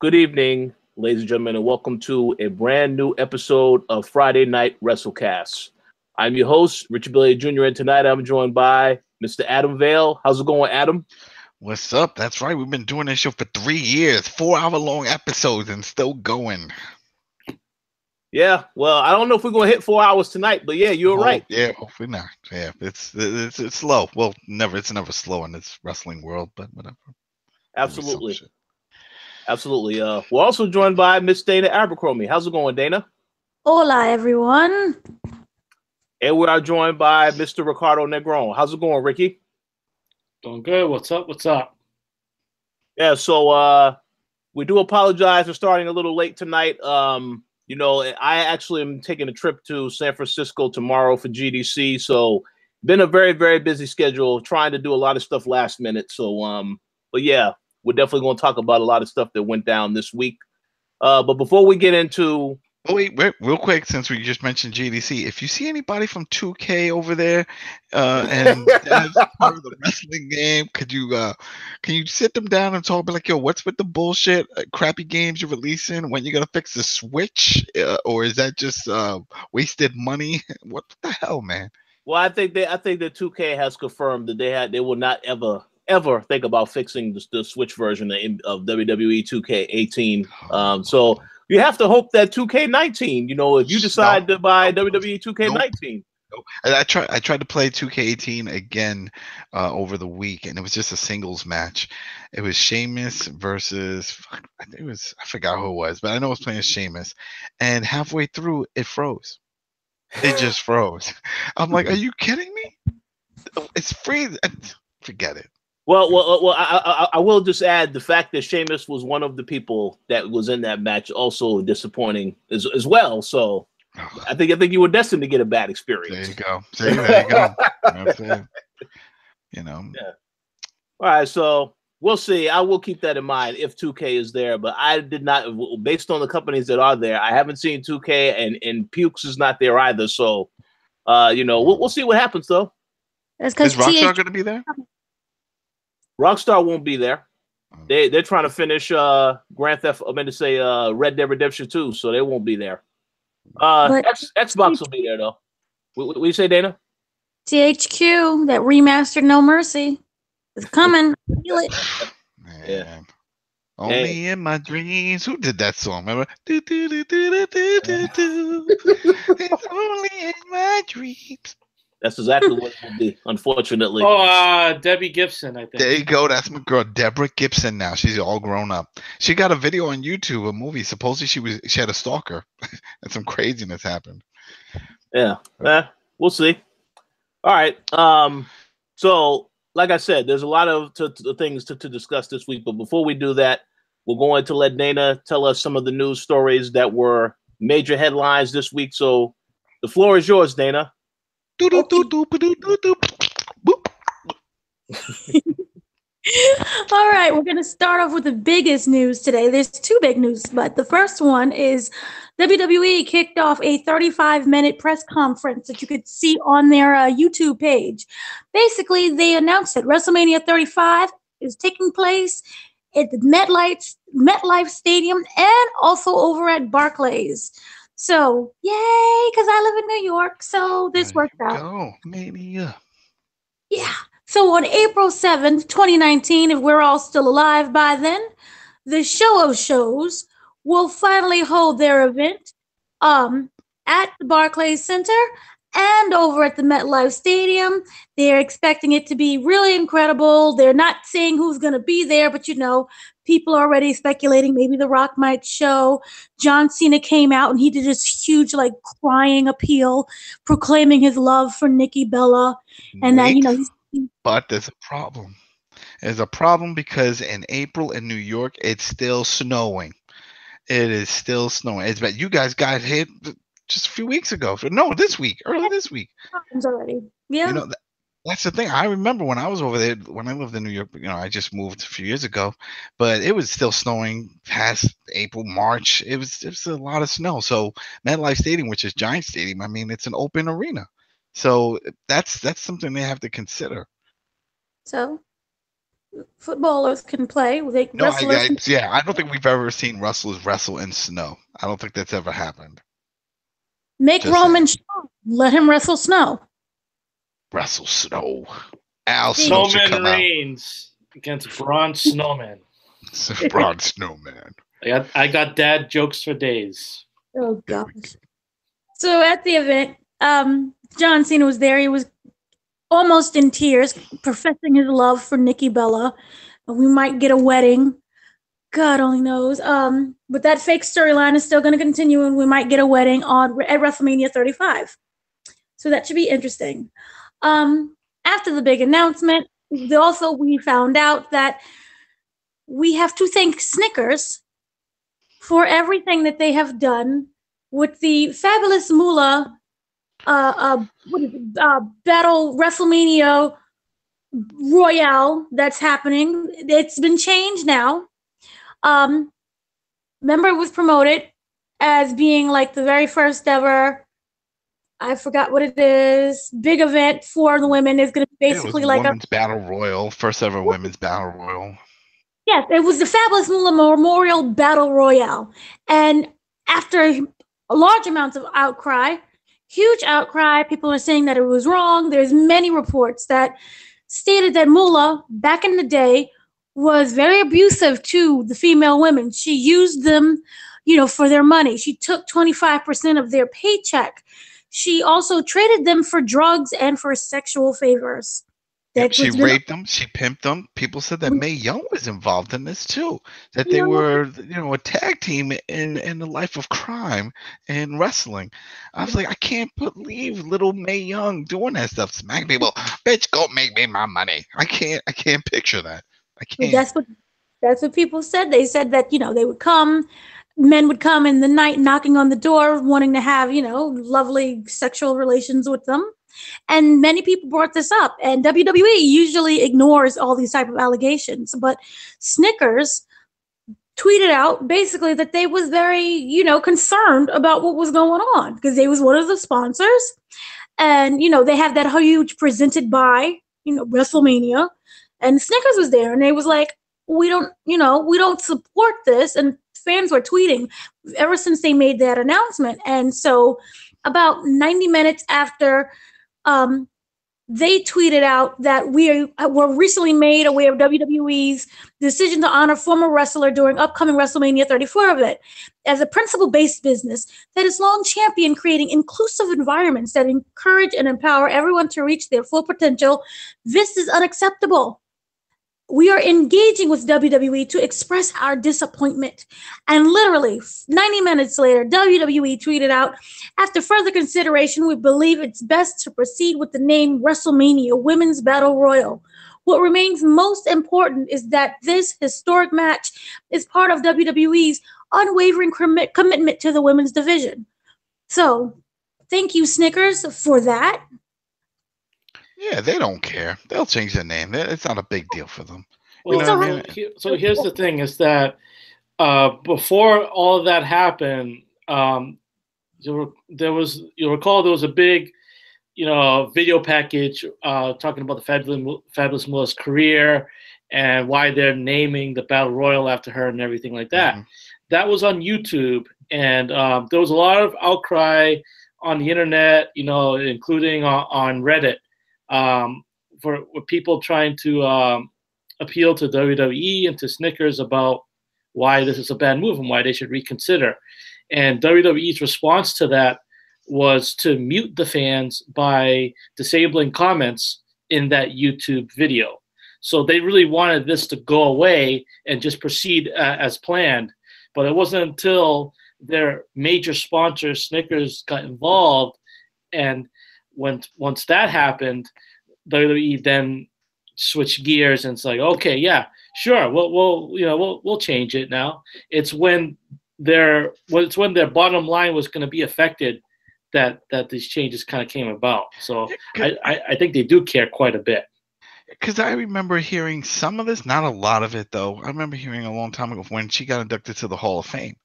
Good evening, ladies and gentlemen, and welcome to a brand new episode of Friday Night WrestleCast. I'm your host, Richard Billy Jr., and tonight I'm joined by Mr. Adam Vale. How's it going, Adam? What's up? That's right. We've been doing this show for 3 years, 4-hour-long episodes, and still going. Yeah, well, I don't know if we're going to hit 4 hours tonight, but yeah, you're right. Yeah, hopefully not. Yeah, it's slow. Well, it's never slow in this wrestling world, but whatever. Absolutely. Absolutely. We're also joined by Miss Dana Abercrombie. How's it going, Dana? Hola, everyone. And we are joined by Mr. Ricardo Negron. How's it going, Ricky? Doing good. What's up? What's up? Yeah, so we do apologize for starting a little late tonight. I actually am taking a trip to San Francisco tomorrow for GDC, so been a very, very busy schedule, trying to do a lot of stuff last minute. So, but yeah, we're definitely going to talk about a lot of stuff that went down this week. But before we get into... Oh, wait, real quick, since we just mentioned GDC, if you see anybody from 2K over there and that's part of the wrestling game, can you sit them down and talk, be like, yo, what's with the bullshit, crappy games you're releasing? When you gonna fix the Switch, or is that just wasted money? What the hell, man? Well, I think that 2K has confirmed that they will not ever think about fixing the Switch version of WWE 2K18. So you have to hope that 2K19, if you decide to buy WWE 2K19. Nope. I tried to play 2K18 again over the week, and it was just a singles match. It was Sheamus versus, I forgot who it was, but I know I was playing Sheamus, and halfway through it froze. It just froze. I'm like, are you kidding me? It's free. Forget it. Well, I will just add the fact that Sheamus was one of the people that was in that match, also disappointing as well. So I think you were destined to get a bad experience. There you go. There you go. That's it. Yeah. All right. So we'll see. I will keep that in mind if 2K is there, but I did not, based on the companies that are there, I haven't seen 2K and Pukes is not there either. So, we'll see what happens though. Is Rockstar going to be there? Rockstar won't be there. They're trying to finish Red Dead Redemption 2, so they won't be there. Xbox will be there though. What you say, Dana? THQ, that remastered No Mercy, is coming. Feel it. Man. Yeah. Only in my dreams. Who did that song? Remember? It's only in my dreams. That's exactly what it will be, unfortunately. Oh, Debbie Gibson, I think. There you go. That's my girl, Deborah Gibson. Now she's all grown up. She got a video on YouTube, a movie. Supposedly she had a stalker, and some craziness happened. Yeah, we'll see. All right. So, like I said, there's a lot of things to discuss this week. But before we do that, we're going to let Dana tell us some of the news stories that were major headlines this week. So, the floor is yours, Dana. All right, we're going to start off with the biggest news today. There's two big news, but the first one is WWE kicked off a 35-minute press conference that you could see on their YouTube page. Basically, they announced that WrestleMania 35 is taking place at the MetLife Stadium and also over at Barclays. So, yay, because I live in New York, so this worked out. Oh, Mania. Yeah. So on April 7th, 2019, if we're all still alive by then, the Show of Shows will finally hold their event at the Barclays Center and over at the MetLife Stadium. They're expecting it to be really incredible. They're not saying who's going to be there, but people are already speculating maybe The Rock might show. John Cena came out and he did this huge, crying appeal, proclaiming his love for Nikki Bella. And then, But there's a problem. There's a problem because in April in New York, it's still snowing. It is still snowing. It's bad. You guys got hit just a few weeks ago. No, early this week. Already. Yeah. That's the thing. I remember when I was over there, when I lived in New York, I just moved a few years ago, but it was still snowing past April, March. It was a lot of snow. So MetLife Stadium, which is Giant Stadium, I mean, it's an open arena. So that's something they have to consider. So footballers can play. No, Wrestlers. I don't think we've ever seen wrestlers wrestle in snow. I don't think that's ever happened. Make Just Roman saying. snow. Let him wrestle snow. Wrestle snow. Al Snow should Snowman come out. Reigns against Braun Snowman. Braun Snowman. I got dad jokes for days. Oh gosh. So at the event, John Cena was there. He was almost in tears, professing his love for Nikki Bella. We might get a wedding. God only knows. But that fake storyline is still going to continue, and we might get a wedding at WrestleMania 35. So that should be interesting. After the big announcement, we found out that we have to thank Snickers for everything that they have done with the Fabulous Moolah battle WrestleMania Royale that's happening. It's been changed now. Remember, it was promoted as being like the very first ever, I forgot what it is, big event for the women. Is going to be basically like women's battle royal, first ever women's battle royal. Yes, it was the Fabulous Moolah Memorial Battle Royale. And after large amounts of outcry, huge outcry, people are saying that it was wrong. There's many reports that stated that Moolah, back in the day, was very abusive to the female women. She used them, for their money. She took 25% of their paycheck. She also traded them for drugs and for sexual favors. She raped them. She pimped them. People said that Mae Young was involved in this too. That they were, a tag team in the life of crime in wrestling. I was like, I can't believe little Mae Young doing that stuff. Smack people, bitch, go make me my money. I can't picture that. I can't. That's what people said. They said that they would come. Men would come in the night knocking on the door wanting to have, lovely sexual relations with them. And many people brought this up. And WWE usually ignores all these type of allegations. But Snickers tweeted out basically that they was very, concerned about what was going on because they was one of the sponsors. And, they have that huge presented by, WrestleMania. And Snickers was there. And they was like, we don't support this. And fans were tweeting ever since they made that announcement. And so about 90 minutes after they tweeted out that we were recently made aware of WWE's decision to honor former wrestler during upcoming WrestleMania 34 event. As a principle-based business that has long championed creating inclusive environments that encourage and empower everyone to reach their full potential, this is unacceptable. We are engaging with WWE to express our disappointment. And literally 90 minutes later, WWE tweeted out, after further consideration, we believe it's best to proceed with the name WrestleMania Women's Battle Royal. What remains most important is that this historic match is part of WWE's unwavering commitment to the women's division. So, thank you, Snickers, for that. Yeah, they don't care. They'll change their name. It's not a big deal for them. Well, so here's the thing: is that before all of that happened, you'll recall there was a big, video package talking about the Fabulous Moolah's career and why they're naming the Battle Royal after her and everything like that. Mm-hmm. That was on YouTube, and there was a lot of outcry on the internet, including on Reddit. For people trying to appeal to WWE and to Snickers about why this is a bad move and why they should reconsider. And WWE's response to that was to mute the fans by disabling comments in that YouTube video. So they really wanted this to go away and just proceed as planned. But it wasn't until their major sponsor, Snickers, got involved, and once that happened, WWE then switched gears and it's like, okay, yeah, sure, we'll change it now. It's when their bottom line was going to be affected that these changes kind of came about. So I think they do care quite a bit. Because I remember hearing some of this, not a lot of it though. I remember hearing a long time ago when she got inducted to the Hall of Fame.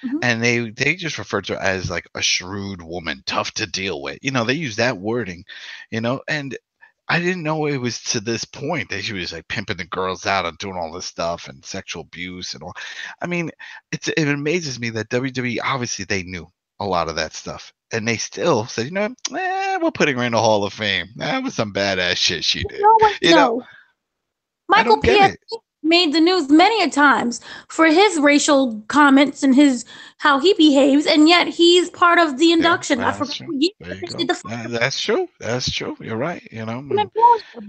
Mm-hmm. And they just referred to her as like a shrewd woman, tough to deal with. They use that wording, and I didn't know it was to this point that she was like pimping the girls out and doing all this stuff and sexual abuse and all. I mean, it amazes me that WWE, obviously they knew a lot of that stuff, and they still said, you know, we're putting her in the Hall of Fame. That was some badass shit she did. You know, I Michael don't get it. made the news many a times for his racial comments and his how he behaves, and yet he's part of the induction. I forgot. There you go. That's true. That's true. You're right. You know,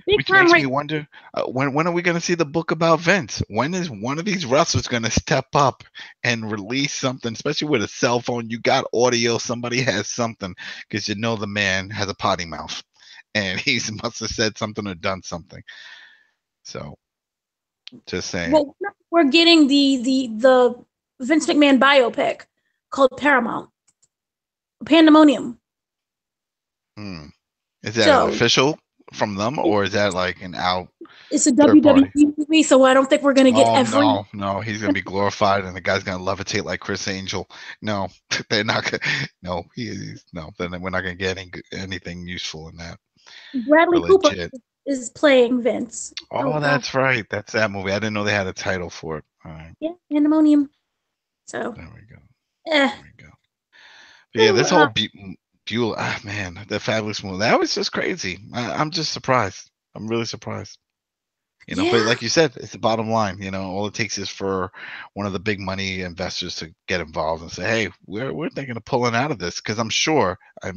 which makes me wonder when are we going to see the book about Vince? When is one of these wrestlers going to step up and release something, especially with a cell phone? You got audio. Somebody has something because you know the man has a potty mouth, and he must have said something or done something. So, just saying. Well, we're getting the Vince McMahon biopic called Paramount. Pandemonium. Is that an official from them, or is that like an out? It's a WWE movie, so I don't think we're gonna get every. No, he's gonna be glorified, and the guy's gonna levitate like Chris Angel. No, they're not gonna. No, then we're not gonna get anything useful in that. Bradley Cooper is playing Vince. Oh, that's right. That's that movie. I didn't know they had a title for it. All right. Yeah, Pandemonium. So there we go. There we go. But yeah, this whole Beulah, man, the Fabulous movie, that was just crazy. I'm just surprised. I'm really surprised. You know, but like you said, it's the bottom line. You know, all it takes is for one of the big money investors to get involved and say, "Hey, we're thinking of pulling out of this," because I'm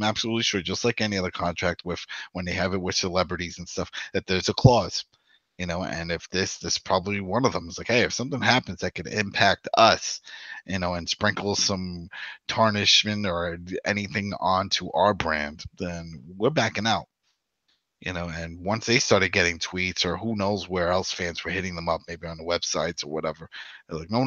absolutely sure, just like any other contract with when they have it with celebrities and stuff, that there's a clause. You know, and if this probably one of them is like, hey, if something happens that could impact us, you know, and sprinkle some tarnishment or anything onto our brand, then we're backing out. You know, and once they started getting tweets or who knows where else fans were hitting them up, maybe on the websites or whatever, they're like, no,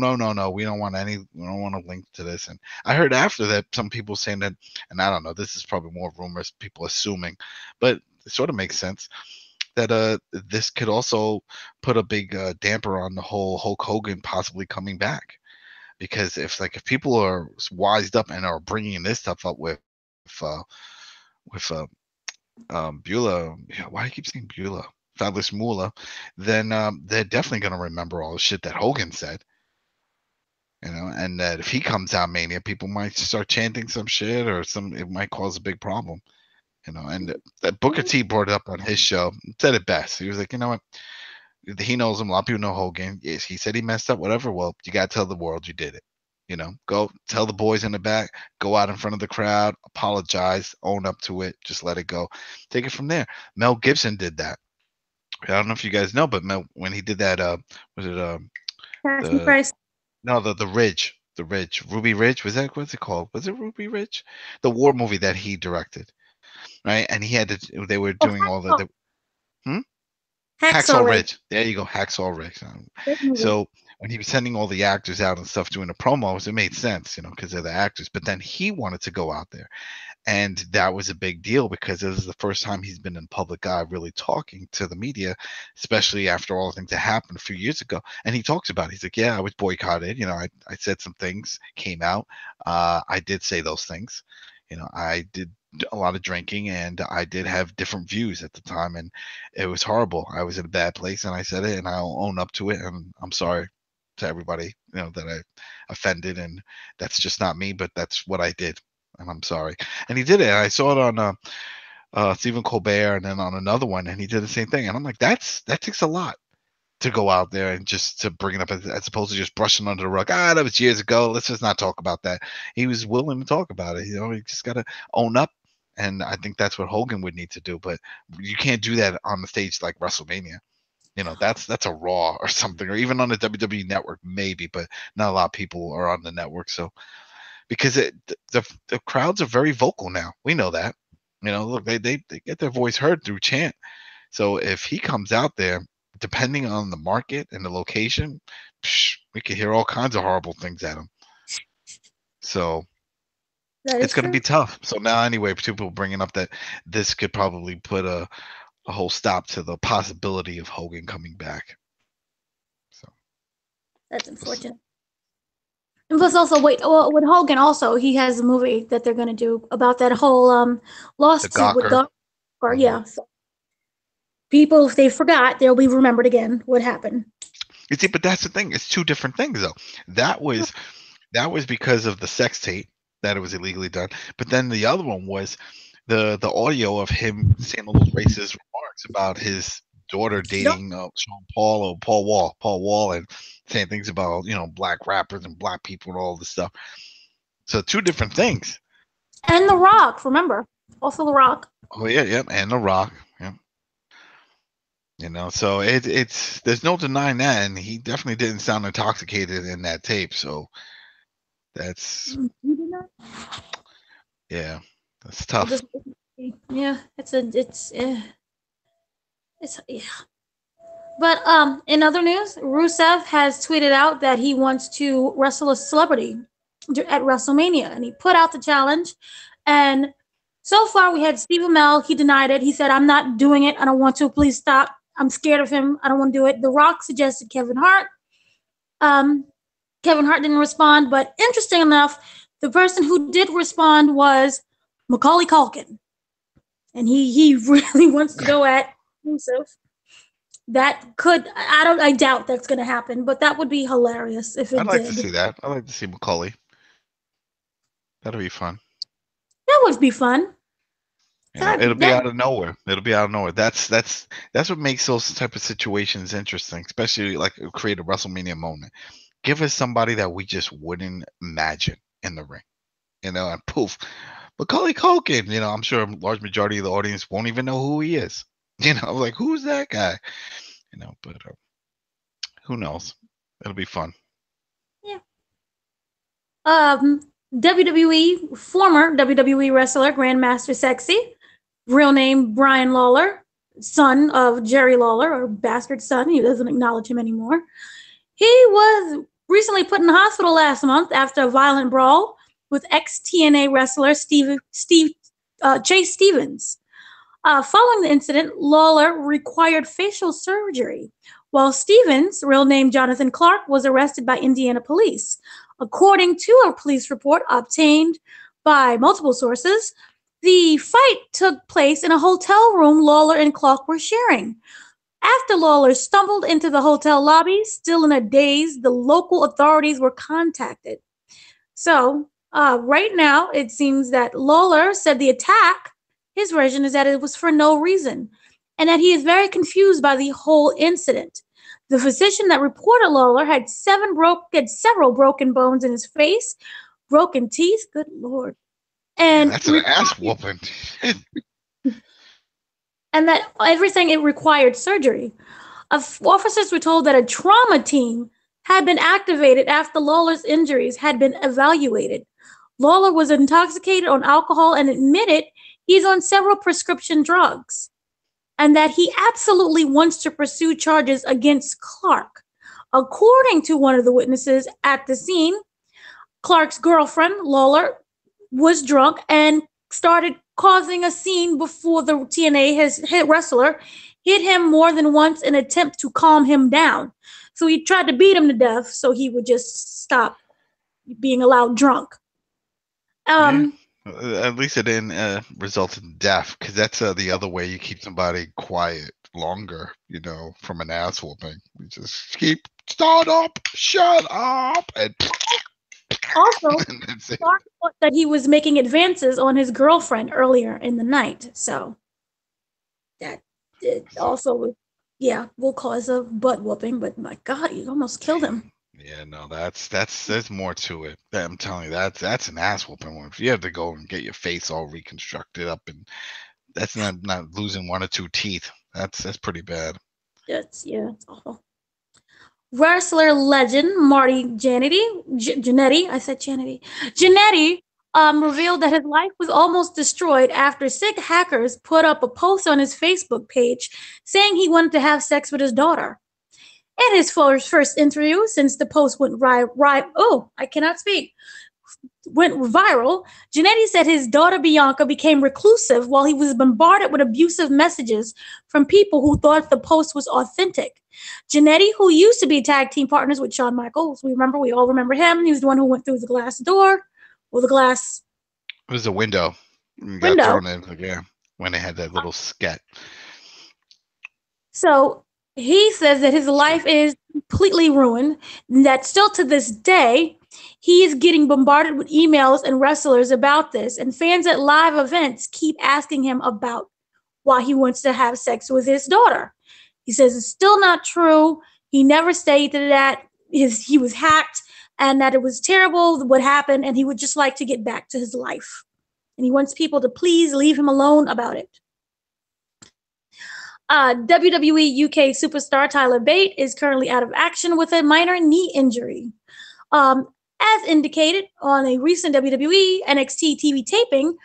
we don't want to link to this. And I heard after that some people saying that, and I don't know, this is probably more rumors, people assuming, but it sort of makes sense that this could also put a big damper on the whole Hulk Hogan possibly coming back, because if people are wised up and are bringing this stuff up with Beulah, why do I keep saying Beulah? Fabulous Moolah, then they're definitely going to remember all the shit that Hogan said. You know, and that if he comes out Mania, people might start chanting some shit or it might cause a big problem. You know, and that Booker T brought it up on his show, said it best. He was like, you know what? He knows him. A lot of people know Hogan. Yes, he said he messed up, whatever. Well, you got to tell the world you did it. You know, go tell the boys in the back, go out in front of the crowd, apologize, own up to it, just let it go. Take it from there. Mel Gibson did that. I don't know if you guys know, but Mel, when he did that, was it the Ridge. The Ridge. Ruby Ridge. What's it called? Was it Ruby Ridge? The war movie that he directed. Right, and he had to. They were doing all the. Hacksaw Ridge. There you go, Hacksaw Ridge. So when he was sending all the actors out and stuff doing the promos, it made sense, you know, because they're the actors. But then he wanted to go out there, and that was a big deal because it was the first time he's been in public eye really talking to the media, especially after all the things that happened a few years ago. And he talks about it. He's like, yeah, I was boycotted. You know, I said some things, came out. I did say those things. You know, I did a lot of drinking and I did have different views at the time, and it was horrible. I was in a bad place and I said it, and I'll own up to it, and I'm sorry to everybody, you know, that I offended, and that's just not me, but that's what I did, and I'm sorry. And he did it. I saw it on Stephen Colbert and then on another one, and he did the same thing, and I'm like, that takes a lot to go out there and just to bring it up as opposed to just brushing under the rug. That was years ago. Let's just not talk about that. He was willing to talk about it. You know, he just got to own up. And I think that's what Hogan would need to do. But you can't do that on the stage like WrestleMania. You know, that's a Raw or something, or even on the WWE network, maybe, but not a lot of people are on the network. So because the crowds are very vocal now. We know that. You know, look, they get their voice heard through chant. So if he comes out there, depending on the market and the location, we could hear all kinds of horrible things at him. So it's going to be tough. So now, anyway, people bringing up that this could probably put a whole stop to the possibility of Hogan coming back. So that's unfortunate. And plus, also, with Hogan, also he has a movie that they're going to do about that whole lawsuit with Gawker. Yeah. So people, if they forgot, they'll be remembered again what happened. You see, but that's the thing. It's two different things, though. That was because of the sex tape that it was illegally done. But then the other one was the audio of him saying all those racist remarks about his daughter dating Sean Paul or Paul Wall, and saying things about black rappers and black people and all this stuff. So two different things. And The Rock, remember? Also The Rock. Oh yeah, and The Rock. Yeah. So it's there's no denying that, and he definitely didn't sound intoxicated in that tape. So that's yeah, that's tough. Yeah, yeah. But in other news, Rusev has tweeted out that he wants to wrestle a celebrity at WrestleMania, and he put out the challenge. And so far, we had Steve Amell. He denied it. He said, "I'm not doing it. I don't want to. Please stop. I'm scared of him. I don't want to do it." The Rock suggested Kevin Hart. Kevin Hart didn't respond, but interesting enough, the person who did respond was Macaulay Culkin, and he really wants to go at Rusev. I doubt that's going to happen, but that would be hilarious if it did. I'd like to see that. I'd like to see Macaulay. That'll be fun. That would be fun. It'll be out of nowhere. That's what makes those type of situations interesting, especially like create a WrestleMania moment. Give us somebody that we just wouldn't imagine in the ring, and poof, Macaulay Culkin. I'm sure a large majority of the audience won't even know who he is. Like, who's that guy? But who knows? It'll be fun. Yeah. Former WWE wrestler Grandmaster Sexy, real name Brian Lawler, son of Jerry Lawler, or bastard son. He doesn't acknowledge him anymore. He was recently put in the hospital last month after a violent brawl with ex-TNA wrestler Chase Stevens. Following the incident, Lawler required facial surgery, while Stevens, real name Jonathan Clark, was arrested by Indiana police. According to a police report obtained by multiple sources, the fight took place in a hotel room Lawler and Clark were sharing. After Lawler stumbled into the hotel lobby, still in a daze, the local authorities were contacted. So, right now, it seems that Lawler said the attack, his version is that it was for no reason, and that he is very confused by the whole incident. The physician that reported Lawler had several broken bones in his face, broken teeth, good Lord. And that's an ass whooping. And that everything it required surgery. Officers were told that a trauma team had been activated after Lawler's injuries had been evaluated. Lawler was intoxicated on alcohol and admitted he's on several prescription drugs, and that he absolutely wants to pursue charges against Clark. According to one of the witnesses at the scene, Clark's girlfriend, Lawler, was drunk and started causing a scene before the TNA wrestler hit him more than once in an attempt to calm him down. So he tried to beat him to death so he would just stop being allowed drunk. At least it didn't result in death, because that's the other way you keep somebody quiet longer, from an ass whooping. You just keep, shut up, and also, Clark thought that he was making advances on his girlfriend earlier in the night, so that also, will cause a butt whooping. But my God, he almost killed him. Yeah, no, there's more to it. I'm telling you, that's an ass whooping. If you have to go and get your face all reconstructed up, and that's not losing one or two teeth. That's pretty bad. It's awful. Wrestler legend Marty Jannetty, I said Jannetty. Jannetty revealed that his life was almost destroyed after 6 hackers put up a post on his Facebook page saying he wanted to have sex with his daughter. In his first interview, since the post went viral, Jannetty said his daughter Bianca became reclusive while he was bombarded with abusive messages from people who thought the post was authentic. Jannetty, who used to be tag team partners with Shawn Michaels, we all remember him. He was the one who went through the glass door, or the glass. It was a window. Got thrown in again when they had that little scat. So he says that his life is completely ruined, and that still to this day, he is getting bombarded with emails and wrestlers about this, and fans at live events keep asking him about why he wants to have sex with his daughter. He says it's still not true. He never stated that he was hacked and that it was terrible what happened, and he would just like to get back to his life. And he wants people to please leave him alone about it. WWE UK superstar Tyler Bate is currently out of action with a minor knee injury. As indicated on a recent WWE NXT TV taping,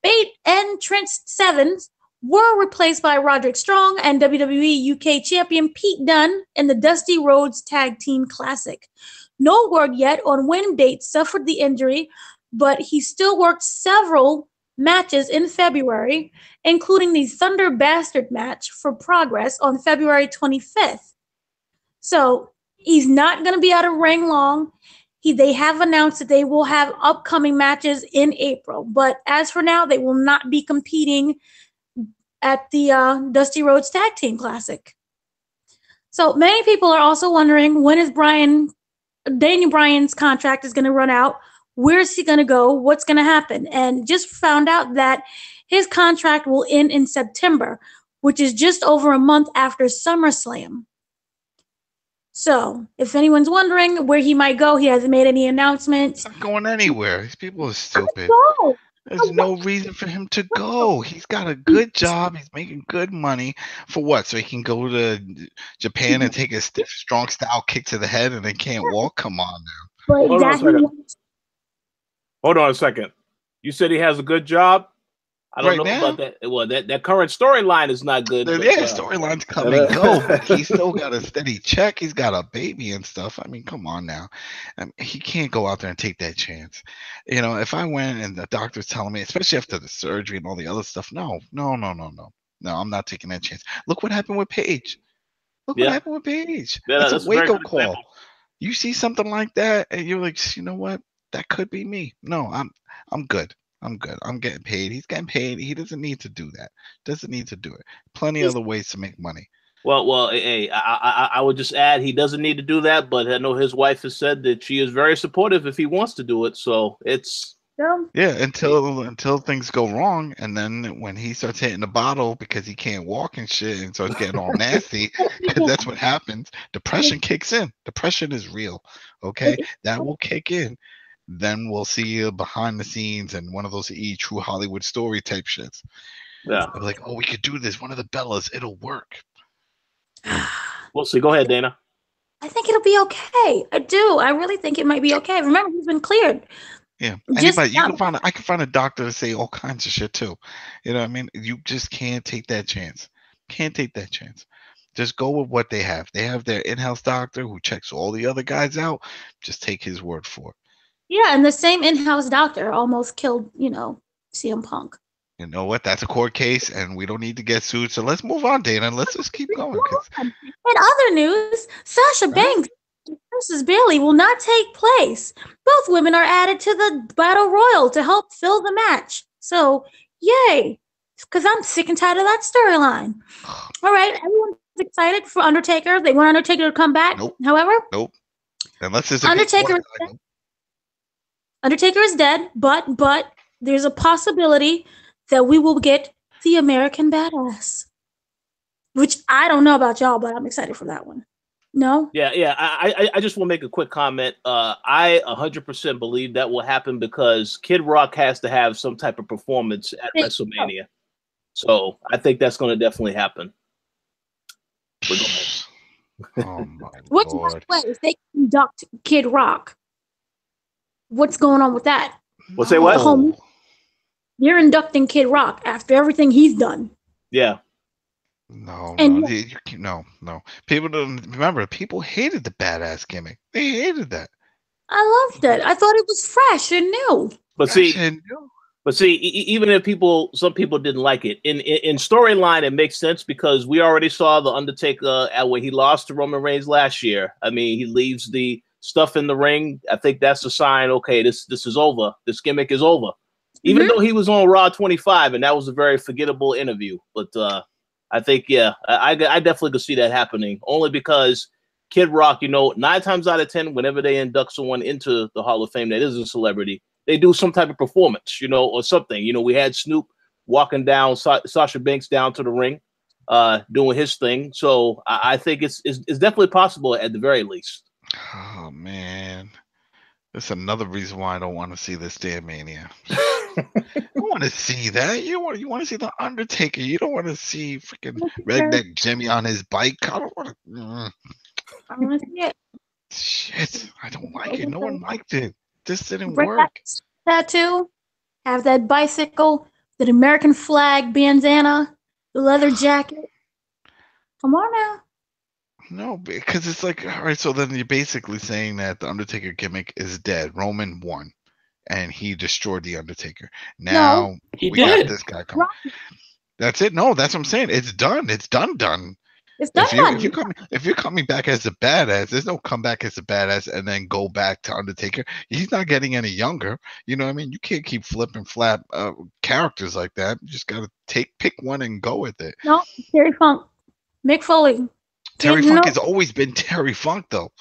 Bate and Trent Seven were replaced by Roderick Strong and WWE UK champion Pete Dunne in the Dusty Rhodes Tag Team Classic. No word yet on when Bate suffered the injury, but he still worked several matches in February, including the Thunder Bastard match for Progress on February 25th. So he's not going to be out of ring long. They have announced that they will have upcoming matches in April, but as for now, they will not be competing at the Dusty Rhodes Tag Team Classic. So many people are also wondering when is Daniel Bryan's contract is going to run out. Where is he going to go? What's going to happen? And just found out that his contract will end in September, which is just over a month after SummerSlam. So, if anyone's wondering where he might go, he hasn't made any announcements. He's not going anywhere. These people are stupid. Go. There's no reason for him to go. He's got a good job. He's making good money. For what? So he can go to Japan and take a stiff, strong style kick to the head and then can't walk? Come on now. Hold on a second. You said he has a good job? I don't know now? about that. Well, that current storyline is not good. Yeah, storylines come and go, but he's still got a steady check. He's got a baby and stuff. I mean, come on now. He can't go out there and take that chance. You know, if I went and the doctor's telling me, especially after the surgery and all the other stuff, no, I'm not taking that chance. Look what happened with Paige. What happened with Paige. Yeah, that's a wake-up call. Example. You see something like that, and you're like, you know what? That could be me. No, I'm good. I'm good. I'm getting paid. He's getting paid. He doesn't need to do that. Doesn't need to do it. Plenty of other ways to make money. Well, hey, I would just add he doesn't need to do that, but I know his wife has said that she is very supportive if he wants to do it. So it's until things go wrong, and then when he starts hitting the bottle because he can't walk and shit and starts getting all nasty, that's what happens. Depression kicks in. Depression is real. Okay, that will kick in. Then we'll see you behind the scenes and one of those true Hollywood story type shits. Yeah. I'm like, oh, we could do this. One of the Bellas. It'll work. We'll see. Go ahead, Dana. I think it'll be okay. I do. I really think it might be okay. Remember, he's been cleared. Yeah. Anybody, I can find a doctor to say all kinds of shit too. You know what I mean? You just can't take that chance. Can't take that chance. Just go with what they have. They have their in-house doctor who checks all the other guys out. Just take his word for it. Yeah, and the same in-house doctor almost killed, CM Punk. You know what? That's a court case, and we don't need to get sued. So let's move on, Dana. Let's just keep going. In other news, Sasha Banks versus Bayley will not take place. Both women are added to the Battle Royal to help fill the match. So, yay! Because I'm sick and tired of that storyline. All right, everyone's excited for Undertaker. They want Undertaker to come back. Nope. However, unless there's Undertaker is dead, but there's a possibility that we will get the American Badass, which I don't know about y'all, but I'm excited for that one. No? Yeah. I just want to make a quick comment. I 100% believe that will happen because Kid Rock has to have some type of performance at WrestleMania. So I think that's going to definitely happen. Oh my Which Lord. way if they conduct Kid Rock? What's going on with that? We'll say what? You're inducting Kid Rock after everything he's done. Yeah. No. People don't remember. People hated the badass gimmick. They hated that. I loved it. I thought it was fresh and new. But see, even if some people didn't like it, in storyline, it makes sense because we already saw the Undertaker when he lost to Roman Reigns last year. I mean, he leaves the stuff in the ring. I think that's a sign. Okay, this is over. This gimmick is over. Even though he was on Raw 25, and that was a very forgettable interview. But I think, yeah, I definitely could see that happening. Only because Kid Rock, 9 times out of 10, whenever they induct someone into the Hall of Fame that is a celebrity, they do some type of performance, or something. We had Snoop walking down Sasha Banks down to the ring, doing his thing. So I think it's definitely possible at the very least. Oh man, that's another reason why I don't want to see this damn Mania. You want to see that? You want to see the Undertaker. You don't want to see freaking Redneck Jimmy on his bike. I don't want to. I want to see it. Shit, I don't like it. No one liked it. This didn't Bring work. that tattoo. Have that bicycle, that American flag bandana, the leather jacket. Come on now. No, because it's like, all right, so then you're basically saying that the Undertaker gimmick is dead. Roman won, and he destroyed the Undertaker. Now he we did. got this guy coming. That's it. No, that's what I'm saying. It's done. It's done. It's done. If you're coming back as a badass, there's no comeback as a badass and then go back to Undertaker. He's not getting any younger. You know what I mean? You can't keep flipping flap characters like that. You just gotta pick one and go with it. No, Terry Funk, Mick Foley. Terry Funk has always been Terry Funk, though.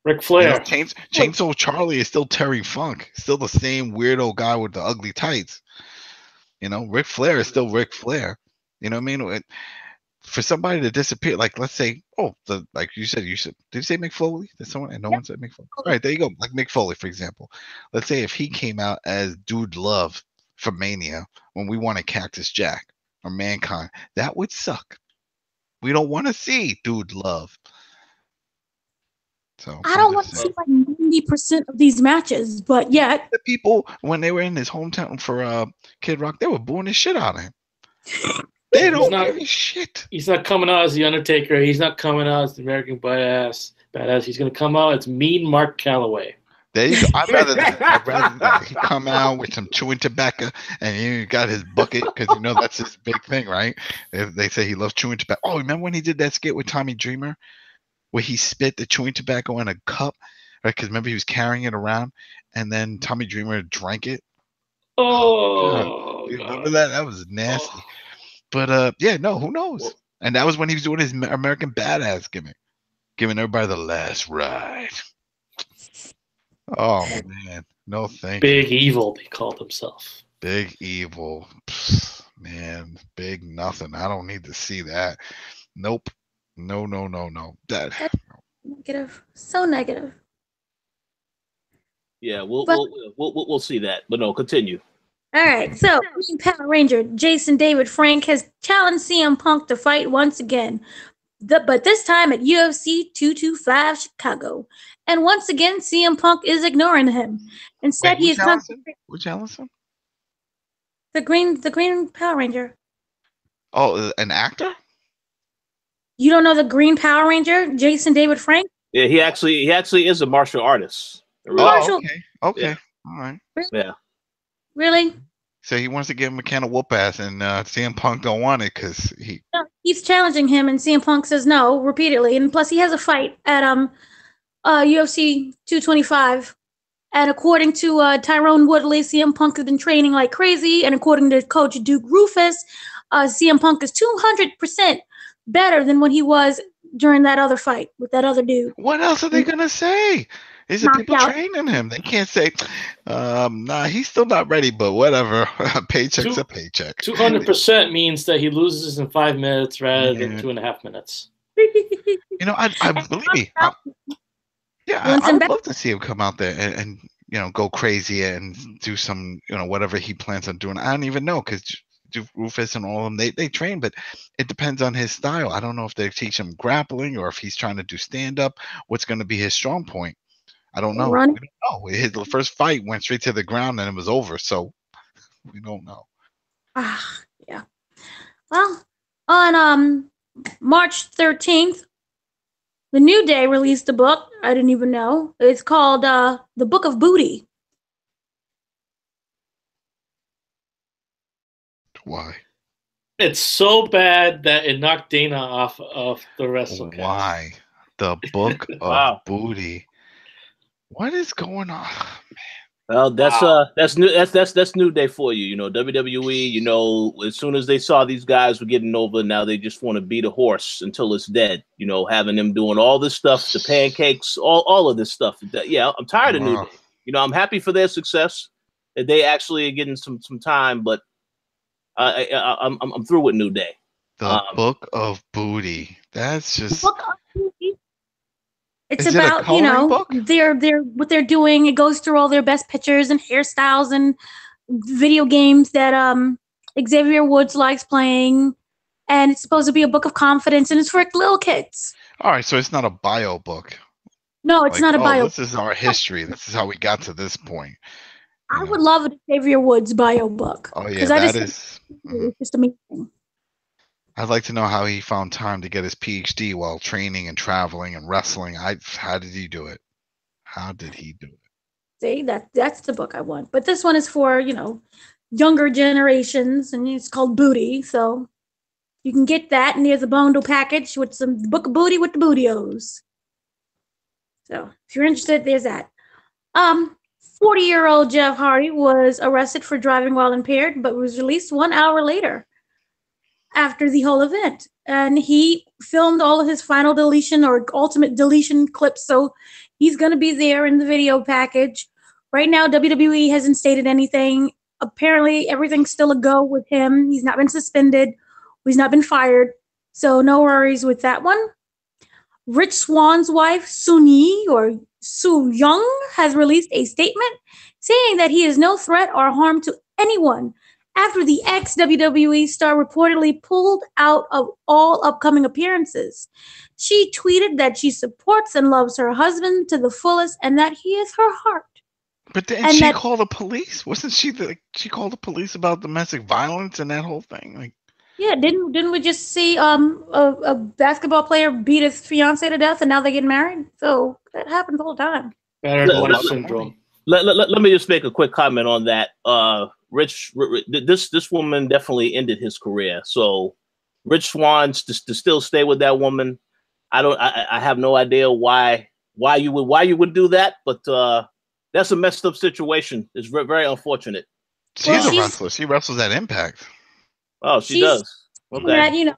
Ric Flair. Chainsaw Charlie is still Terry Funk. Still the same weirdo guy with the ugly tights. Ric Flair is still Ric Flair. You know what I mean? For somebody to disappear, like let's say, like you said, did you say Mick Foley? Did someone? And no one said Mick Foley. All right, there you go. Like Mick Foley, for example. Let's say if he came out as Dude Love for Mania when we wanted Cactus Jack or Mankind, that would suck. We don't want to see Dude Love. So I don't want to see like 90% of these matches, but yet the people when they were in his hometown for Kid Rock, they were booing the shit out of him. They don't give a shit. He's not coming out as the Undertaker. He's not coming out as the American Badass. He's going to come out as Mean Mark Calloway. There you go. I'd rather that. He come out with some chewing tobacco and he got his bucket because that's his big thing, right? They say he loves chewing tobacco. Oh, remember when he did that skit with Tommy Dreamer where he spit the chewing tobacco in a cup, right? Because remember he was carrying it around and then Tommy Dreamer drank it. Oh, you remember that? That was nasty. But who knows? And that was when he was doing his American Badass gimmick, giving everybody the last ride. Oh man, no thank you. Big Evil, he called himself. Big Evil, man, big nothing. I don't need to see that. Nope. No. That negative, so negative. Yeah, we'll see that, but no, continue. All right, so Green Power Ranger Jason David Frank has challenged CM Punk to fight once again, but this time at UFC 225 Chicago. And once again, CM Punk is ignoring him. Instead, he is Who challenged him? The Green Power Ranger. Oh, an actor? You don't know the Green Power Ranger, Jason David Frank? Yeah, he actually is a martial artist. Okay. Yeah. All right. Yeah. Really? So he wants to give him a can of whoop ass, and CM Punk don't want it because he's challenging him, and CM Punk says no repeatedly. And plus, he has a fight at UFC 225. And according to Tyrone Woodley, CM Punk has been training like crazy. And according to Coach Duke Rufus, CM Punk is 200% better than when he was during that other fight with that other dude. What else are they gonna say? Is it people training him? They can't say, nah, he's still not ready, but whatever. A paycheck's a paycheck. 200% means that he loses in 5 minutes rather than 2.5 minutes. I believe me. I would love to see him come out there and go crazy and do some, whatever he plans on doing. I don't even know because Rufus and all of them, they train, but it depends on his style. I don't know if they teach him grappling or if he's trying to do stand-up. What's going to be his strong point? I don't know. We don't know. His first fight went straight to the ground and it was over, so we don't know. Yeah. Well, on March 13th, the New Day released a book. I didn't even know. It's called The Book of Booty. Why? It's so bad that it knocked Dana off of the WrestleCast. Why? The Book of Booty. What is going on? Man. Well, that's new. That's New Day for you. You know, WWE. You know, as soon as they saw these guys were getting over, now they just want to beat a horse until it's dead. You know, having them doing all this stuff, the pancakes, all of this stuff. Yeah, I'm tired of New Day. You know, I'm happy for their success. That they actually are getting some time, but I'm through with New Day. The Book of Booty. That's just. Book of Booty. It's Is it a about, you know, book? they're what they're doing. It goes through all their best pictures and hairstyles and video games that Xavier Woods likes playing, and it's supposed to be a book of confidence, and it's for little kids. All right, so it's not a bio book. No, it's not a bio. This is our history. This is how we got to this point. I would love a Xavier Woods bio book. Oh yeah, that is just amazing. I'd like to know how he found time to get his PhD while training and traveling and wrestling. How did he do it? How did he do it? See, that's the book I want. But this one is for, you know, younger generations, and it's called Booty. So you can get that, and there's a bundle package with some Book of Booty with the Bootios. So if you're interested, there's that. 40-year-old Jeff Hardy was arrested for driving while impaired, but was released 1 hour later after the whole event. And he filmed all of his final deletion or ultimate deletion clips, so he's going to be there in the video package. Right now, WWE hasn't stated anything. Apparently, everything's still a go with him. He's not been suspended. He's not been fired. So no worries with that one. Rich Swann's wife, Suni, or Su Young, has released a statement saying that he is no threat or harm to anyone after the ex-WWE star reportedly pulled out of all upcoming appearances. She tweeted that she supports and loves her husband to the fullest and that he is her heart. But didn't she call the police? Wasn't she she called the police about domestic violence and that whole thing? Like, yeah, didn't we just see a basketball player beat his fiance to death and now they get married? So that happens all the time. Battered syndrome. Let me just make a quick comment on that. This woman definitely ended his career. So Rich Swann to still stay with that woman. I have no idea why you would do that, but that's a messed up situation. It's very, very unfortunate. She's a wrestler. She wrestles at Impact. Oh, she does. Okay. That, you know,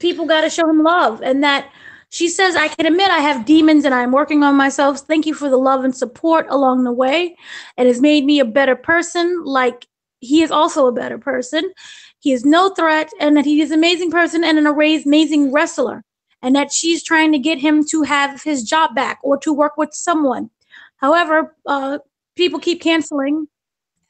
people got to show him love, and that she says, I can admit I have demons and I'm working on myself. Thank you for the love and support along the way. It has made me a better person. Like, he is also a better person. He is no threat, and that he is an amazing person and an amazing wrestler, and that she's trying to get him to have his job back or to work with someone. However, people keep canceling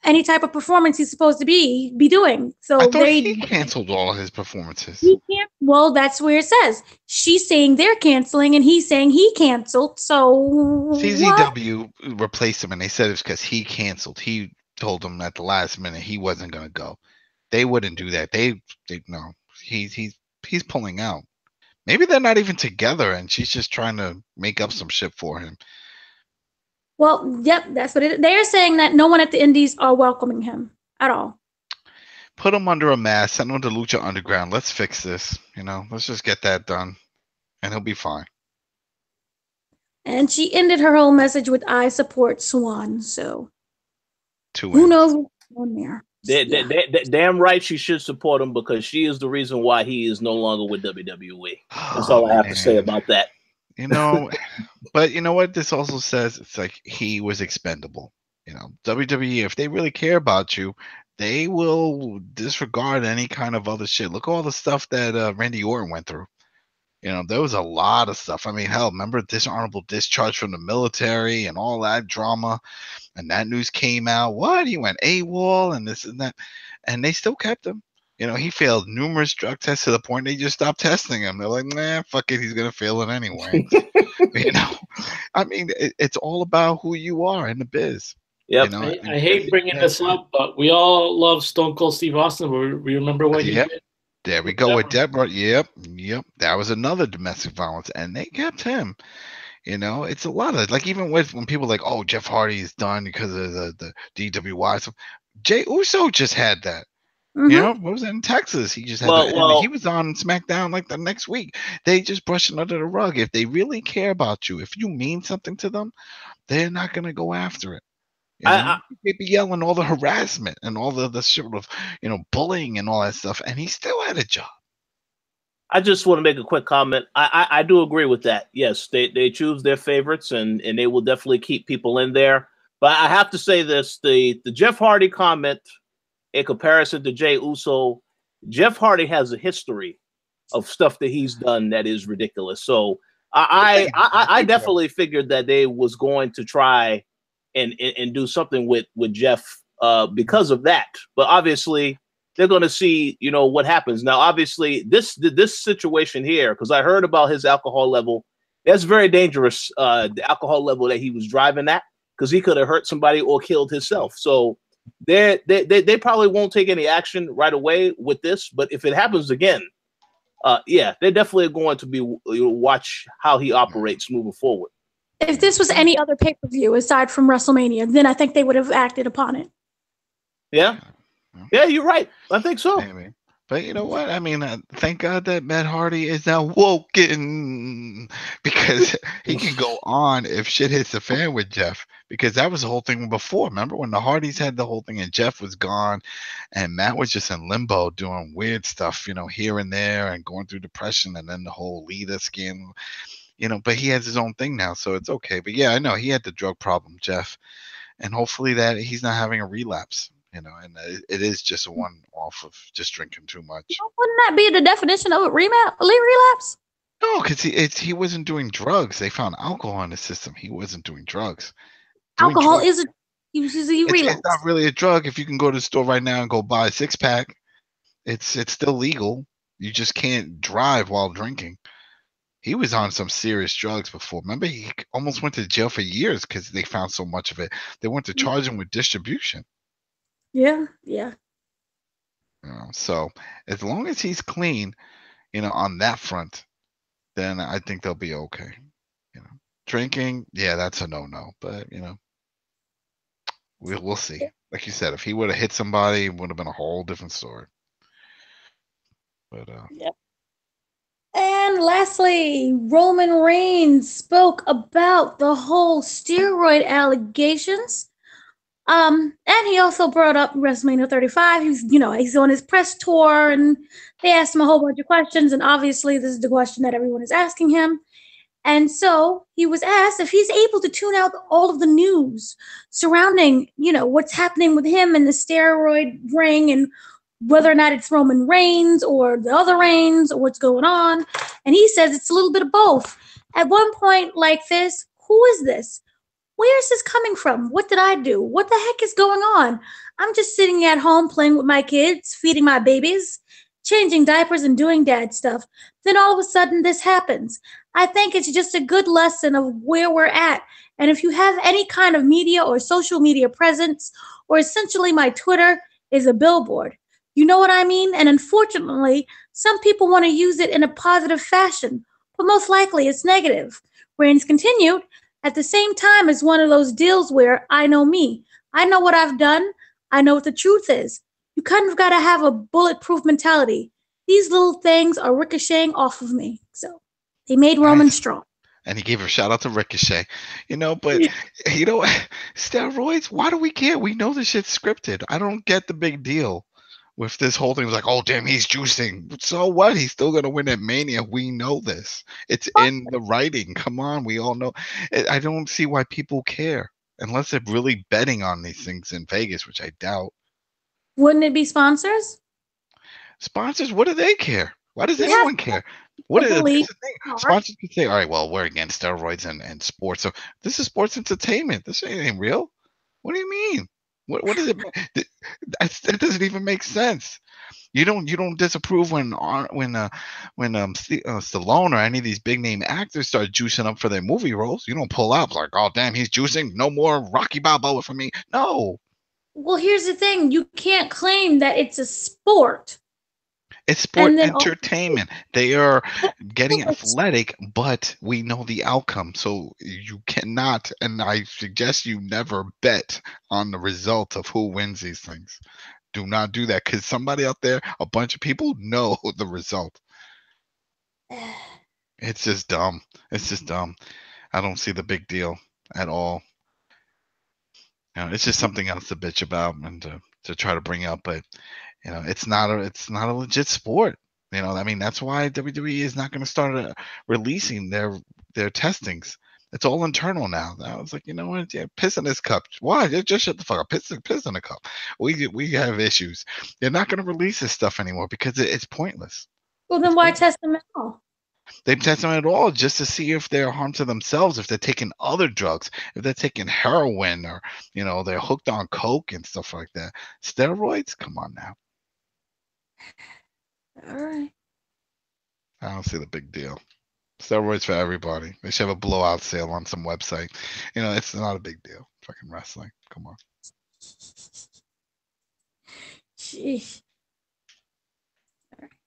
any type of performance he's supposed to be doing. So I thought he canceled all of his performances. He can't. Well, that's where it says. She's saying they're canceling, and he's saying he canceled. So CZW replaced him, and they said it's because he canceled. He told them at the last minute he wasn't going to go. They wouldn't do that. They no. He's pulling out. Maybe they're not even together, and she's just trying to make up some shit for him. Well, yep, that's what it is. They're saying that no one at the Indies are welcoming him at all. Put him under a mask, send him to Lucha Underground. Let's fix this. You know, let's just get that done, and he'll be fine. And she ended her whole message with, I support Swan. So who knows what's on there? Damn right she should support him, because she is the reason why he is no longer with WWE. That's all I have to say about that. You know, but you know what this also says? It's like he was expendable. You know, WWE, if they really care about you, they will disregard any kind of other shit. Look at all the stuff that Randy Orton went through. You know, there was a lot of stuff. I mean, hell, remember dishonorable discharge from the military and all that drama, and that news came out. What? He went AWOL and this and that, and they still kept him. You know, he failed numerous drug tests to the point they just stopped testing him. They're like, nah, fuck it, he's gonna fail it anyway. You know, I mean, it's all about who you are in the biz. Yeah, you know? I hate bringing this up, but we all love Stone Cold Steve Austin. We remember what he did. There we go with Deborah. Yep. That was another domestic violence, and they kept him. You know, it's a lot of, like, even with when people are like, oh, Jeff Hardy is done because of the DWI. So Jey Uso just had that. Mm-hmm. You know, what was it in Texas? He just had that. He was on SmackDown like the next week. They just brush it under the rug. If they really care about you, if you mean something to them, they're not going to go after it. You know, he'd be yelling all the harassment and all the sort of, you know, bullying and all that stuff, and he still had a job. I just want to make a quick comment. I do agree with that. Yes, they choose their favorites, and they will definitely keep people in there. But I have to say this: the Jeff Hardy comment in comparison to Jey Uso, Jeff Hardy has a history of stuff that he's done that is ridiculous. So I definitely figured that they was going to try and do something with Jeff because of that. But obviously, they're going to see, you know, what happens. Now, obviously, this situation here, because I heard about his alcohol level, that's very dangerous, the alcohol level that he was driving at, because he could have hurt somebody or killed himself. So they probably won't take any action right away with this. But if it happens again, yeah, they're definitely going to be watch how he operates moving forward. If this was any other pay-per-view aside from WrestleMania, then I think they would have acted upon it. Yeah. Yeah, you're right. I think so. Maybe. But you know what? I mean, thank God that Matt Hardy is now woken, because he can go on if shit hits the fan with Jeff, because that was the whole thing before. Remember when the Hardys had the whole thing and Jeff was gone and Matt was just in limbo doing weird stuff, you know, here and there and going through depression, and then the whole Lita scandal, you know, but he has his own thing now, so it's okay. But yeah, I know he had the drug problem, Jeff, and hopefully that he's not having a relapse. You know, and it is just a one-off of just drinking too much. Wouldn't that be the definition of a relapse? No, because he wasn't doing drugs. They found alcohol in his system. He wasn't doing drugs. Alcohol is usually a relapse. It's not really a drug. If you can go to the store right now and go buy a 6-pack, it's still legal. You just can't drive while drinking. He was on some serious drugs before. Remember, he almost went to jail for years because they found so much of it. They went to charge him with distribution. Yeah. You know, so as long as he's clean, you know, on that front, then I think they'll be okay. You know, drinking, yeah, that's a no-no. But you know, we'll see. Like you said, if he would have hit somebody, it would have been a whole different story. But yep. And lastly, Roman Reigns spoke about the whole steroid allegations. And he also brought up WrestleMania 35. He's on his press tour, and they asked him a whole bunch of questions. And obviously, this is the question that everyone is asking him. And so he was asked if he's able to tune out all of the news surrounding, what's happening with him and the steroid ring, and whether or not it's Roman Reigns or the other Reigns or what's going on. And he says it's a little bit of both. At one point like this, who is this? Where is this coming from? What did I do? What the heck is going on? I'm just sitting at home playing with my kids, feeding my babies, changing diapers and doing dad stuff. Then all of a sudden this happens. I think it's just a good lesson of where we're at. And if you have any kind of media or social media presence, or essentially my Twitter is a billboard, you know what I mean? And unfortunately, some people want to use it in a positive fashion, but most likely it's negative. Reigns continued, at the same time, it's one of those deals where I know me. I know what I've done. I know what the truth is. You kind of got to have a bulletproof mentality. These little things are ricocheting off of me. So they made Roman strong. And he gave a shout out to Ricochet. But steroids, why do we care? We know this shit's scripted. I don't get the big deal with this whole thing. It was like, oh, damn, he's juicing. So what? He's still going to win at Mania. We know this. It's in the writing. Come on. We all know. I don't see why people care unless they're really betting on these things in Vegas, which I doubt. Wouldn't it be sponsors? Sponsors? What do they care? Why does anyone care? What is the thing? Sponsors can say, all right, well, we're against steroids and sports. So this is sports entertainment. This ain't real. What do you mean? What does it mean? That doesn't even make sense. You don't disapprove when Stallone or any of these big name actors start juicing up for their movie roles. You don't pull out like, oh damn, he's juicing. No more Rocky Balboa for me. No. Well, here's the thing. You can't claim that it's a sport. It's sport entertainment. They are getting athletic, but we know the outcome. So you cannot, and I suggest you never bet on the result of who wins these things. Do not do that, because somebody out there, a bunch of people know the result. It's just dumb. It's just dumb. I don't see the big deal at all. You know, it's just something else to bitch about and to try to bring up, but you know, it's not a legit sport. You know, I mean, that's why WWE is not going to start releasing their testings. It's all internal now. I was like, you know what? Yeah, piss in this cup. Why? Just shut the fuck up. Piss in the cup. We have issues. They're not going to release this stuff anymore because it's pointless. Well, then why test them at all? They test them at all just to see if they're harm to themselves, if they're taking other drugs, if they're taking heroin, or you know, they're hooked on coke and stuff like that. Steroids? Come on now. All right. I don't see the big deal. Steroids for everybody. They should have a blowout sale on some website. You know, it's not a big deal. Fucking wrestling. Come on. Sheesh.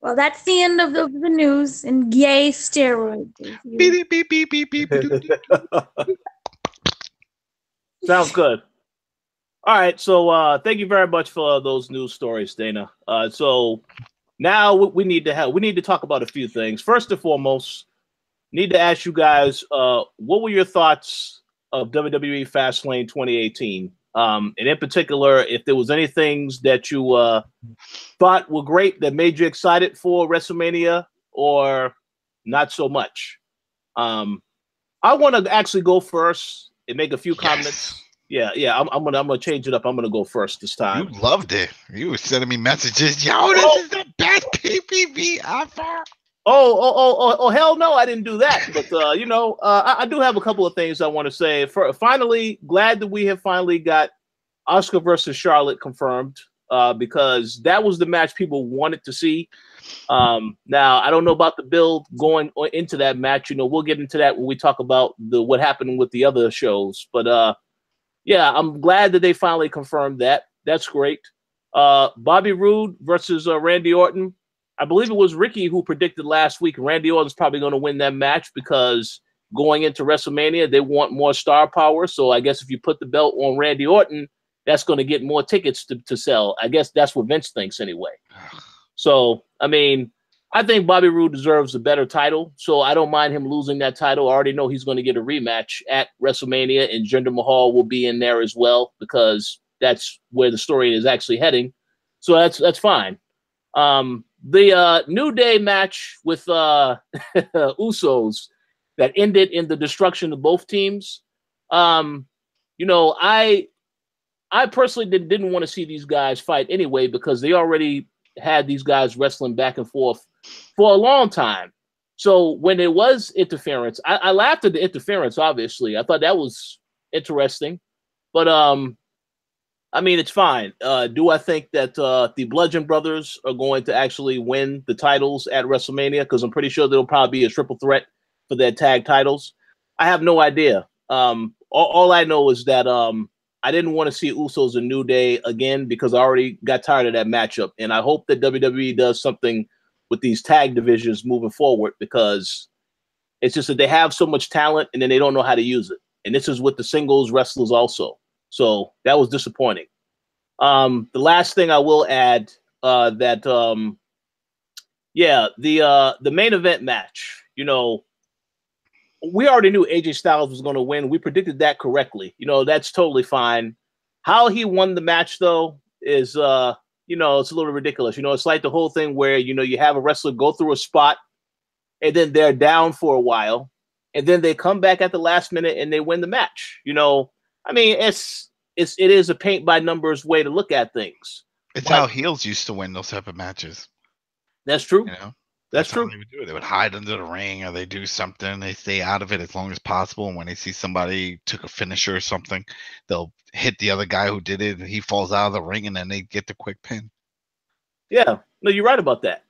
Well, that's the end of the news. And yay, steroids. Beep, beep, beep, beep, beep, beep. Sounds good. All right, so thank you very much for those news stories, Dana. So now we need to talk about a few things. First and foremost, need to ask you guys, what were your thoughts of WWE Fastlane 2018? And in particular, if there was any things that you thought were great that made you excited for WrestleMania or not so much. I want to actually go first and make a few comments. Yeah. I'm gonna change it up. I'm gonna go first this time. You loved it. You were sending me messages. Yo, this is the best PPV ever. Oh, hell no, I didn't do that. But you know, I do have a couple of things I want to say. Finally, glad that we have finally got Asuka versus Charlotte confirmed, because that was the match people wanted to see. Now I don't know about the build going into that match. You know, we'll get into that when we talk about what happened with the other shows. But yeah, I'm glad that they finally confirmed that. That's great. Bobby Roode versus Randy Orton. I believe it was Ricky who predicted last week Randy Orton's probably going to win that match because going into WrestleMania, they want more star power. So I guess if you put the belt on Randy Orton, that's going to get more tickets to sell. I guess that's what Vince thinks anyway. So, I mean, I think Bobby Roode deserves a better title, so I don't mind him losing that title. I already know he's going to get a rematch at WrestleMania, and Jinder Mahal will be in there as well because that's where the story is actually heading. So that's fine. The New Day match with Usos that ended in the destruction of both teams. You know, I personally didn't want to see these guys fight anyway because they already had these guys wrestling back and forth for a long time. So when there was interference, I laughed at the interference, obviously. I thought that was interesting. But I mean, it's fine. Do I think that the Bludgeon Brothers are going to actually win the titles at WrestleMania? Because I'm pretty sure there'll probably be a triple threat for their tag titles. I have no idea. All I know is that I didn't want to see Usos and New Day again because I already got tired of that matchup. And I hope that WWE does something with these tag divisions moving forward because it's just that they have so much talent and then they don't know how to use it. And this is with the singles wrestlers also. So that was disappointing. The last thing I will add the main event match, you know, we already knew AJ Styles was going to win. We predicted that correctly. You know, that's totally fine. How he won the match, though, is, you know, it's a little ridiculous. You know, it's like the whole thing where, you know, you have a wrestler go through a spot and then they're down for a while and then they come back at the last minute and they win the match. You know, I mean, it is a paint by numbers way to look at things. It's how heels used to win those type of matches. That's true. You know? That's true. They would do it. They would hide under the ring or they do something. They stay out of it as long as possible. And when they see somebody took a finisher or something, they'll hit the other guy who did it and he falls out of the ring and then they get the quick pin. Yeah, no, you're right about that.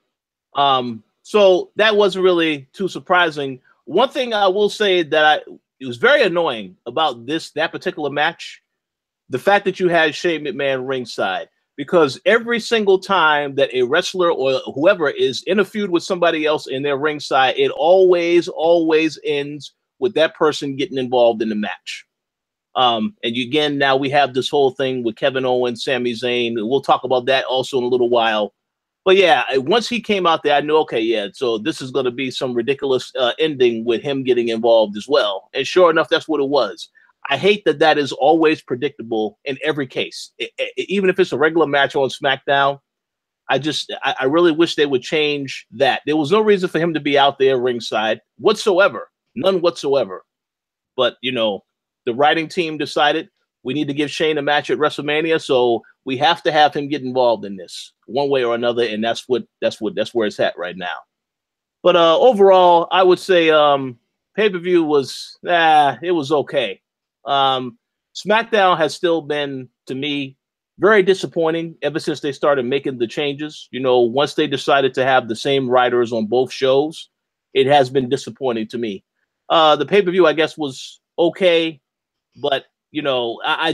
So that wasn't really too surprising. One thing I will say that it was very annoying about that particular match, the fact that you had Shane McMahon ringside. Because every single time that a wrestler or whoever is in a feud with somebody else in their ringside, it always ends with that person getting involved in the match. And again, now we have this whole thing with Kevin Owens, Sami Zayn. We'll talk about that also in a little while. But yeah, once he came out there, I knew, okay, yeah, so this is going to be some ridiculous ending with him getting involved as well. And sure enough, that's what it was. I hate that that is always predictable in every case. Even if it's a regular match on SmackDown, I really wish they would change that. There was no reason for him to be out there ringside whatsoever. None whatsoever. But, you know, the writing team decided we need to give Shane a match at WrestleMania, so we have to have him get involved in this one way or another, and that's where it's at right now. But overall, I would say pay-per-view was it was okay. SmackDown has still been, to me, very disappointing ever since they started making the changes. You know, once they decided to have the same writers on both shows, it has been disappointing to me. The pay-per-view, I guess, was okay, but you know, I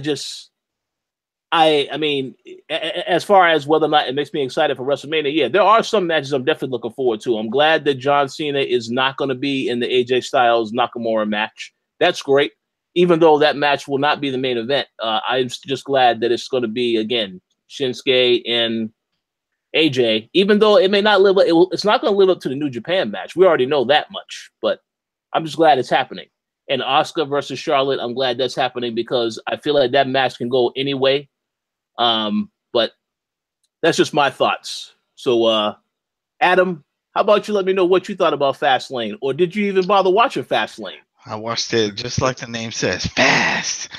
mean, as far as whether or not it makes me excited for WrestleMania, yeah, there are some matches I'm definitely looking forward to. I'm glad that John Cena is not going to be in the AJ Styles Nakamura match. That's great, even though that match will not be the main event. I'm just glad that it's going to be, again, Shinsuke and AJ, even though it may not live, it's not going to live up to the New Japan match. We already know that much, but I'm just glad it's happening. And Asuka versus Charlotte, I'm glad that's happening because I feel like that match can go any way. But that's just my thoughts. So, Adam, how about you let me know what you thought about Fastlane? Or did you even bother watching Fastlane? I watched it just like the name says, fast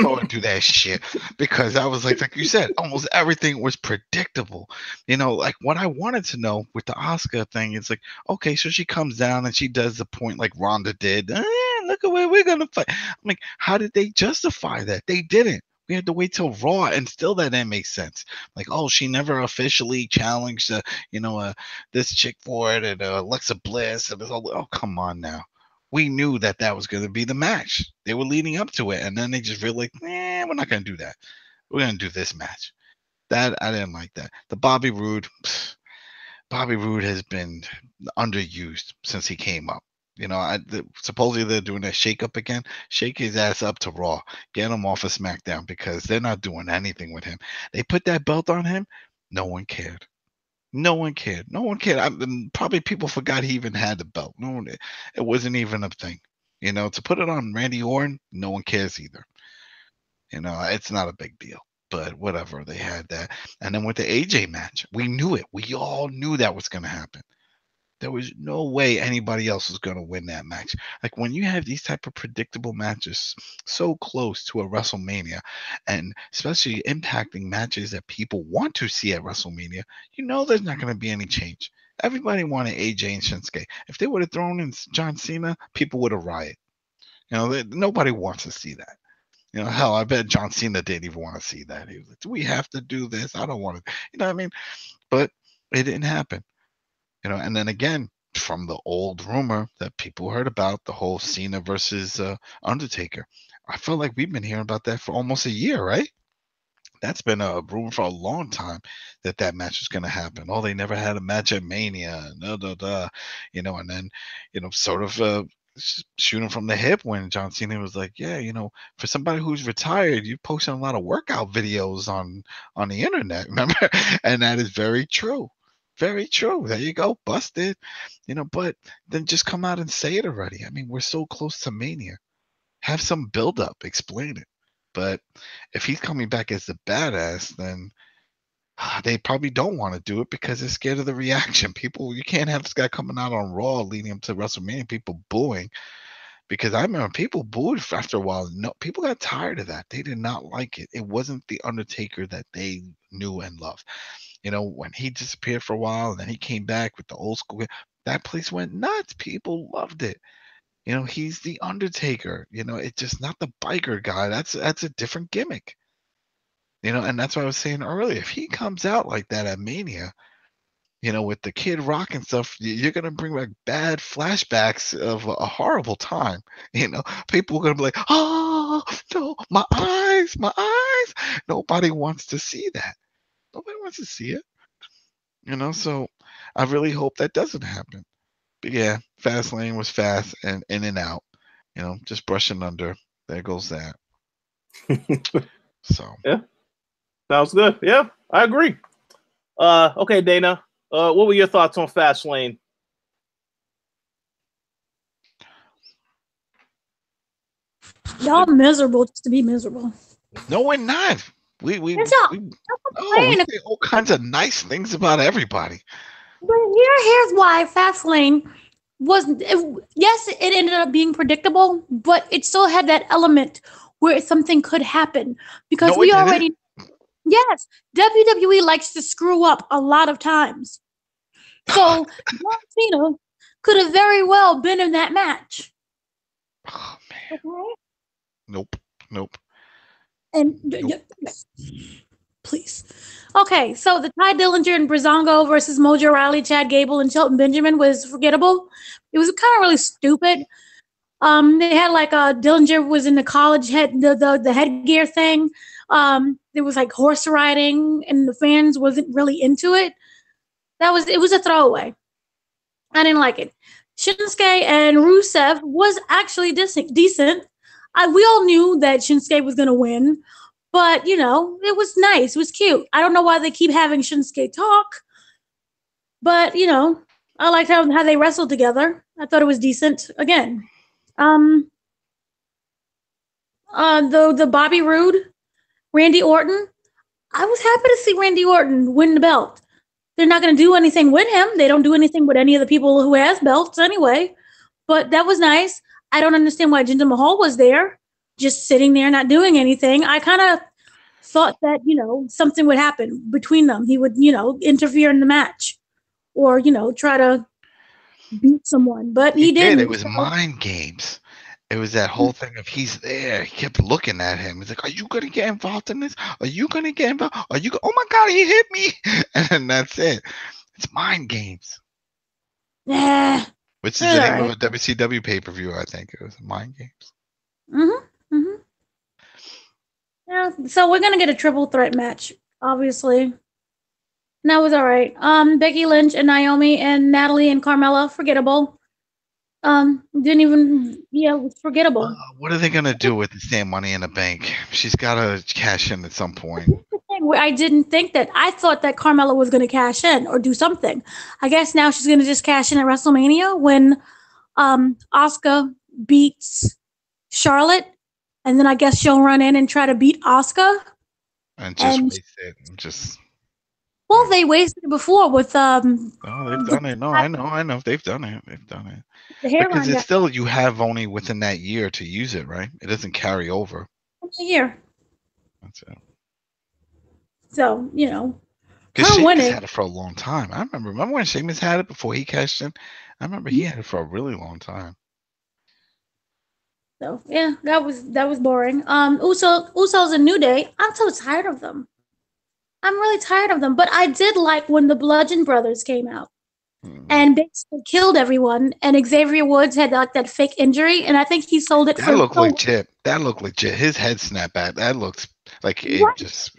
forward through that shit, because I was like you said, almost everything was predictable. You know, like what I wanted to know with the Asuka thing, it's like, okay, so she comes down and she does the point like Ronda did. Look at where we're gonna fight. I'm like, how did they justify that? They didn't. We had to wait till Raw, and still that didn't make sense. Like, oh, she never officially challenged, this chick for it, and Alexa Bliss, and all. Oh, come on now. We knew that was going to be the match. They were leading up to it, and then they just realized, we're not going to do that. We're going to do this match. That I didn't like that. The Bobby Roode has been underused since he came up. You know, supposedly they're doing a shake-up again. Shake his ass up to Raw. Get him off of SmackDown because they're not doing anything with him. They put that belt on him. No one cared. No one cared. Probably people forgot he even had the belt. It wasn't even a thing. You know, to put it on Randy Orton, no one cares either. You know, it's not a big deal. But whatever, they had that. And then with the AJ match, we knew it. We all knew that was going to happen. There was no way anybody else was going to win that match. Like when you have these type of predictable matches so close to a WrestleMania, and especially impacting matches that people want to see at WrestleMania, you know there's not going to be any change. Everybody wanted AJ and Shinsuke. If they would have thrown in John Cena, people would have rioted. You know, nobody wants to see that. You know, hell, I bet John Cena didn't even want to see that. He was like, do we have to do this? I don't want to. You know what I mean? But it didn't happen. You know, and then again, from the old rumor that people heard about, the whole Cena versus Undertaker, I felt like we've been hearing about that for almost a year, right? That's been a rumor for a long time that match was going to happen. Oh, they never had a match at Mania, you know, and then, you know, sort of shooting from the hip when John Cena was like, yeah, you know, for somebody who's retired, you're posting a lot of workout videos on the internet, remember? And that is very true. Very true. There you go. Busted. You know, but then just come out and say it already. I mean, we're so close to Mania. Have some build up. Explain it. But if he's coming back as the badass, then they probably don't want to do it because they're scared of the reaction. People, you can't have this guy coming out on Raw leading him to WrestleMania, people booing. Because I remember people booed after a while. No, people got tired of that. They did not like it. It wasn't the Undertaker that they knew and loved. You know, when he disappeared for a while and then he came back with the old school, that place went nuts. People loved it. You know, he's the Undertaker. You know, it's just not the biker guy. That's a different gimmick. You know, and that's what I was saying earlier. If he comes out like that at Mania, you know, with the Kid Rock and stuff, you're going to bring back bad flashbacks of a horrible time. You know, people are going to be like, oh, no, my eyes. Nobody wants to see that. Nobody wants to see it. You know, so I really hope that doesn't happen. But yeah, Fastlane was fast and in and out. You know, just brushing under. There goes that. So. Yeah. Sounds good. Yeah, I agree. Okay, Dana. What were your thoughts on Fastlane? Y'all miserable just to be miserable. No, we're not. We Here's say all kinds of nice things about everybody. But here's why Fastlane wasn't. Yes, it ended up being predictable, but it still had that element where something could happen because No, we it didn't. already. Yes, WWE likes to screw up a lot of times. So John Cena could have very well been in that match. Oh man. Okay. Nope. And please. Okay, so the Ty Dillinger and Breezango versus Mojo Rawley, Chad Gable, and Shelton Benjamin was forgettable. It was kind of really stupid. They had like Dillinger was in the college the headgear thing. There was like horse riding, and the fans wasn't really into it. It was a throwaway. I didn't like it. Shinsuke and Rusev was actually decent. We all knew that Shinsuke was gonna win, but it was nice. It was cute. I don't know why they keep having Shinsuke talk, but I liked how they wrestled together. I thought it was decent. Again, the Bobby Roode, Randy Orton. I was happy to see Randy Orton win the belt. They're not going to do anything with him. They don't do anything with any of the people who has belts anyway. But that was nice. I don't understand why Jinder Mahal was there, just sitting there not doing anything. I kind of thought that, something would happen between them. He would, interfere in the match or, try to beat someone. But he didn't. It was mind games. It was that whole thing of he's there. He kept looking at him. He's like, "Are you gonna get involved in this? Are you gonna get involved? Are you? Oh my God, he hit me!" And that's it. It's mind games. Yeah. Which is the name of a WCW pay-per-view. I think it was Mind Games. Yeah. So we're gonna get a triple threat match, obviously. And that was all right. Becky Lynch and Naomi and Natalie and Carmella, forgettable. It was forgettable. What are they gonna do with the same Money in the Bank? She's gotta cash in at some point. I didn't think that. I thought that Carmella was going to cash in or do something. I guess now she's going to just cash in at WrestleMania when Asuka beats Charlotte, and then I guess she'll run in and try to beat Asuka. And waste it. Well, they wasted it before with Oh, they've done it. No, I know. They've done it. The hairline. Because it's still you have only within that year to use it, right? It doesn't carry over. Once a year. That's it. So, because Sheamus had it for a long time. I remember when Sheamus had it before he cashed in. I remember he had it for a really long time. So yeah, that was boring. Usos and New Day. I'm so tired of them. I'm really tired of them. But I did like when the Bludgeon Brothers came out and basically killed everyone. And Xavier Woods had like that fake injury, and I think he sold it. That looked legit. That looked legit. His head snapped back. That looks like it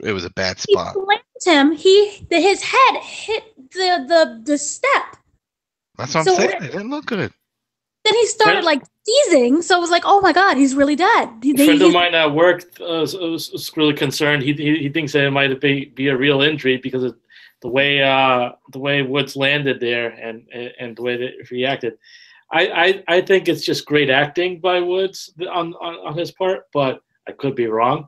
was a bad spot. He slammed him. His head hit the step. That's what I'm saying. It didn't look good. Then he started like seizing, so it was like, oh my God, he's really dead. A friend of mine at work was really concerned. He thinks that it might be a real injury because of the way Woods landed there and the way that it reacted. I think it's just great acting by Woods on his part, but I could be wrong.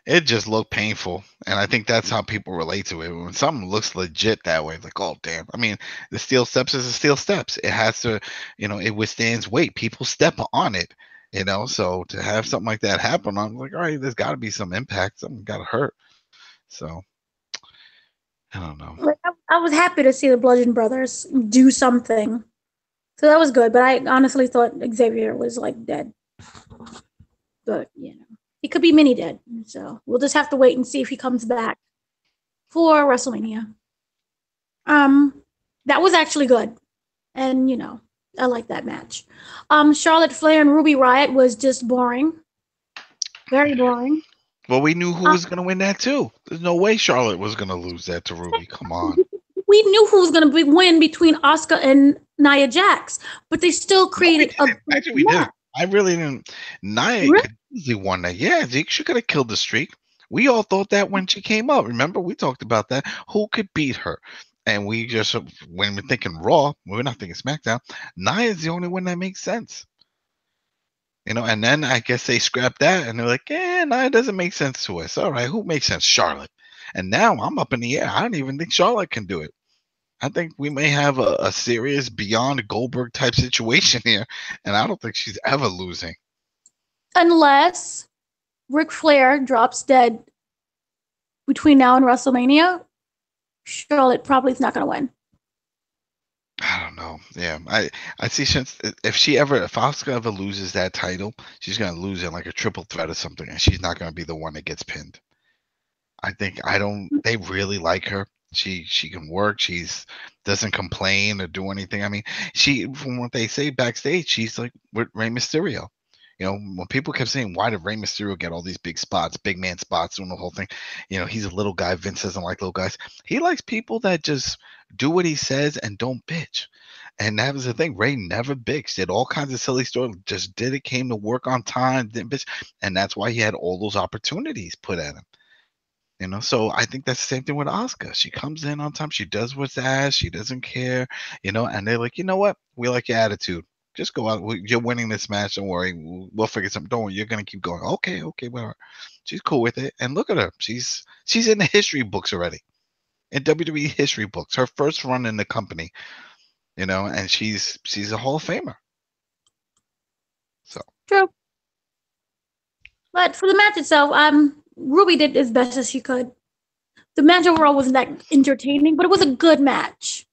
It just looked painful, and I think that's how people relate to it. When something looks legit that way, like, oh damn! I mean, the steel steps is a steel steps. It has to, it withstands weight. People step on it, So to have something like that happen, I'm like, all right, there's got to be some impact. Something got to hurt. So I don't know. I was happy to see the Bludgeon Brothers do something, so that was good. But I honestly thought Xavier was like dead, but he could be mini dead, so we'll just have to wait and see if he comes back for WrestleMania. That was actually good, and I like that match. Charlotte Flair and Ruby Riott was just boring, very boring. Well, we knew who was going to win that too. There's no way Charlotte was going to lose that to Ruby. Come on. We knew who was going to win between Asuka and Nia Jax, but they still created Actually, we did. I really didn't. Nia could easily won that. Yeah, she could have killed the streak. We all thought that when she came up. Remember, we talked about that. Who could beat her? And we just, when we're thinking Raw, we're not thinking SmackDown. Nia is the only one that makes sense. And then I guess they scrapped that and they're like, no, it doesn't make sense to us. All right, who makes sense? Charlotte. And now I'm up in the air. I don't even think Charlotte can do it. I think we may have a serious beyond Goldberg type situation here, and I don't think she's ever losing. Unless Ric Flair drops dead between now and WrestleMania, Charlotte probably is not going to win. I don't know. Yeah, I see. Since if Asuka ever loses that title, she's going to lose it like a triple threat or something, and she's not going to be the one that gets pinned. They really like her. She can work. She's doesn't complain or do anything. I mean, from what they say backstage, she's like with Rey Mysterio. When people kept saying, why did Rey Mysterio get all these big spots, big man spots, doing the whole thing? He's a little guy. Vince doesn't like little guys. He likes people that just do what he says and don't bitch. And that was the thing. Rey never bitched. Did all kinds of silly stories. Just did it. Came to work on time. Didn't bitch. And that's why he had all those opportunities put at him. So I think that's the same thing with Asuka. She comes in on time. She does what's asked. She doesn't care. And they're like, you know what? We like your attitude. Just go out. You're winning this match. Don't worry. We'll figure something. Don't worry. You're gonna keep going. Okay, whatever. She's cool with it. And look at her. She's in the history books already, in WWE history books. Her first run in the company, and she's a Hall of Famer. So true. But for the match itself, Ruby did as best as she could. The match overall wasn't that entertaining, but it was a good match.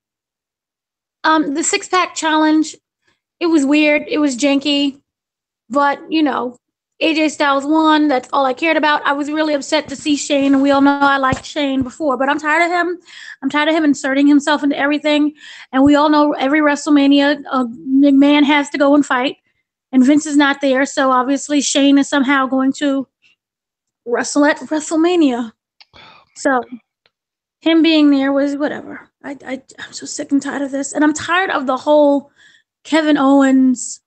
The six-pack challenge. It was weird. It was janky. But, AJ Styles won. That's all I cared about. I was really upset to see Shane, and we all know I liked Shane before, but I'm tired of him. I'm tired of him inserting himself into everything. And we all know every WrestleMania, McMahon has to go and fight, and Vince is not there. So obviously Shane is somehow going to wrestle at WrestleMania. So him being there was whatever. I'm so sick and tired of this. And I'm tired of the whole Kevin Owens,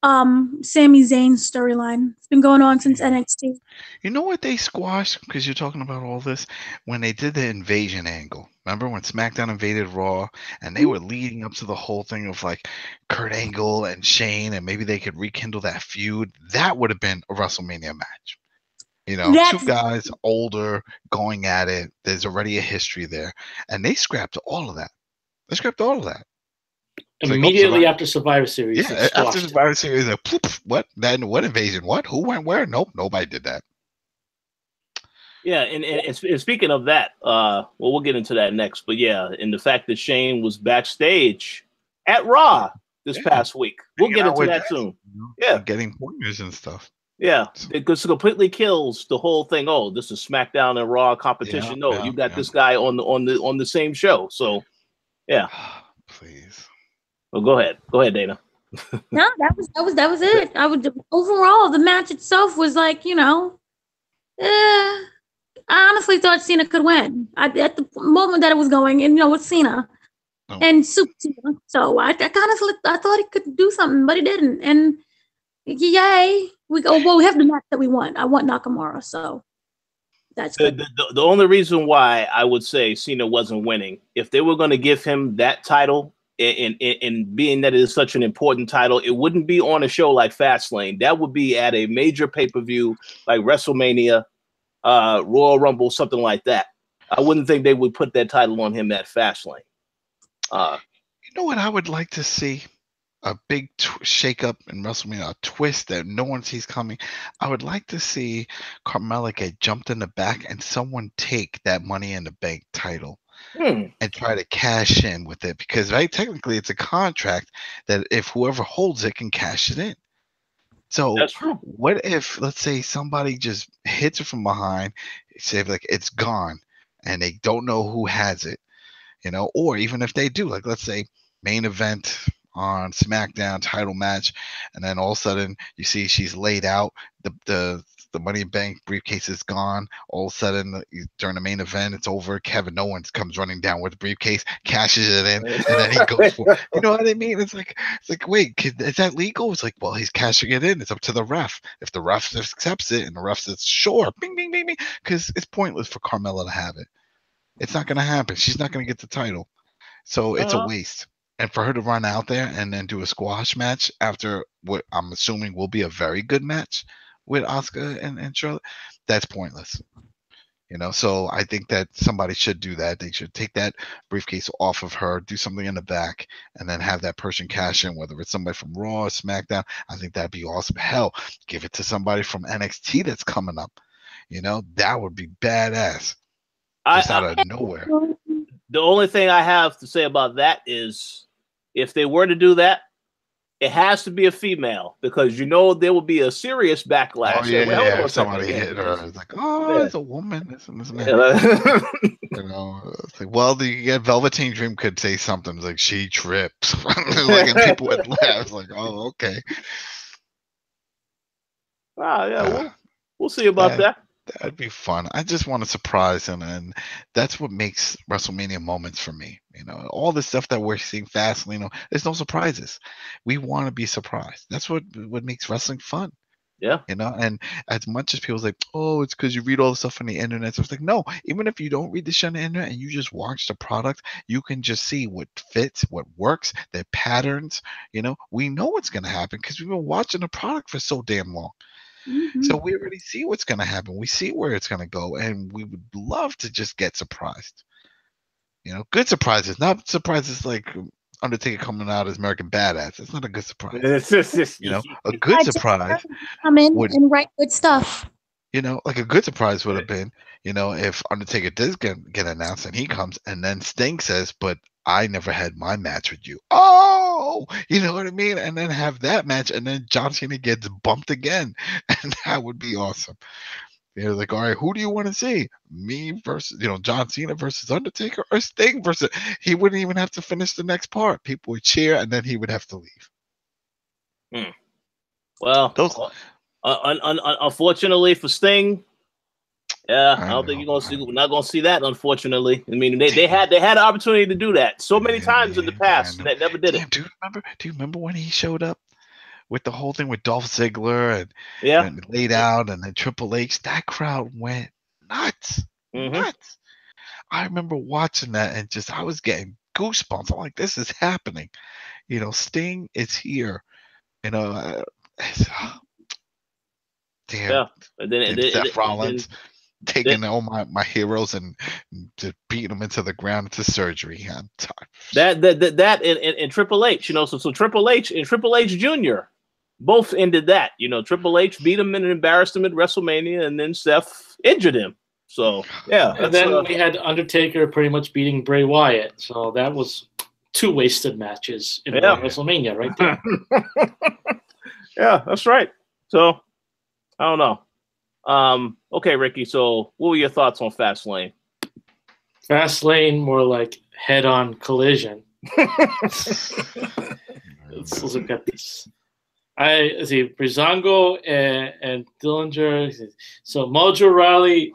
Sami Zayn storyline. It's been going on since NXT. You know what they squashed? Because you're talking about all this. When they did the invasion angle. Remember when SmackDown invaded Raw and they were leading up to the whole thing of like Kurt Angle and Shane, and maybe they could rekindle that feud? That would have been a WrestleMania match. Two guys older going at it. There's already a history there. And they scrapped all of that. Immediately after Survivor Series. Yeah, after Survivor Series, like, what? Then what invasion? What? Who went where? Nope, nobody did that. Yeah, and speaking of that, we'll get into that next. But yeah, and the fact that Shane was backstage at Raw this past week. We'll get into that soon. Yeah, getting pointers and stuff. Yeah, because it completely kills the whole thing. Oh, this is SmackDown and Raw competition. You got this guy on the same show. So, yeah. Please. Well, go ahead, Dana. No, that was it. Overall, the match itself was like, I honestly thought Cena could win. At the moment that it was going, and with Cena and Super Cena, so I thought he could do something, but he didn't. And yay, we have the match that we want. I want Nakamura, so that's good. The only reason why I would say Cena wasn't winning, if they were going to give him that title. And being that it is such an important title, it wouldn't be on a show like Fastlane. That would be at a major pay-per-view like WrestleMania, Royal Rumble, something like that. I wouldn't think they would put that title on him at Fastlane. You know what I would like to see? A big shake-up in WrestleMania, a twist that no one sees coming. I would like to see Carmella get jumped in the back and someone take that Money in the Bank title. And try to cash in with it, because technically it's a contract that if whoever holds it can cash it in. So that's true. What if, let's say, somebody just hits it from behind, say like it's gone, and they don't know who has it, or even if they do, like let's say main event on SmackDown title match, and then all of a sudden you see she's laid out, the Money in the Bank briefcase is gone. All of a sudden, during the main event, it's over. Kevin Owens comes running down with the briefcase, cashes it in, and then he goes for it. You know what I mean? It's like, wait, is that legal? It's like, well, he's cashing it in. It's up to the ref. If the ref accepts it and the ref says, sure, bing, bing, bing, bing, because it's pointless for Carmella to have it. It's not going to happen. She's not going to get the title. So it's a waste. And for her to run out there and then do a squash match after what I'm assuming will be a very good match with Asuka and Charlotte, that's pointless. So I think that somebody should do that. They should take that briefcase off of her, do something in the back, and then have that person cash in, whether it's somebody from Raw or SmackDown. I think that'd be awesome. Hell, give it to somebody from NXT that's coming up. That would be badass. Just out of nowhere. The only thing I have to say about that is if they were to do that, it has to be a female because there will be a serious backlash. Oh yeah. If somebody hit her, it's like, it's a woman. It's like, well, the Velveteen Dream could say something like she trips, like, and people would laugh. It's like, oh, okay. We'll see about that. That'd be fun. I just want a surprise, and that's what makes WrestleMania moments for me. All the stuff that we're seeing Fastlane, there's no surprises. We want to be surprised. That's what makes wrestling fun. Yeah. And as much as people's like, oh, it's because you read all the stuff on the internet. So it's like, no, even if you don't read the shit on the internet and you just watch the product, you can just see what fits, what works, their patterns. We know what's going to happen because we've been watching the product for so damn long. Mm-hmm. So we already see what's going to happen. We see where it's going to go, and we would love to just get surprised. Good surprises, not surprises like Undertaker coming out as American Badass. It's not a good surprise. A good surprise come in and write good stuff. Like a good surprise would have been, if Undertaker does get announced and he comes, and then Sting says, "But I never had my match with you." Oh, you know what I mean? And then have that match, and then John Cena gets bumped again, and that would be awesome. Like, all right, who do you want to see? Me versus, John Cena versus Undertaker, or Sting versus? He wouldn't even have to finish the next part. People would cheer, and then he would have to leave. Well, unfortunately for Sting, I don't think we're not gonna see that. Unfortunately, I mean, they had an opportunity to do that so many times in the past that never did it. Do you remember when he showed up with the whole thing with Dolph Ziggler and laid out, and then Triple H? That crowd went nuts, nuts. I remember watching that and I was getting goosebumps. I'm like, this is happening. Sting is here. Damn. Yeah. And then Seth Rollins taking all my heroes and just beating them into the ground into surgery. I'm tired. That and Triple H, so Triple H and Triple H Jr. both ended that. Triple H beat him and embarrassed him at WrestleMania, and then Seth injured him. So yeah. And then we had Undertaker pretty much beating Bray Wyatt. So that was 2 wasted matches in WrestleMania right there. Yeah, that's right. So I don't know. Okay, Ricky. So, what were your thoughts on Fastlane? Fastlane, more like head-on collision. Let's look at this. I see Breezango and Dillinger. So Mojo Rawley,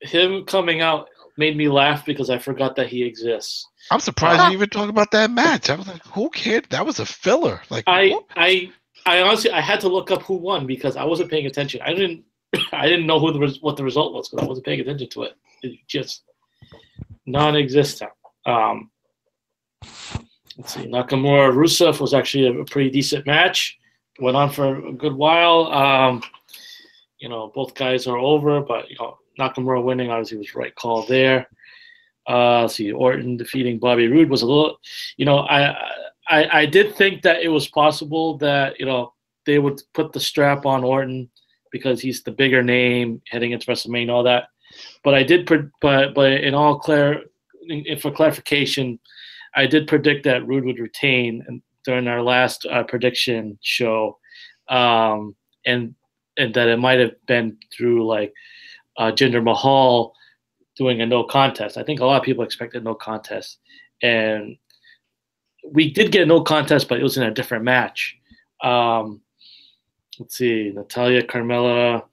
him coming out made me laugh because I forgot that he exists. I'm surprised you even talk about that match. I was like, who cared? That was a filler. Like, I honestly had to look up who won because I wasn't paying attention. I didn't know what the result was because I wasn't paying attention to it. It just non-existent. Let's see. Nakamura Rusev was actually a pretty decent match. Went on for a good while. Both guys are over, but Nakamura winning obviously was the right call there. Let's see. Orton defeating Bobby Roode was a little. I did think that it was possible that they would put the strap on Orton because he's the bigger name heading into WrestleMania and all that. But I did, but for clarification, I did predict that Roode would retain during our last prediction show, and that it might have been through like Jinder Mahal doing a no contest. I think a lot of people expected no contest, and we did get a no contest, but it was in a different match. Let's see, Natalya, Carmella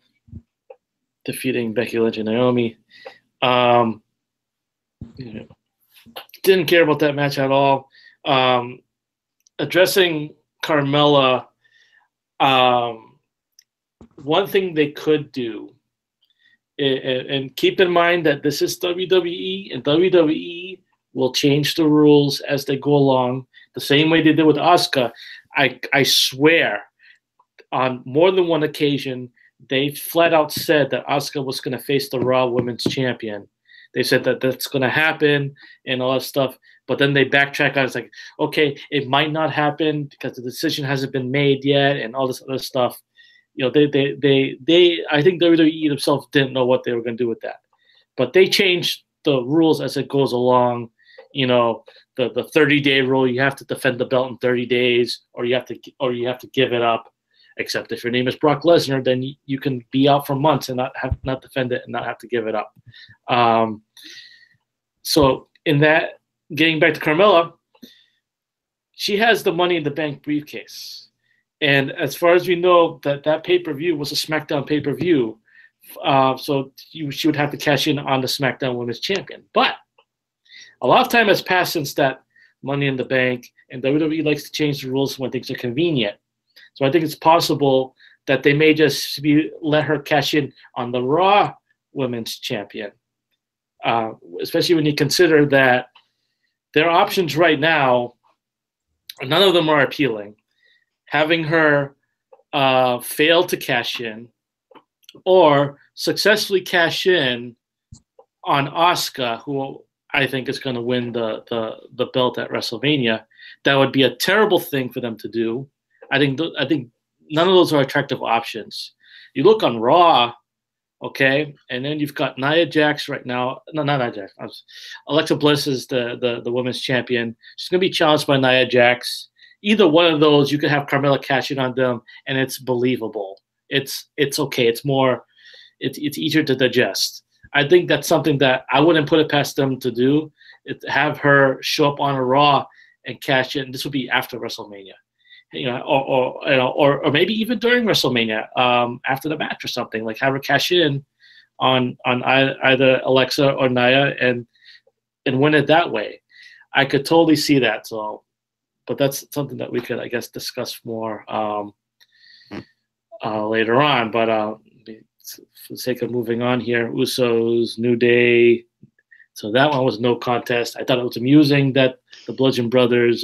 defeating Becky Lynch and Naomi. Didn't care about that match at all. Addressing Carmella, one thing they could do, and keep in mind that this is WWE, and WWE will change the rules as they go along, the same way they did with Asuka. I swear, on more than one occasion, they flat out said that Asuka was going to face the Raw Women's Champion. They said that that's going to happen and all that stuff. But then they backtrack on it. It's like, okay, it might not happen because the decision hasn't been made yet and all this other stuff. You know, they I think WWE themselves didn't know what they were going to do with that. But they changed the rules as it goes along. You know, the 30-day rule, you have to defend the belt in 30 days or you have to give it up. Except if your name is Brock Lesnar, then you can be out for months and not defend it and not have to give it up. So in that, getting back to Carmella, she has the Money in the Bank briefcase. And as far as we know, that pay-per-view was a SmackDown pay-per-view. So she would have to cash in on the SmackDown Women's Champion. But a lot of time has passed since that Money in the Bank, and WWE likes to change the rules when things are convenient. So I think it's possible that they may just let her cash in on the Raw Women's Champion, especially when you consider that their options right now, none of them are appealing. Having her fail to cash in or successfully cash in on Asuka, who I think is going to win the belt at WrestleMania, that would be a terrible thing for them to do. I think none of those are attractive options. You look on Raw, okay, and then you've got Nia Jax right now. No, not Nia Jax. Alexa Bliss is the women's champion. She's going to be challenged by Nia Jax. Either one of those, you could have Carmella cash in on them, and it's believable. It's okay. It's easier to digest. I think that's something that I wouldn't put it past them to do. Have her show up on a Raw and cash in. This would be after WrestleMania. You know, or maybe even during WrestleMania, after the match or something, like have her cash in on either Alexa or Nia and win it that way. I could totally see that. So, but that's something that we could, I guess, discuss more later on. But for the sake of moving on here, Usos, New Day. So that one was no contest. I thought it was amusing that the Bludgeon Brothers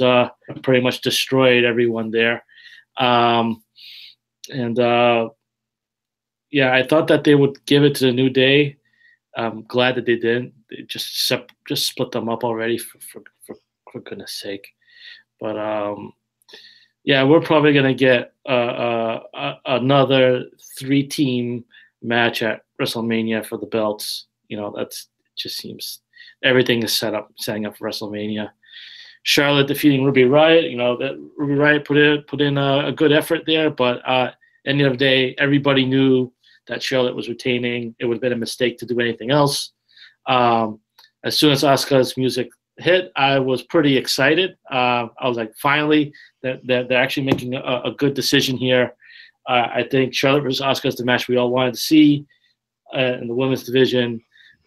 pretty much destroyed everyone there. Yeah, I thought that they would give it to the New Day. I'm glad that they didn't. They just split them up already for goodness sake. But yeah, we're probably gonna get another 3-team match at WrestleMania for the belts. You know, just seems everything is setting up for WrestleMania. Charlotte defeating Ruby Riott. You know that Ruby Riott put in a good effort there, but at the end of the day, everybody knew that Charlotte was retaining. It would have been a mistake to do anything else. As soon as Asuka's music hit, I was pretty excited. I was like, finally, they're actually making a good decision here. I think Charlotte versus Asuka is the match we all wanted to see in the women's division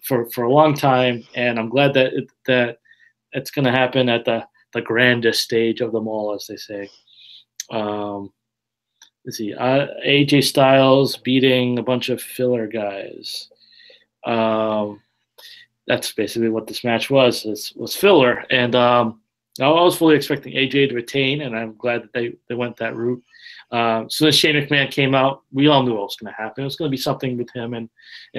for a long time, and I'm glad that it's going to happen at the grandest stage of them all, as they say. Let's see, AJ Styles beating a bunch of filler guys. That's basically what this match was filler, and I was fully expecting AJ to retain, and I'm glad that they went that route. As soon as Shane McMahon came out, we all knew what was going to happen. It was going to be something with him and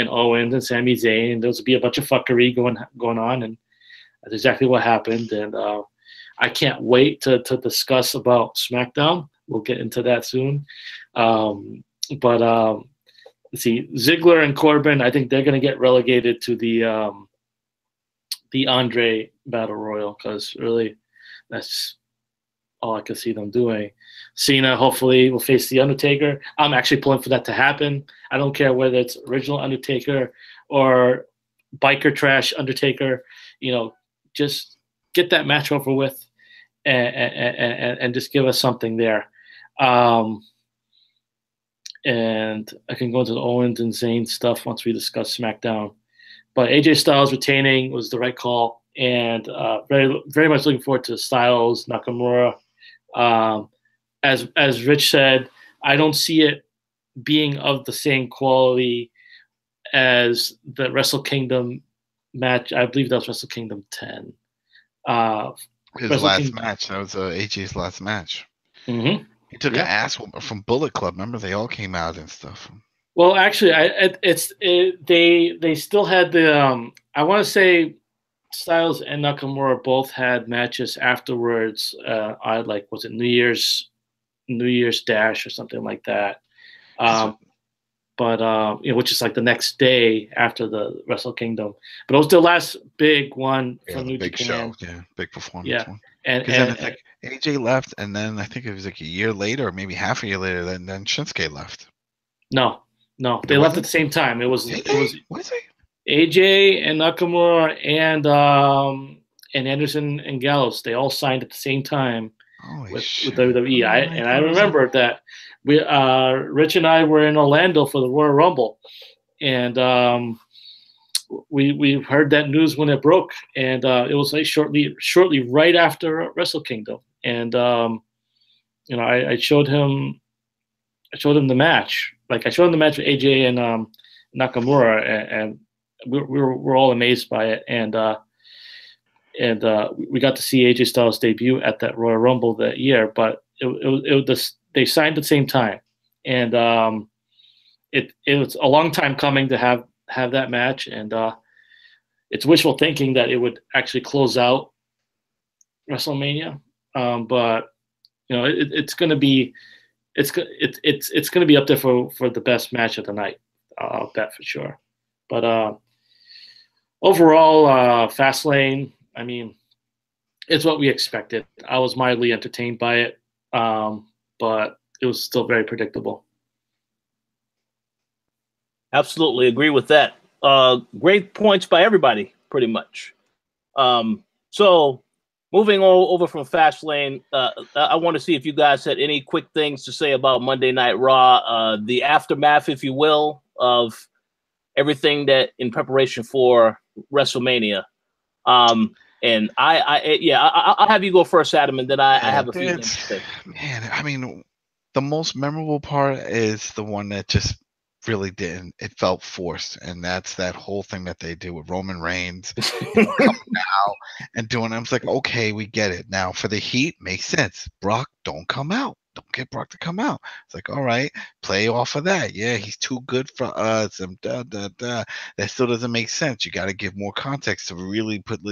Owens and Sami Zayn. There was going to be a bunch of fuckery going on, and that's exactly what happened. And I can't wait to discuss about SmackDown. We'll get into that soon. But let's see, Ziggler and Corbin, I think they're going to get relegated to the Andre Battle Royal, because really that's all I can see them doing. Cena hopefully will face the Undertaker. I'm actually pulling for that to happen. I don't care whether it's original Undertaker or biker trash Undertaker. You know, just get that match over with and just give us something there. And I can go into the Owens and Zayn stuff once we discuss SmackDown. But AJ Styles retaining was the right call, and very, very much looking forward to Styles, Nakamura. As Rich said, I don't see it being of the same quality as the Wrestle Kingdom match. I believe that was Wrestle Kingdom 10. His Wrestle last Kingdom. match. That was AJ's last match. Mm-hmm. He took Yeah. an ass whooping from Bullet Club. Remember, they all came out and stuff. Well, actually, they still had the I want to say Styles and Nakamura both had matches afterwards. I like, was it New Year's Dash or something like that. Which is like the next day after the Wrestle Kingdom. But it was the last big one from New big Japan. show, big performance one. And then it's like AJ left, and then I think it was like a year later, or maybe half a year later, then Shinsuke left. No, they left at the same time. It was AJ and Nakamura and Anderson and Gallows. They all signed at the same time with WWE. I remember that Rich and I were in Orlando for the Royal Rumble, and we heard that news when it broke, and it was like shortly right after Wrestle Kingdom, and I showed him the match. Like, I showed him the match with AJ and Nakamura, and we're all amazed by it, and we got to see AJ Styles debut at that Royal Rumble that year. But they signed at the same time, and it was a long time coming to have that match, and it's wishful thinking that it would actually close out WrestleMania, but it's going to be it's going to be up there for the best match of the night. I'll bet for sure. But overall, Fastlane, I mean, it's what we expected. I was mildly entertained by it, but it was still very predictable. Absolutely agree with that. Great points by everybody, pretty much. So moving over from Fastlane, I want to see if you guys had any quick things to say about Monday Night Raw, the aftermath, if you will, of everything that in preparation for WrestleMania. And I'll have you go first, Adam, and then I have a few things to say. Man, I mean, the most memorable part is the one that just really didn't. It felt forced, and that's that whole thing that they did with Roman Reigns coming out and doing it. I was like, okay, we get it. Now for the heat, makes sense. Brock, don't come out. Don't get Brock to come out. It's like, all right, play off of that. Yeah, he's too good for us. And That still doesn't make sense. You got to give more context to really put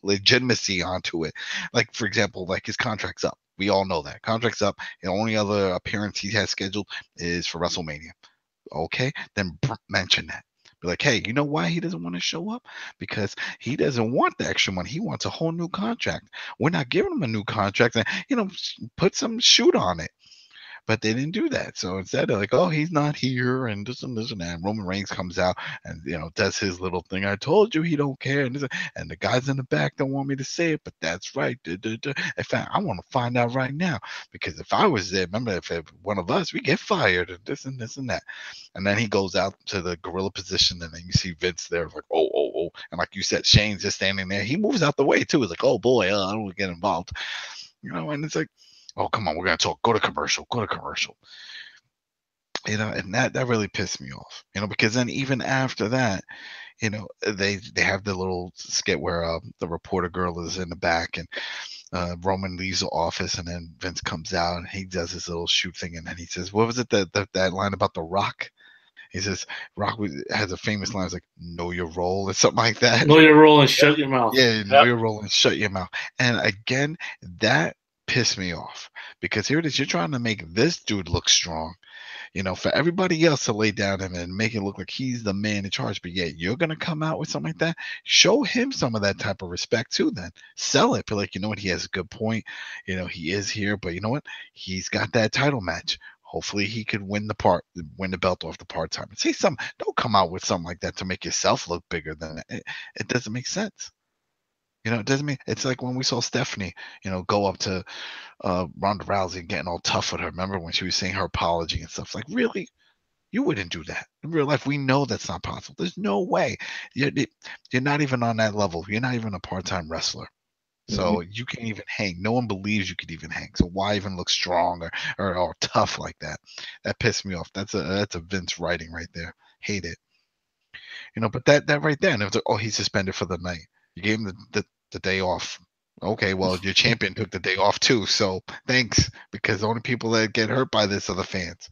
legitimacy onto it. Like, for example, like his contract's up. We all know that. Contract's up. The only other appearance he has scheduled is for WrestleMania. Okay, then mention that. Be like, hey, you know why he doesn't want to show up? Because he doesn't want the extra money. He wants a whole new contract. We're not giving him a new contract. And, put some shoot on it. But they didn't do that. So instead, they're like, oh, he's not here, and this and this and that. And Roman Reigns comes out and, does his little thing. I told you he don't care. And the guys in the back don't want me to say it, but that's right. In fact, I want to find out right now, because if I was there, remember, if one of us, we get fired and this and this and that. And then he goes out to the gorilla position, and then you see Vince there, like, oh. And like you said, Shane's just standing there. He moves out the way, too. He's like, oh, boy, I don't want to get involved. And it's like, oh, come on, we're going to talk. Go to commercial. And that really pissed me off, because then even after that, they have the little skit where the reporter girl is in the back, and Roman leaves the office, and then Vince comes out and he does his little shoot thing. And then he says, what was it, that line about The Rock? He says, Rock has a famous line. It's like, know your role or something like that. Know your role and shut your mouth. Yeah, know your role and shut your mouth. And again, that pissed me off, because here it is, you're trying to make this dude look strong, for everybody else to lay down him and make it look like he's the man in charge, but yet you're gonna come out with something like that. Show him some of that type of respect too. Then sell it, be like, you know what, he has a good point, he is here, but you know what, he's got that title match. Hopefully he could win the belt off the part-time. Say something. Don't come out with something like that to make yourself look bigger than it. It doesn't make sense. It doesn't mean, it's like when we saw Stephanie, go up to Ronda Rousey and getting all tough with her. Remember when she was saying her apology and stuff? Like, really? You wouldn't do that. In real life, we know that's not possible. There's no way. You're not even on that level. You're not even a part-time wrestler. So you can't even hang. No one believes you could even hang. So why even look strong or tough like that? That pissed me off. That's a Vince writing right there. Hate it. But that right there, and it was like, oh, he's suspended for the night. You gave him the day off. Okay, well, your champion took the day off too, so thanks, because the only people that get hurt by this are the fans.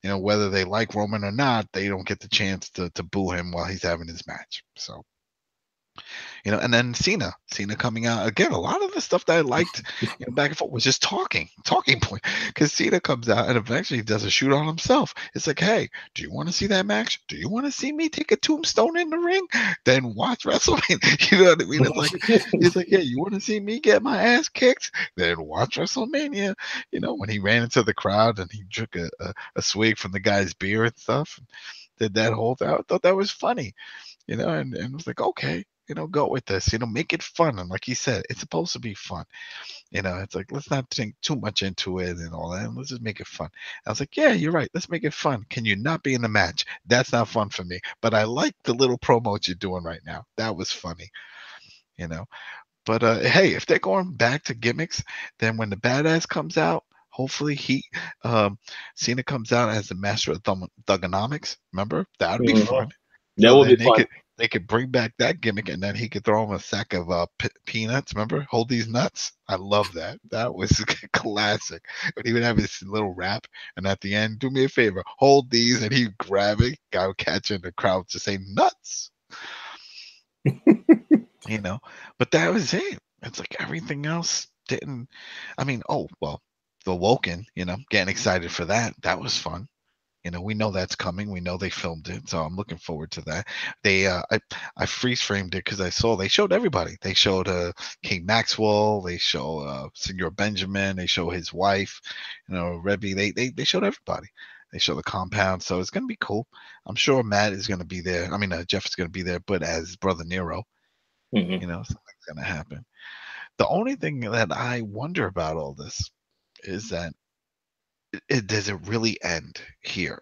You know, whether they like Roman or not, they don't get the chance to boo him while he's having his match. So, you know, and then Cena coming out again. A lot of the stuff that I liked, you know, back and forth was just talking point. Because Cena comes out and eventually does a shoot on himself. It's like, hey, do you want to see that match? Do you want to see me take a tombstone in the ring? Then watch WrestleMania. You know what I mean? It's like, yeah, you want to see me get my ass kicked? Then watch WrestleMania. You know, when he ran into the crowd and he took a swig from the guy's beer and stuff, did that whole thing. I thought that was funny. You know, and it was like, okay, you know, go with this, you know, make it fun. And like he said, it's supposed to be fun. You know, it's like, let's not think too much into it and all that. Let's just make it fun. I was like, yeah, you're right. Let's make it fun. Can you not be in the match? That's not fun for me. But I like the little promos you're doing right now. That was funny, you know. But hey, if they're going back to gimmicks, then when the badass comes out, hopefully Cena comes out as the master of thugonomics. Remember? That would be fun. That So would be then fun. they could bring back that gimmick, and then he could throw him a sack of peanuts. Remember? Hold these nuts. I love that. That was classic. But he would have his little rap, and at the end, do me a favor, hold these, and he'd grab it. Guy would catch it, and the crowd would just say nuts. You know, but that was it. It's like everything else didn't. I mean, oh well, the Woken. You know, getting excited for that. That was fun. You know, we know that's coming. We know they filmed it, so I'm looking forward to that. They, I freeze framed it because I saw they showed everybody. They showed King Maxwell. They show Senor Benjamin. They show his wife. You know, Rebby. They showed everybody. They show the compound, so it's gonna be cool. I'm sure Matt is gonna be there. I mean, Jeff is gonna be there, but as Brother Nero. You know, something's gonna happen. The only thing that I wonder about all this is that does it really end here,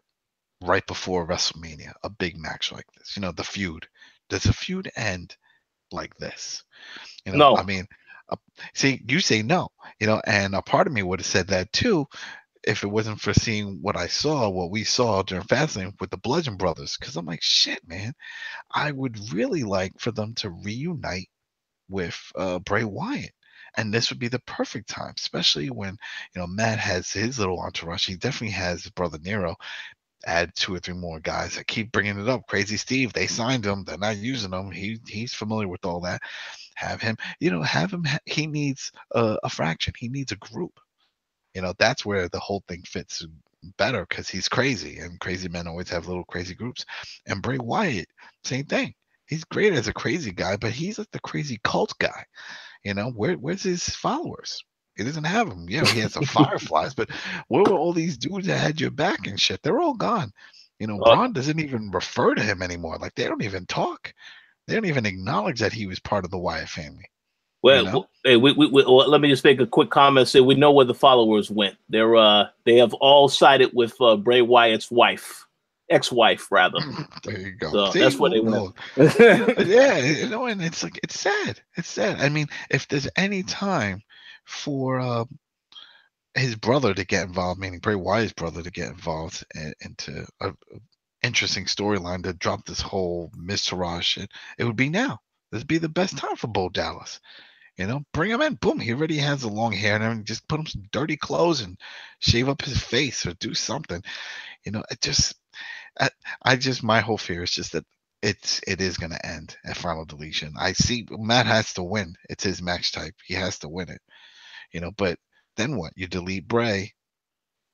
right before WrestleMania, a big match like this? You know, the feud. Does the feud end like this? You know, No. I mean, see, you say no. You know, and a part of me would have said that too, if it wasn't for seeing what we saw during Fastlane with the Bludgeon Brothers. Because I'm like, shit, man, I would really like for them to reunite with Bray Wyatt. And this would be the perfect time, especially when, you know, Matt has his little entourage. He definitely has his Brother Nero. Add 2 or 3 more guys. I keep bringing it up. Crazy Steve, they signed him. They're not using him. He's familiar with all that. Have him, you know, he needs a fraction. He needs a group. You know, that's where the whole thing fits better because he's crazy, and crazy men always have little crazy groups. And Bray Wyatt, same thing. He's great as a crazy guy, but he's like the crazy cult guy. You know, where's his followers? He doesn't have them. You know, he has the Fireflies, but where were all these dudes that had your back and shit? They're all gone. You know, Braun doesn't even refer to him anymore. Like, they don't even talk. They don't even acknowledge that he was part of the Wyatt family. Well, you know? hey, let me just make a quick comment. Say we know where the followers went. They have all sided with Bray Wyatt's ex-wife rather. There you go. So See, that's where they went. Yeah, you know, and it's like, it's sad. It's sad. I mean, if there's any time for his brother to get involved, meaning Bray Wyatt's brother to get involved into a interesting storyline to drop this whole Miztourage shit, it would be now. This would be the best time for Bo Dallas. You know, bring him in. Boom, he already has the long hair and everything. Just put him some dirty clothes and shave up his face or do something. You know, my whole fear is just that it is going to end at Final Deletion. I see Matt has to win. It's his match type. He has to win it. You know, but then what? You delete Bray,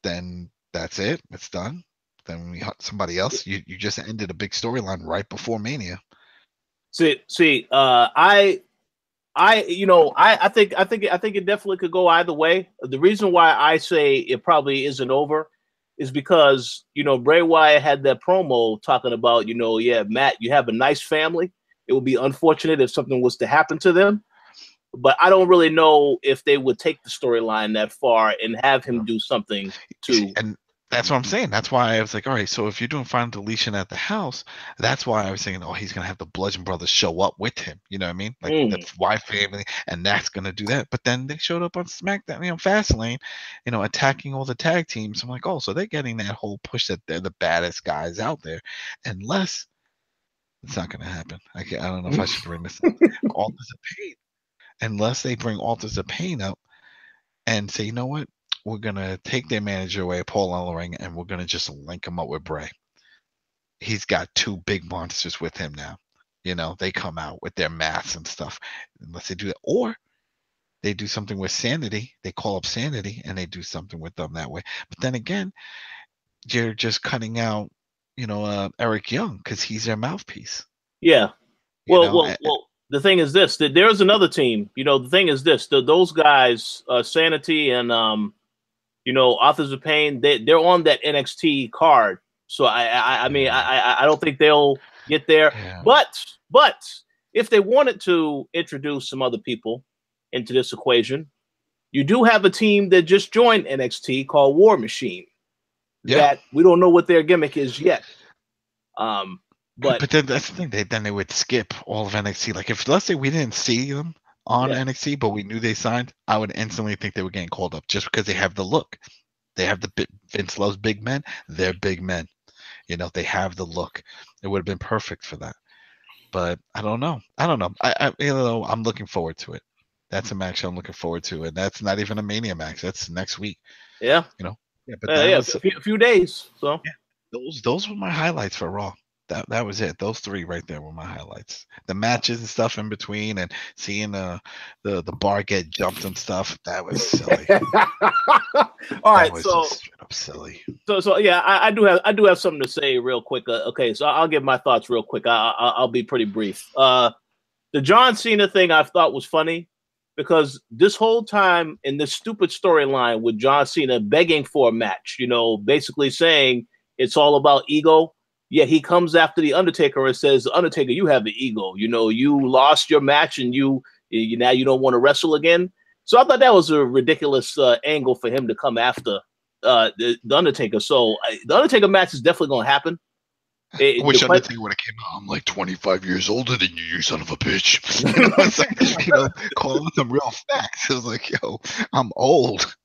then that's it. It's done. Then we hunt somebody else. You just ended a big storyline right before Mania. See, I think it definitely could go either way. The reason why I say it probably isn't over is because, you know, Bray Wyatt had that promo talking about, you know, yeah, Matt, you have a nice family. It would be unfortunate if something was to happen to them. But I don't really know if they would take the storyline that far and have him do something to. And that's what I'm saying. That's why I was like, all right, so if you're doing Final Deletion at the house, that's why I was saying, oh, he's going to have the Bludgeon Brothers show up with him. You know what I mean? Like the Wyatt family, and that's going to do that. But then they showed up on Smackdown, you know, Fastlane, you know, attacking all the tag teams. I'm like, oh, so they're getting that whole push that they're the baddest guys out there. Unless It's not going to happen. I don't know if I should bring this up. Authors of Pain. Unless they bring Authors of Pain up and say, you know what? We're going to take their manager away, Paul Ellering, and we're going to just link him up with Bray. He's got two big monsters with him now. You know, they come out with their masks and stuff. Unless they do that. Or they do something with Sanity. They call up Sanity and they do something with them that way. But then again, you're just cutting out, Eric Young because he's their mouthpiece. Yeah. Well, the thing is this, that there's another team. The thing is this, those guys, Sanity and, Authors of Pain, they're on that NXT card. So I mean, I don't think they'll get there. Yeah. But if they wanted to introduce some other people into this equation, you do have a team that just joined NXT called War Machine. Yeah. That we don't know what their gimmick is yet. But then that's the thing. Then they would skip all of NXT. Like if let's say we didn't see them on NXT, but we knew they signed, I would instantly think they were getting called up just because they have the look. They have Vince loves big men. They're big men. They have the look. It would have been perfect for that. But I don't know. I'm looking forward to it. That's a match I'm looking forward to, and that's not even a Mania match. That's next week. Yeah. Yeah, but that was a few days. So yeah, those were my highlights for Raw. That was it. Those three right there were my highlights. The matches and stuff in between, and seeing the bar get jumped and stuff. That was silly. All right, so straight up silly. So yeah, I do have something to say real quick. Okay, so I'll give my thoughts real quick. I'll be pretty brief. The John Cena thing I thought was funny because this whole time in this stupid storyline with John Cena begging for a match, basically saying it's all about ego. Yeah, he comes after the Undertaker and says, "Undertaker, you have the ego. You lost your match and now you don't want to wrestle again." So I thought that was a ridiculous angle for him to come after the Undertaker. So the Undertaker match is definitely going to happen. I wish Undertaker would have came out. I'm like 25 years older than you son of a bitch. Calling some real facts. It was like, yo, I'm old.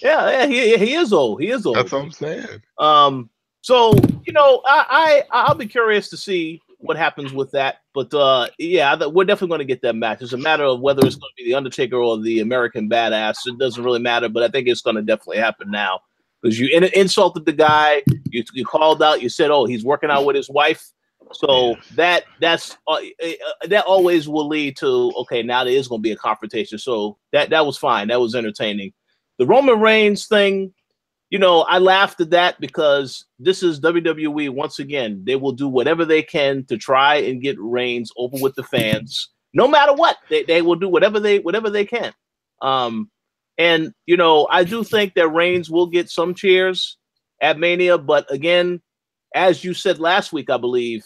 Yeah, he is old. He is old. That's what I'm saying. So I'll be curious to see what happens with that. But we're definitely going to get that match. It's a matter of whether it's going to be the Undertaker or the American Badass. It doesn't really matter, but I think it's going to definitely happen now because you insulted the guy. You called out. You said, "Oh, he's working out with his wife." So that always will lead to now there is going to be a confrontation. So that was fine. That was entertaining. The Roman Reigns thing. I laughed at that because this is WWE once again. They will do whatever they can to try and get Reigns over with the fans, no matter what. They will do whatever they can. And I do think that Reigns will get some cheers at Mania, but again, as you said last week, I believe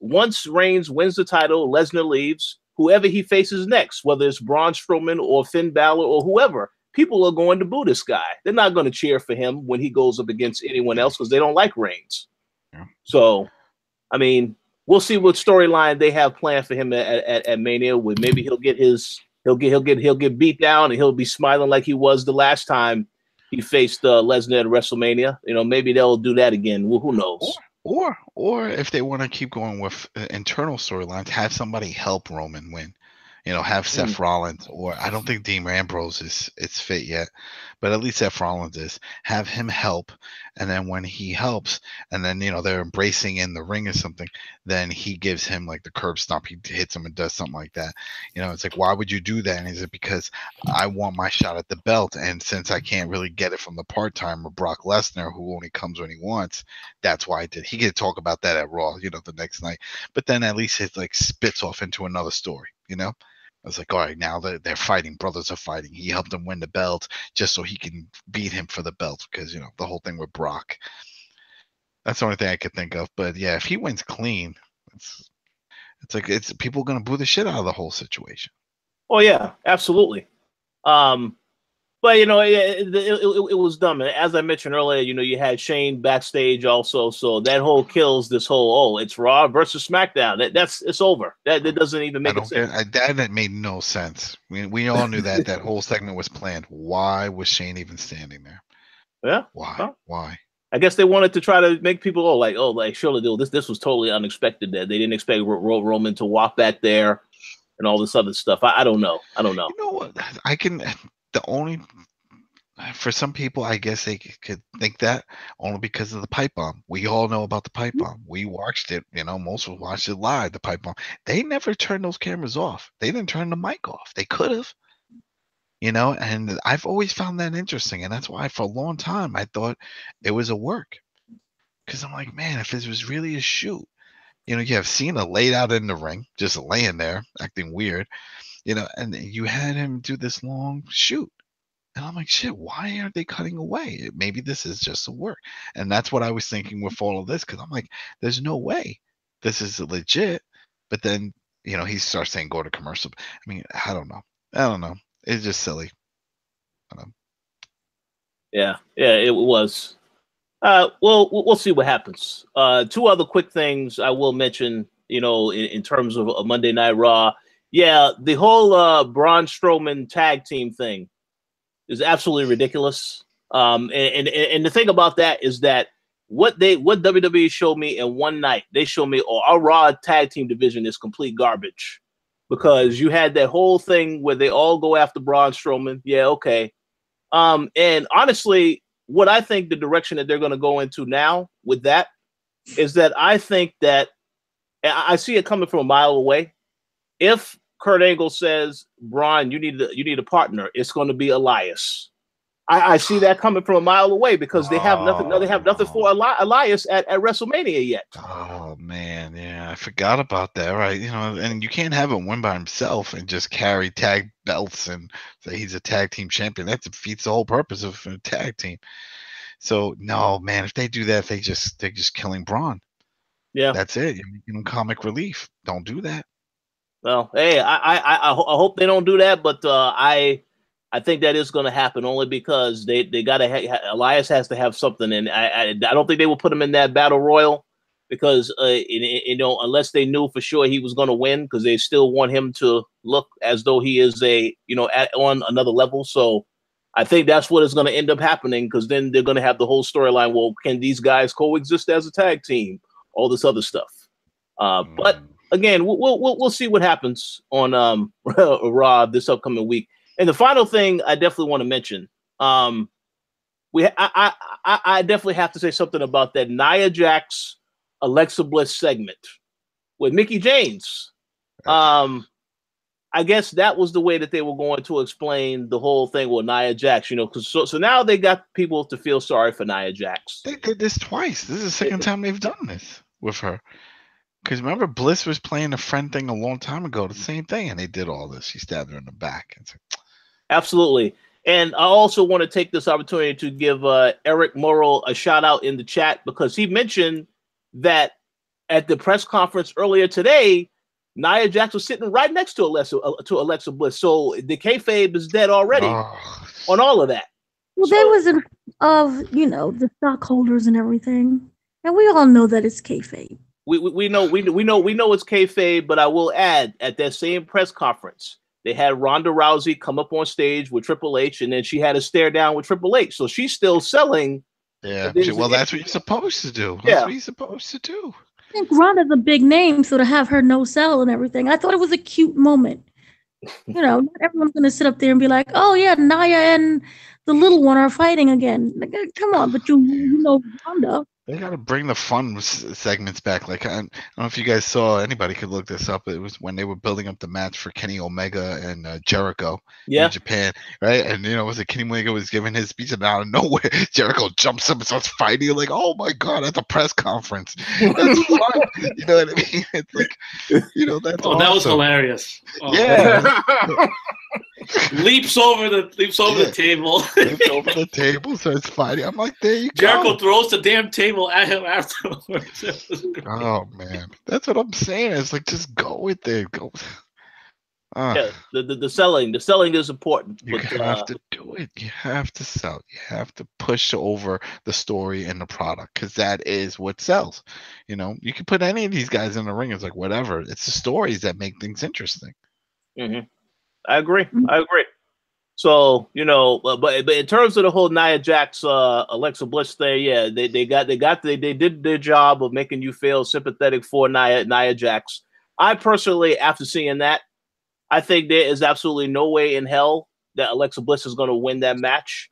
once Reigns wins the title, Lesnar leaves. Whoever he faces next, whether it's Braun Strowman or Finn Balor or whoever. People are going to boo this guy. They're not going to cheer for him when he goes up against anyone else because they don't like Reigns. Yeah. So, I mean, we'll see what storyline they have planned for him at Mania. Where maybe he'll get beat down and he'll be smiling like he was the last time he faced Lesnar at WrestleMania. Maybe they'll do that again. Well, who knows? Or if they want to keep going with internal storylines, have somebody help Roman win. Have Seth Rollins, or I don't think Dean Ambrose is fit yet, but at least Seth Rollins is. Have him help, and then when he helps, and then they're embracing in the ring or something, then he gives him like the curb stomp. He hits him and does something like that. It's like, why would you do that? And is it because I want my shot at the belt, and since I can't really get it from the part-timer Brock Lesnar, who only comes when he wants, that's why I did. He could talk about that at Raw, the next night, but then at least it like spits off into another story, I was like, all right, now they're fighting. Brothers are fighting. He helped him win the belt just so he can beat him for the belt because, the whole thing with Brock. That's the only thing I could think of. But, yeah, if he wins clean, it's like people going to boo the shit out of the whole situation. Oh, yeah, absolutely. But, it was dumb. And as I mentioned earlier, you had Shane backstage also. So that whole kills this whole, it's Raw versus SmackDown. It's over. That doesn't even make sense. That made no sense. We all knew that whole segment was planned. Why was Shane even standing there? Yeah. Why? Well, Why? I guess they wanted to try to make people like surely this was totally unexpected that they didn't expect Roman to walk back there and all this other stuff. I don't know. You know what? For some people, I guess they could think that only because of the pipe bomb. We all know about the pipe bomb. We watched it, most of us watched it live, the pipe bomb. They never turned those cameras off. They didn't turn the mic off. They could have, and I've always found that interesting. And that's why for a long time, I thought it was a work. Because I'm like, man, if this was really a shoot, you have Cena laid out in the ring, just laying there, acting weird, and you had him do this long shoot. And I'm like, shit, why aren't they cutting away? Maybe this is just a work. And that's what I was thinking with all of this, because I'm like, there's no way this is legit. But then, he starts saying go to commercial. I mean, I don't know. It's just silly. Yeah, it was. Well, we'll see what happens. Two other quick things I will mention, in terms of a Monday Night Raw. Yeah, the whole Braun Strowman tag team thing is absolutely ridiculous. And the thing about that is that what WWE showed me in one night, they showed me our Raw tag team division is complete garbage, because you had that whole thing where they all go after Braun Strowman. Yeah, okay. And honestly, what I think the direction that they're going to go into now with that is that I think that I see it coming from a mile away. If Kurt Angle says, Braun, you need a partner, it's going to be Elias. I see that coming from a mile away, because they have nothing. No, they have nothing for Elias at WrestleMania yet. Oh man, yeah, I forgot about that. Right, and you can't have him win by himself and just carry tag belts and say he's a tag team champion. That defeats the whole purpose of a tag team. So no, man, if they do that, they're just killing Braun. Yeah, that's it. You're making him comic relief. Don't do that. Well, hey, I hope they don't do that, but I think that is going to happen, only because they got to Elias has to have something, and I don't think they will put him in that battle royal, because unless they knew for sure he was going to win, because they still want him to look as though he is on another level. So I think that's what is going to end up happening, because then they're going to have the whole storyline. Well, can these guys coexist as a tag team? All this other stuff, but. Again, we'll see what happens on Raw this upcoming week. And the final thing I definitely want to mention, I definitely have to say something about that Nia Jax Alexa Bliss segment with Mickie James. I guess that was the way that they were going to explain the whole thing with Nia Jax, because so now they got people to feel sorry for Nia Jax. They did this twice. This is the second time they've done this with her. Because remember, Bliss was playing a friend thing a long time ago, the same thing, and they did all this. She stabbed her in the back. Absolutely. And I also want to take this opportunity to give Eric Morrow a shout out in the chat, because he mentioned that at the press conference earlier today, Nia Jax was sitting right next to Alexa Bliss. So the kayfabe is dead already on all of that. Well, there was the stockholders and everything, and we all know that it's kayfabe. We know it's kayfabe, but I will add, at that same press conference, they had Ronda Rousey come up on stage with Triple H, and then she had a stare down with Triple H. So she's still selling. Yeah, well, that's what you're supposed to do. That's what you're supposed to do. I think Ronda's a big name, so to have her no sell and everything, I thought it was a cute moment. Not everyone's going to sit up there and be like, oh, yeah, Nia and the little one are fighting again. Like, come on, but you know Ronda. They got to bring the fun segments back. Like, I don't know if you guys saw, anybody could look this up. It was when they were building up the match for Kenny Omega and Jericho in Japan, right? And, was it Kenny Omega was giving his speech, and out of nowhere, Jericho jumps up and starts fighting. You're like, oh my God, at the press conference. That's fun. You know what I mean? It's like, that's awesome. That was hilarious. Oh. Yeah. leaps over the table. Leaps over the table, starts fighting. I'm like, there you go. Jericho throws the damn table at him afterwards. Oh man, that's what I'm saying. It's like, just go with it. Go. Yeah, the selling is important. You have to do it. You have to sell. You have to push over the story and the product, because that is what sells. You can put any of these guys in the ring. It's like, whatever. It's the stories that make things interesting. Mm-hmm. I agree. So but in terms of the whole Nia Jax, Alexa Bliss thing, yeah, they did their job of making you feel sympathetic for Nia Jax. I personally, after seeing that, I think there is absolutely no way in hell that Alexa Bliss is going to win that match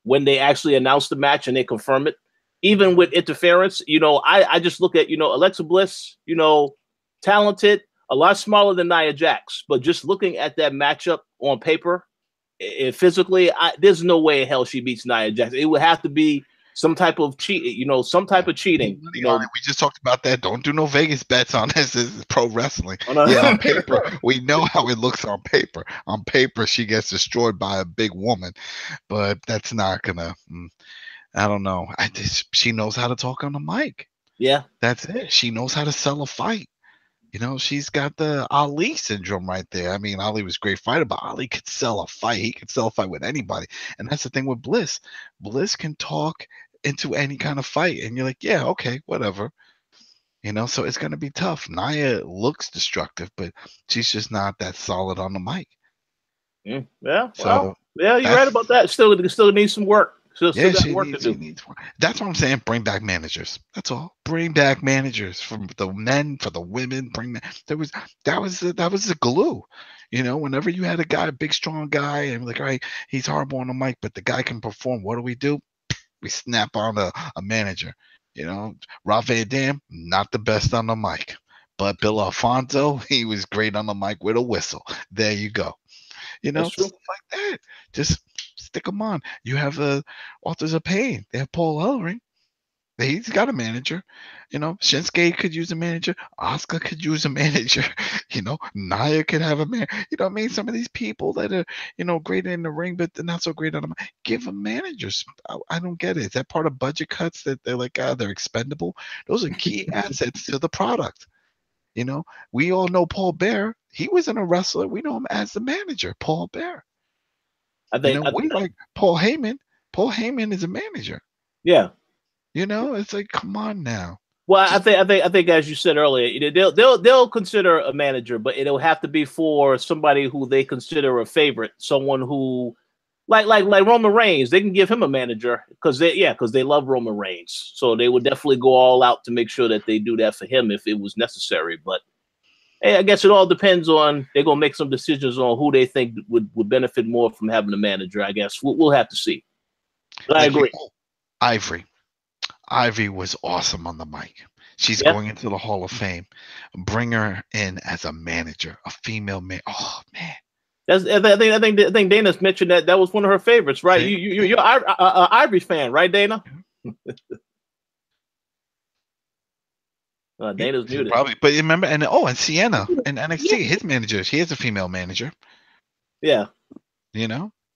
when they actually announce the match and they confirm it. Even with interference, I just look at Alexa Bliss, talented, a lot smaller than Nia Jax, but just looking at that matchup on paper. Physically, there's no way in hell she beats Nia Jax. It would have to be some type of cheat, some type of cheating. We just talked about that. Don't do no Vegas bets on this. This is pro wrestling. Oh, no. Yeah, on paper, we know how it looks on paper. On paper, she gets destroyed by a big woman, but that's not gonna. I don't know. She knows how to talk on the mic. Yeah, that's it. She knows how to sell a fight. She's got the Ali syndrome right there. I mean, Ali was a great fighter, but Ali could sell a fight. He could sell a fight with anybody. And that's the thing with Bliss. Bliss can talk into any kind of fight. And you're like, yeah, okay, whatever. So it's going to be tough. Nia looks destructive, but she's just not that solid on the mic. Yeah. So, you're right about that. Still needs some work. Still got work to do. That's what I'm saying. Bring back managers. That's all. Bring back managers for the men, for the women. That was the glue. Whenever you had a big strong guy, and like, all right, he's horrible on the mic, but the guy can perform. What do? We snap on a manager. Rob Van Dam, not the best on the mic, but Bill Alfonso, he was great on the mic with a whistle. There you go. Stuff like that. Just stick them on. You have Authors of Pain. They have Paul Ellering. He's got a manager. Shinsuke could use a manager. Asuka could use a manager. Nia could have a man. Some of these people that are, great in the ring, but they're not so great on them. Give them managers. I don't get it. Is that part of budget cuts that they're like, they're expendable? Those are key assets to the product. We all know Paul Bear. He wasn't a wrestler. We know him as the manager, Paul Bear. We like Paul Heyman. Paul Heyman is a manager. Yeah. It's like, come on now. Well, I think as you said earlier, they'll consider a manager, but it'll have to be for somebody who they consider a favorite, someone who, like Roman Reigns, they can give him a manager because they love Roman Reigns, so they would definitely go all out to make sure that they do that for him if it was necessary. But hey, I guess it all depends on, they're gonna make some decisions on who they think would benefit more from having a manager. I guess we'll have to see. But I agree. Ivy was awesome on the mic. She's going into the Hall of Fame. Bring her in as a manager, a female man. Oh man, I think Dana's mentioned that was one of her favorites, right? You're an Ivy fan, right, Dana? Dana's muted. Probably, but remember, and Sienna and NXT, his manager, she is a female manager. Yeah.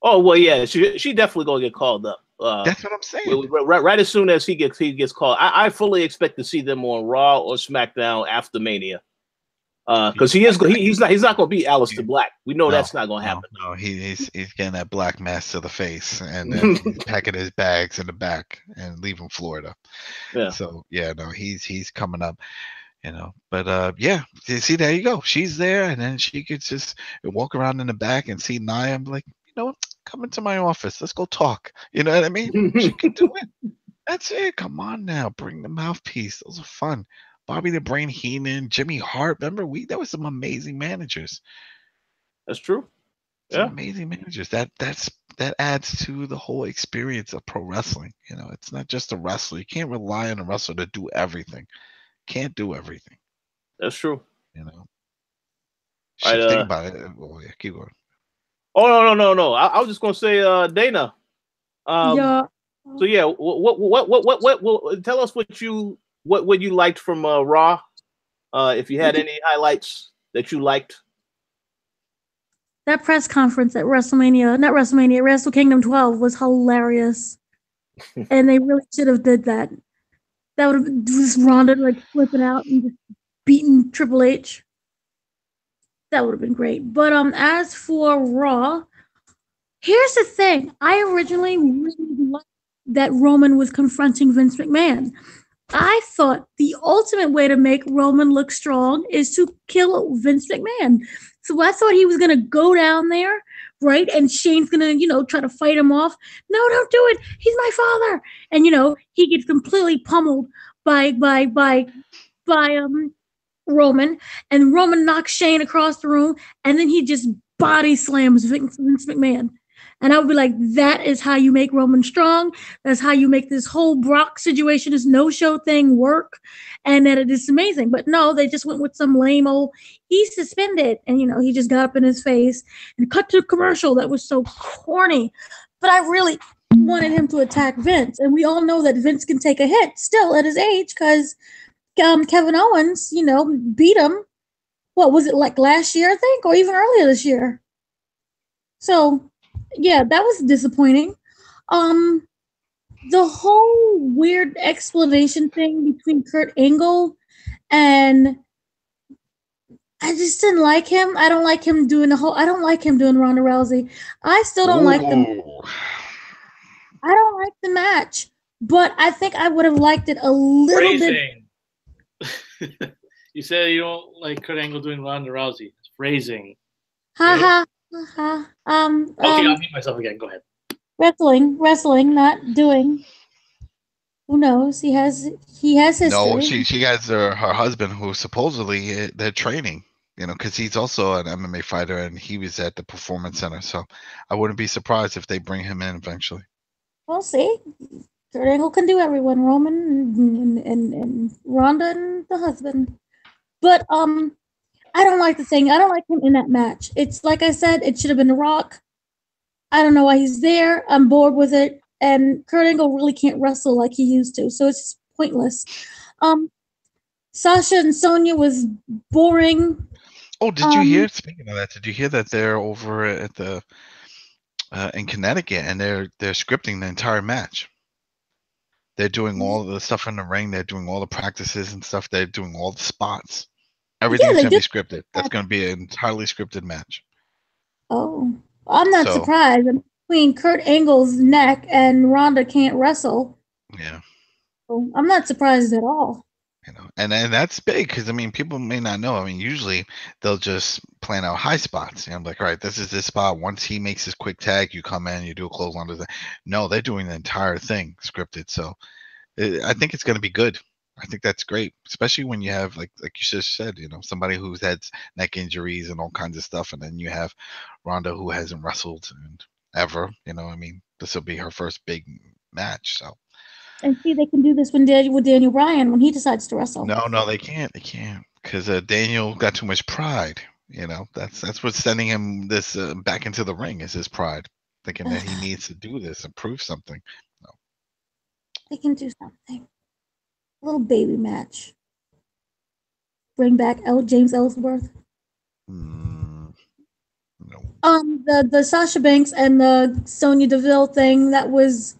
Oh well, yeah, she definitely gonna get called up. That's what I'm saying. Right as soon as he gets called, I fully expect to see them on Raw or SmackDown after Mania, because he's not going to beat Aleister Black. We know that's not going to happen. No, he's getting that black mask to the face, and then he's packing his bags in the back and leaving Florida. Yeah. So he's coming up. But you see, there you go. She's there, and then she could just walk around in the back and see Nia and be like, come into my office. Let's go talk. You know what I mean? She can do it. That's it. Come on now. Bring the mouthpiece. Those are fun. Bobby the Brain Heenan, Jimmy Hart. Remember, there were some amazing managers. That's true. Some amazing managers. That adds to the whole experience of pro wrestling. It's not just a wrestler. You can't rely on a wrestler to do everything. Can't do everything. That's true. Think about it. Oh, yeah, keep going. Oh no! I was just gonna say, Dana. So what? Tell us what you liked from Raw. If you had any highlights that you liked. That press conference at Wrestle Kingdom 12 was hilarious, and they really should have did that. That would have just Ronda like flipping out and just beating Triple H. That would have been great. But as for Raw, here's the thing. I originally really liked that Roman was confronting Vince McMahon. I thought the ultimate way to make Roman look strong is to kill Vince McMahon. So I thought he was going to go down there right? And Shane's gonna, try to fight him off. No, don't do it. He's my father. And he gets completely pummeled by Roman, and Roman knocks Shane across the room, and then he just body slams Vince McMahon. And I would be like, that is how you make Roman strong. That's how you make this whole Brock situation, this no-show thing work. And that it is amazing. But no, they just went with some lame old, he's suspended. And, he just got up in his face and cut to a commercial that was so corny. But I really wanted him to attack Vince. And we all know that Vince can take a hit still at his age because Kevin Owens, beat him. What was it, like last year, I think, or even earlier this year? So, yeah, that was disappointing. The whole weird explanation thing between Kurt Angle and I just didn't like him. I don't like him doing Ronda Rousey. I still don't like them. I don't like the match, but I think I would have liked it a little bit. You said you don't like Kurt Angle doing Ronda Rousey. It's phrasing. Ha ha. Okay, I'll mute myself again. Go ahead. Wrestling, not doing. Who knows? He has history. No, she has her husband who supposedly they're training. Because he's also an MMA fighter and he was at the Performance Center. So I wouldn't be surprised if they bring him in eventually. We'll see. Kurt Angle can do everyone, Roman and Ronda and the husband. But I don't like the thing. I don't like him in that match. It's like I said, it should have been The Rock. I don't know why he's there. I'm bored with it. And Kurt Angle really can't wrestle like he used to. So it's just pointless. Sasha and Sonya was boring. Oh, did you hear? Speaking of that, did you hear that they're over at the in Connecticut and they're scripting the entire match? They're doing all the stuff in the ring. They're doing all the practices and stuff. They're doing all the spots. Everything's going to be scripted. That's going to be an entirely scripted match. Oh, I'm not surprised. Between Kurt Angle's neck and Ronda can't wrestle. Yeah. So I'm not surprised at all. And that's big because, people may not know. Usually they'll just plan out high spots. I'm like, all right, this is this spot. Once he makes his quick tag, you come in, you do a clothesline. No, they're doing the entire thing scripted. So I think it's going to be good. I think that's great, especially when you have, like you just said, somebody who's had neck injuries and all kinds of stuff. And then you have Ronda who hasn't wrestled ever. This will be her first big match. So. And see, they can do this with Daniel Bryan when he decides to wrestle. No, they can't. They can't because Daniel got too much pride. That's what's sending him this back into the ring is his pride, thinking that he needs to do this and prove something. No. They can do something. A little baby match. Bring back James Ellsworth. No. The Sasha Banks and the Sonya Deville thing that was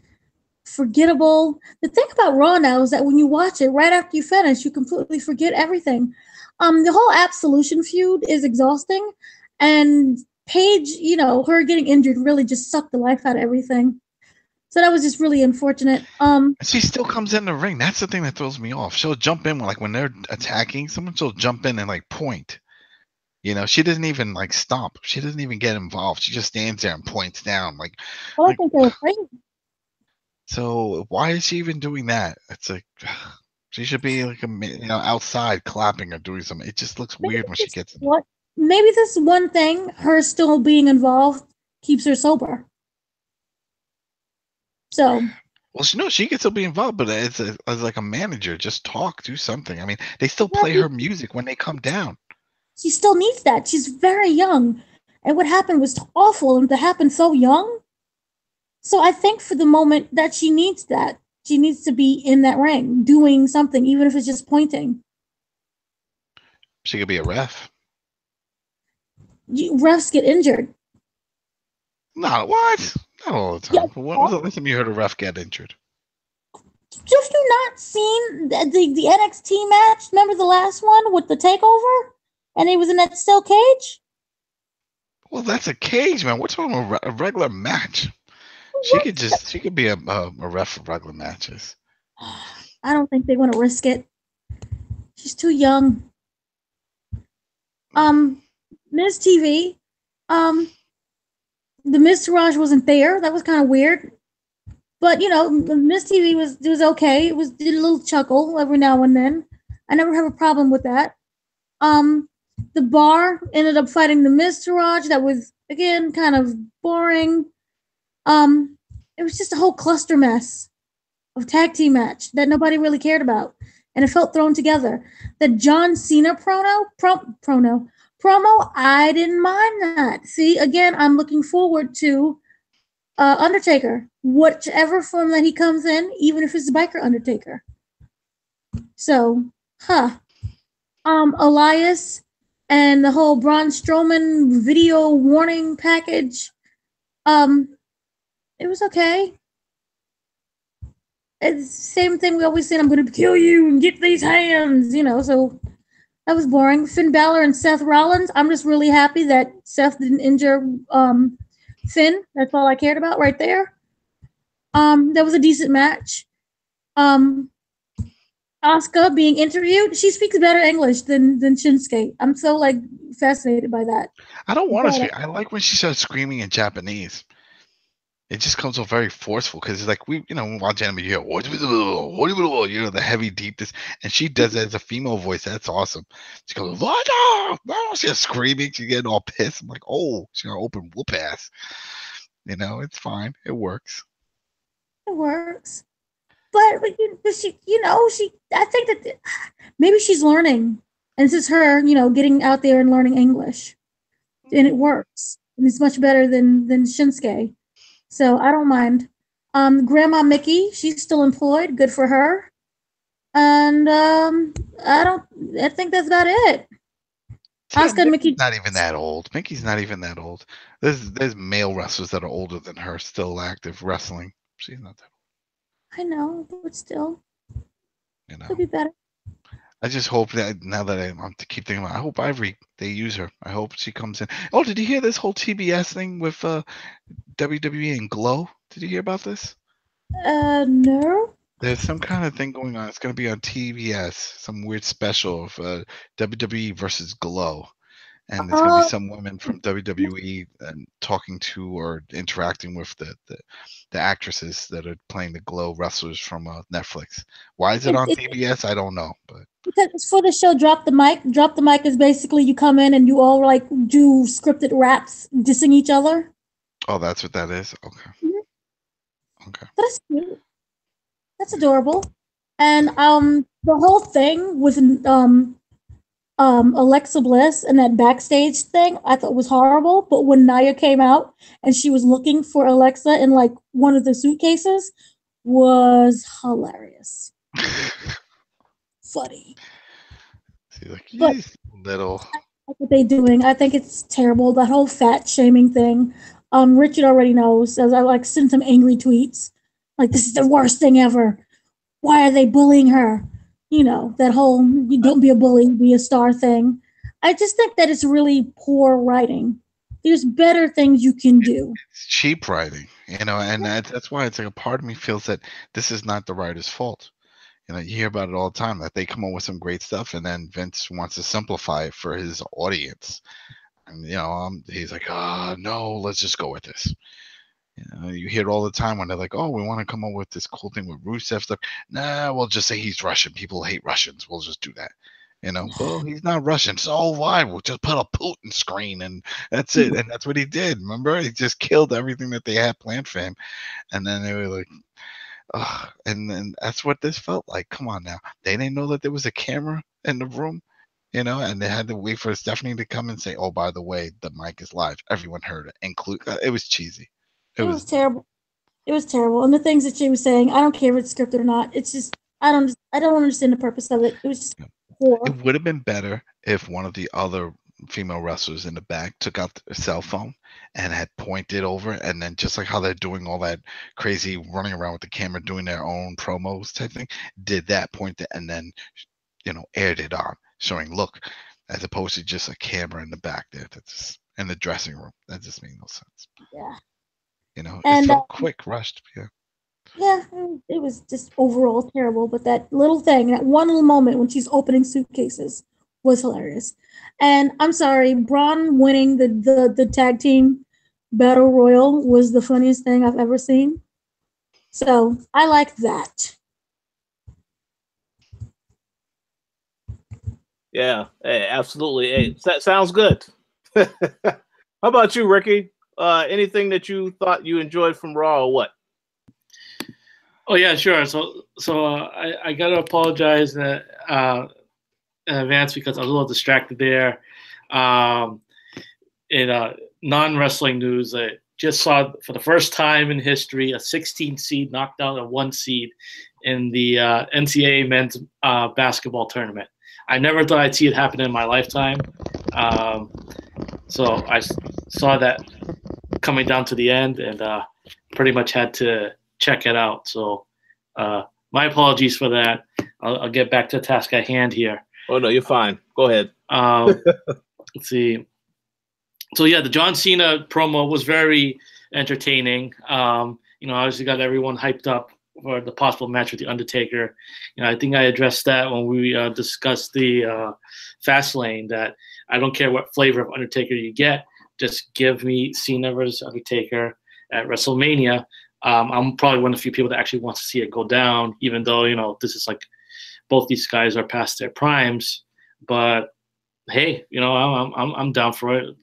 forgettable. The thing about Raw now is that when you watch it, right after you finish, you completely forget everything. The whole Absolution feud is exhausting, and Paige, her getting injured really just sucked the life out of everything. So that was just really unfortunate. She still comes in the ring. That's the thing that throws me off. She'll jump in when they're attacking someone. She'll jump in and point. She doesn't even stop. She doesn't even get involved. She just stands there and points down. I think they're afraid. So why is she even doing that? It's she should be outside clapping or doing something. It just looks weird when she gets in. Maybe this one thing, her still being involved, keeps her sober. So. Well, she can still be involved, but as like a manager, just talk, do something. They still play her music when they come down. She still needs that. She's very young, and what happened was awful, and to happen so young. So I think for the moment that she needs that. She needs to be in that ring, doing something, even if it's just pointing. She could be a ref. Refs get injured. Not what? Not all the time. Yeah, when was the last time you heard a ref get injured? Have you not seen the NXT match? Remember the last one with the takeover? And he was in that steel cage? Well, that's a cage, man. What's wrong with a regular match? She could be a ref for regular matches. I don't think they want to risk it. She's too young. Ms. TV, The Miz Taraj wasn't there. That was kind of weird. But the Miz TV was okay. It did a little chuckle every now and then. I never have a problem with that. The Bar ended up fighting the Miz Taraj. That was again kind of boring. It was just a whole cluster mess of tag team match that nobody really cared about, and it felt thrown together. The John Cena promo, I didn't mind that. See, again, I'm looking forward to Undertaker, whichever form that he comes in, even if it's Biker Undertaker. So, Elias and the whole Braun Strowman video warning package, it was okay. It's the same thing we always say, I'm going to kill you and get these hands, so that was boring. Finn Balor and Seth Rollins, I'm just really happy that Seth didn't injure Finn. That's all I cared about right there. That was a decent match. Asuka being interviewed, she speaks better English than Shinsuke. I'm so fascinated by that. I don't want to speak. I like when she starts screaming in Japanese. It just comes off very forceful because it's like we watch anime, you hear the heavy deepness, and she does it as a female voice. That's awesome. She goes, she's screaming, she's getting all pissed. I'm like, oh, she's gonna open whoop ass. It's fine. It works. It works. But she, I think that maybe she's learning, and this is her, getting out there and learning English, and it works. And it's much better than Shinsuke. So I don't mind. Grandma Mickey, she's still employed. Good for her. And I think that's about it. Asuka and Mickey's not even that old. Mickey's not even that old. There's male wrestlers that are older than her still active wrestling. She's not that old. I know, but still, could be better. I just hope that now that I keep thinking about it, I hope Ivory, they use her. I hope she comes in. Oh, did you hear this whole TBS thing with WWE and Glow? Did you hear about this? No. There's some kind of thing going on. It's going to be on TBS, some weird special of WWE versus Glow. And there's going to be some women from WWE talking to or interacting with the actresses that are playing the Glow wrestlers from Netflix. Why is it on TBS? I don't know. But because it's for the show Drop the Mic. Drop the Mic is basically you come in and you all do scripted raps dissing each other. Oh, that's what that is? Okay. Mm-hmm. Okay. That's cute. That's adorable. And the whole thing with Alexa Bliss and that backstage thing I thought was horrible, but when Nia came out and she was looking for Alexa in one of the suitcases was hilarious. Funny. But little. What they doing? I think it's terrible. That whole fat shaming thing. Richard already knows. As I sent some angry tweets. This is the worst thing ever. Why are they bullying her? That whole you don't be a bully, be a star thing. I just think that it's really poor writing. There's better things you can do. It's cheap writing, and that's why it's a part of me feels that this is not the writer's fault. You hear about it all the time that they come up with some great stuff and then Vince wants to simplify it for his audience. And, he's like, no, let's just go with this. You hear it all the time when they're like, oh, we want to come up with this cool thing with Rusev stuff. Nah, we'll just say he's Russian. People hate Russians. We'll just do that. Well, he's not Russian. So why? We'll just put a Putin screen and that's it. And that's what he did. Remember? He just killed everything that they had planned for him. And then they were like, and then that's what this felt like. Come on now. They didn't know that there was a camera in the room, and they had to wait for Stephanie to come and say, oh, by the way, the mic is live. Everyone heard it. It was cheesy. It was terrible. It was terrible. And the things that she was saying, I don't care if it's scripted or not. It's just, I don't understand the purpose of it. It was just poor. It would have been better if one of the other female wrestlers in the back took out a cell phone and had pointed over, and then just like how they're doing all that crazy running around with the camera doing their own promos type thing, did that point and then aired it on, showing look, as opposed to just a camera in the back there. That's just in the dressing room. That just made no sense. Yeah. It's so quick, rushed. Yeah. Yeah, it was just overall terrible. But that little thing, that one little moment when she's opening suitcases was hilarious. And I'm sorry, Braun winning the tag team Battle Royal was the funniest thing I've ever seen. So I like that. Yeah, hey, absolutely. Hey, that sounds good. How about you, Ricky? Anything that you thought you enjoyed from Raw or what? Oh yeah, sure. So I gotta apologize in advance because I was a little distracted there. In non-wrestling news, I just saw for the first time in history a 16 seed knocked out a 1 seed in the NCAA men's basketball tournament. I never thought I'd see it happen in my lifetime. So I saw that coming down to the end and pretty much had to check it out. So my apologies for that. I'll get back to the task at hand here. Oh, no, you're fine. Go ahead. Let's see. So, yeah, the John Cena promo was very entertaining. Obviously got everyone hyped up for the possible match with the Undertaker. I think I addressed that when we discussed the Fastlane, that I don't care what flavor of Undertaker you get. Just give me Cena versus Undertaker at WrestleMania. I'm probably one of the few people that actually wants to see it go down, even though, this is like both these guys are past their primes. But hey, I'm down for it.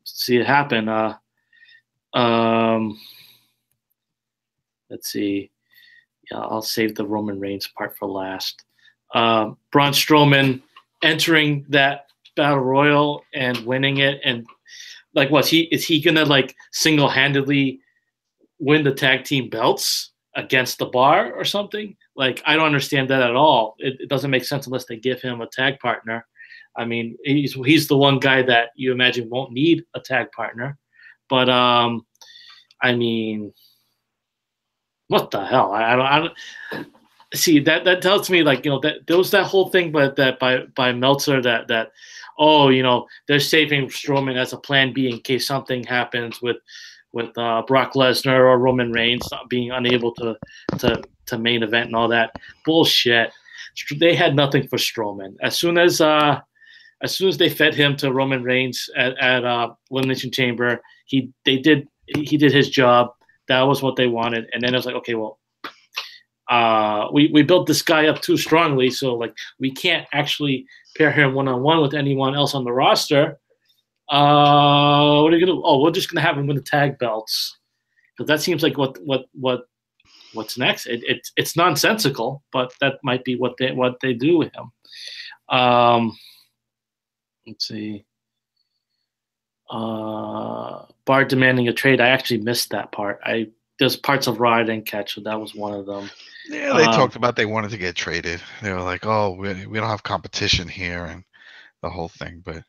See it happen. Let's see. Yeah, I'll save the Roman Reigns part for last. Braun Strowman entering that battle royal and winning it, and is he gonna single-handedly win the tag team belts against the Bar or something? I don't understand that at all. It doesn't make sense unless they give him a tag partner. I mean, he's the one guy that you imagine won't need a tag partner. But I mean, what the hell? I don't see that tells me that there was that whole thing, but that by Meltzer that they're saving Strowman as a plan B in case something happens with Brock Lesnar or Roman Reigns not being unable to main event and all that bullshit. They had nothing for Strowman. As soon as they fed him to Roman Reigns at Elimination Chamber, he did his job. That was what they wanted, and then it was like, okay, well, we built this guy up too strongly, so we can't actually pair him one-on-one with anyone else on the roster. What are you gonna do? Oh, we're just gonna have him win the tag belts, because that seems like what's next. It's nonsensical, but that might be what they do with him. Let's see. Bar demanding a trade. I actually missed that part. There's parts of Raw I didn't catch, so that was one of them. Yeah, they talked about they wanted to get traded. They were like, "Oh, we don't have competition here," and the whole thing. But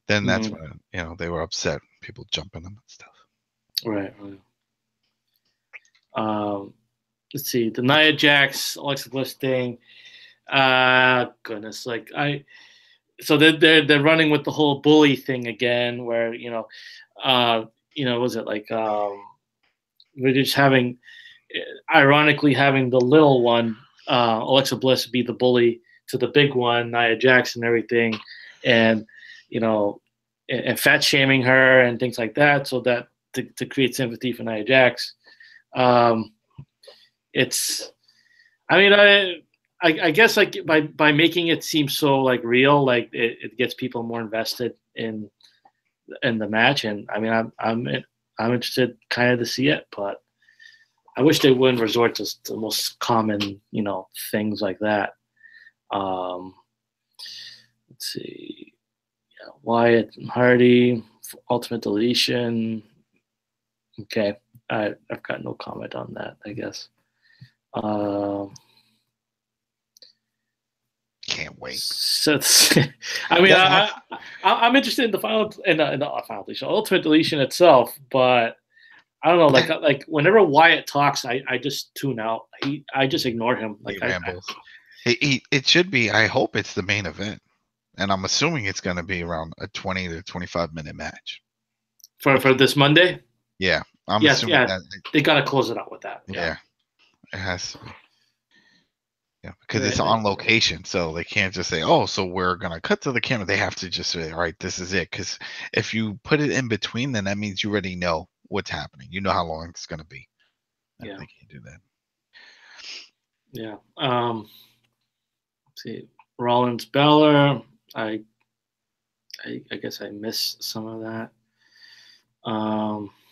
then that's when they were upset. People jumping them and stuff. Right. Let's see. The Nia Jax, Alexa Bliss thing. Goodness, so they're running with the whole bully thing again, where was it we're just ironically having the little one, Alexa Bliss, be the bully to the big one, Nia Jax, and everything, and and fat shaming her and things like that, so that to create sympathy for Nia Jax. I guess by making it seem so real, it gets people more invested in the match, and I mean I'm interested kind of to see it, but I wish they wouldn't resort to the most common things like that. Let's see, Wyatt and Hardy, Ultimate Deletion. Okay, I've got no comment on that, I guess. Can't wait. So I'm interested in the final deletion, Ultimate Deletion itself, but I don't know. Like whenever Wyatt talks, I just tune out. I just ignore him. He rambles. It should be. I hope it's the main event, and I'm assuming it's going to be around a 20 to 25 minute match for this Monday. Yeah, assuming that they got to close it out with that. Yeah, it has to be. Yeah, because it's on location, so they can't just say, "Oh, so we're gonna cut to the camera." They have to just say, "All right, this is it." Because if you put it in between, then that means you already know what's happening. You know how long it's gonna be. Yeah. They can't do that. Yeah. Let's see, Rollins Balor. I guess I missed some of that.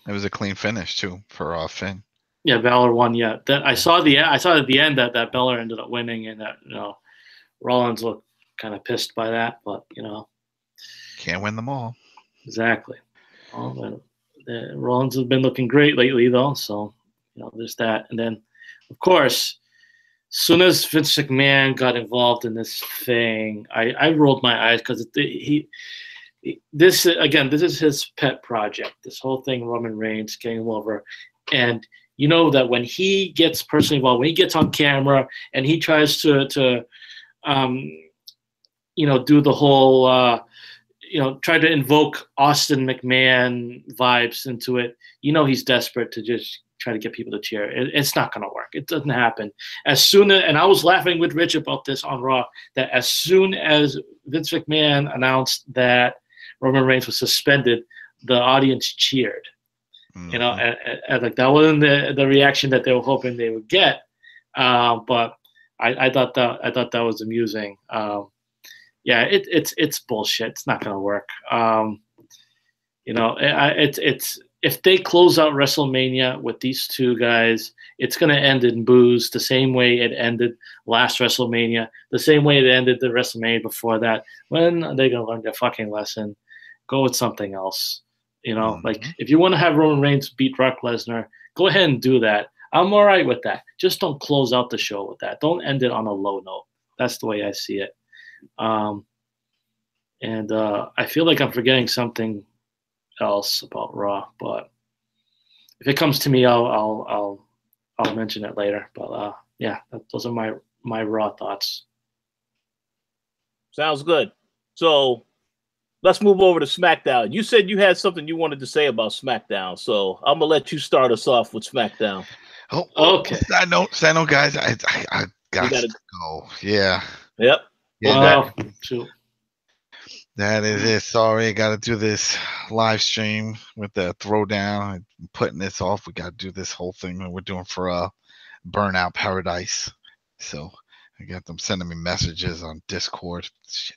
It was a clean finish too for Finn. Yeah, Balor won. Yeah, that I saw at the end that Balor ended up winning, and that Rollins looked kind of pissed by that, but can't win them all. Exactly. Well, Rollins has been looking great lately, though, so there's that. And then, of course, as soon as Vince McMahon got involved in this thing, I rolled my eyes because this is his pet project. This whole thing, Roman Reigns getting him over, and you know that when he gets personally involved, when he gets on camera and he tries to do the whole, try to invoke Austin McMahon vibes into it, he's desperate to just try to get people to cheer. It's not going to work. It doesn't happen. And I was laughing with Rich about this on Raw, that as soon as Vince McMahon announced that Roman Reigns was suspended, the audience cheered. Mm-hmm. And like that wasn't the reaction that they were hoping they would get. But I thought that was amusing. Yeah, it's bullshit. It's not gonna work. It's if they close out WrestleMania with these two guys, it's gonna end in boos the same way it ended last WrestleMania, the same way it ended the WrestleMania before that. When are they gonna learn their fucking lesson? Go with something else. Mm-hmm. Like if you want to have Roman Reigns beat Brock Lesnar, go ahead and do that. I'm all right with that. Just don't close out the show with that. Don't end it on a low note. That's the way I see it. I feel like I'm forgetting something else about Raw, but if it comes to me, I'll mention it later. But yeah, those are my Raw thoughts. Sounds good. So let's move over to SmackDown. You said you had something you wanted to say about SmackDown, so I'm gonna let you start us off with SmackDown. Oh, okay. Side note, guys. I got to go. Yeah. Yep. Yeah. True. That is it. Sorry, I got to do this live stream with the throwdown. I'm putting this off. We got to do this whole thing that we're doing for Burnout Paradise. So I got them sending me messages on Discord. Shit.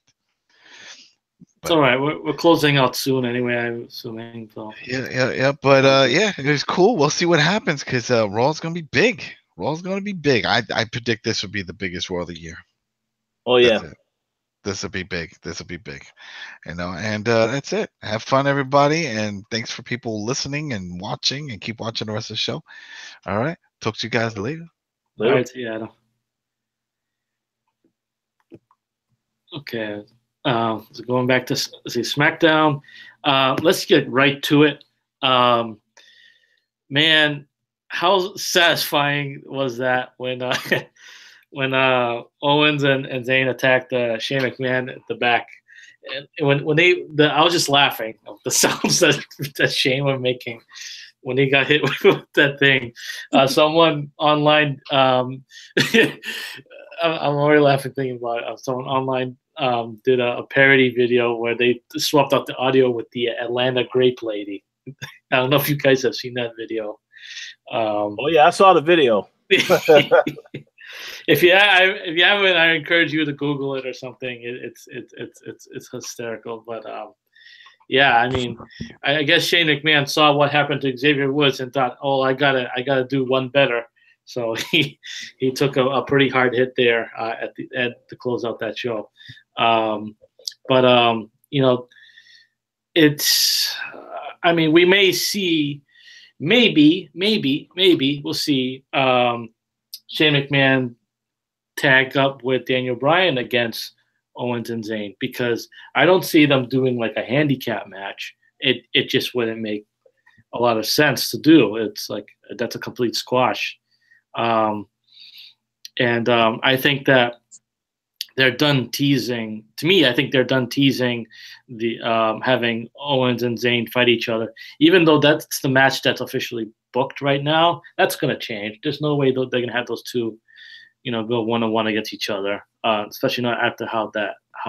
It's all right. We're closing out soon anyway, I'm assuming. So. Yeah. But yeah, it was cool. We'll see what happens because Raw's going to be big. Raw's going to be big. I predict this will be the biggest Raw of the year. Oh, yeah. This will be big. And that's it. Have fun, everybody. And thanks for people listening and watching, and keep watching the rest of the show. All right. Talk to you guys later. All right. See you, Adam. Okay. So going back to SmackDown, let's get right to it. Man, how satisfying was that when Owens and Zayn attacked Shane McMahon at the back, and I was just laughing of the sounds that Shane was making when he got hit with that thing. Someone online, I'm already laughing thinking about it. Someone online did a parody video where they swapped out the audio with the Atlanta Grape Lady. I don't know if you guys have seen that video. Oh yeah, I saw the video. If you haven't, I encourage you to Google it or something. It's hysterical. But yeah, I mean, I guess Shane McMahon saw what happened to Xavier Woods and thought, oh, I gotta do one better. So he took a pretty hard hit there at the end to close out that show. It's. I mean, we may see, maybe we'll see Shane McMahon tag up with Daniel Bryan against Owens and Zayn, because I don't see them doing like a handicap match. It just wouldn't make a lot of sense to do. It's like that's a complete squash. I think that they're done teasing. To me, I think they're done teasing the having Owens and Zayn fight each other. Even though that's the match that's officially booked right now, that's going to change. There's no way they're going to have those two go one-on-one against each other, especially not after how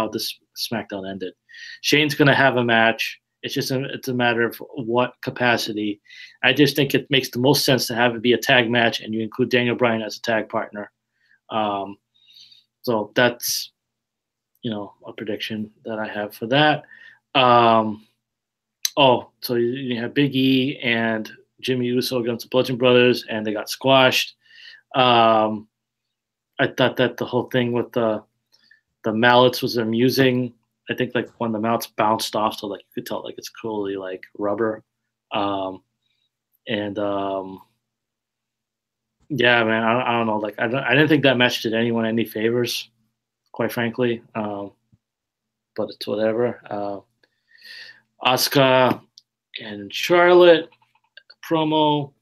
this SmackDown ended. Shane's going to have a match. It's a matter of what capacity. I just think it makes the most sense to have it be a tag match, and you include Daniel Bryan as a tag partner. So that's a prediction that I have for that. So you have Big E and Jimmy Uso against the Bludgeon Brothers, and they got squashed. I thought that the whole thing with the mallets was amusing. I think like when the mallets bounced off, so like you could tell like it's clearly like rubber. Yeah, man, I don't know. Like I didn't think that match did anyone any favors, quite frankly. But it's whatever. Asuka and Charlotte promo.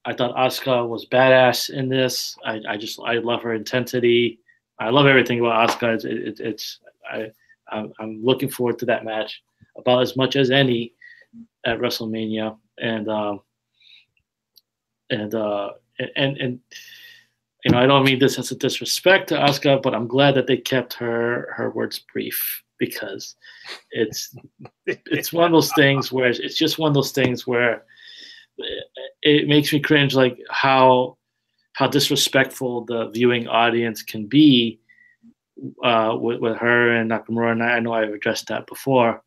I thought Asuka was badass in this. I love her intensity. I love everything about Asuka. I'm looking forward to that match about as much as any at WrestleMania. And I don't mean this as a disrespect to Asuka, but I'm glad that they kept her words brief, because it's one of those things where it's just one of those things where it makes me cringe, like how disrespectful the viewing audience can be with her and Nakamura. And I know I've addressed that before,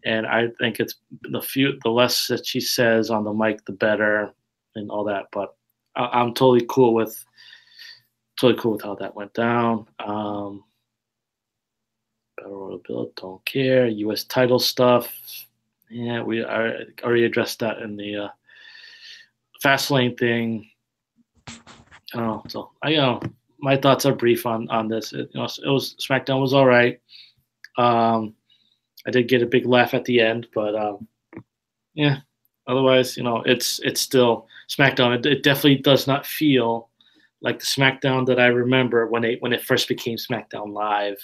and I think it's the less that she says on the mic, the better, and all that. But I'm totally cool with how that went down. Battle Royal Bill, don't care. U.S. title stuff. Yeah, we already addressed that in the Fastlane thing. So my thoughts are brief on this. It was SmackDown was all right. I did get a big laugh at the end, but yeah. Otherwise, it's still SmackDown. It definitely does not feel like the SmackDown that I remember when it first became SmackDown Live,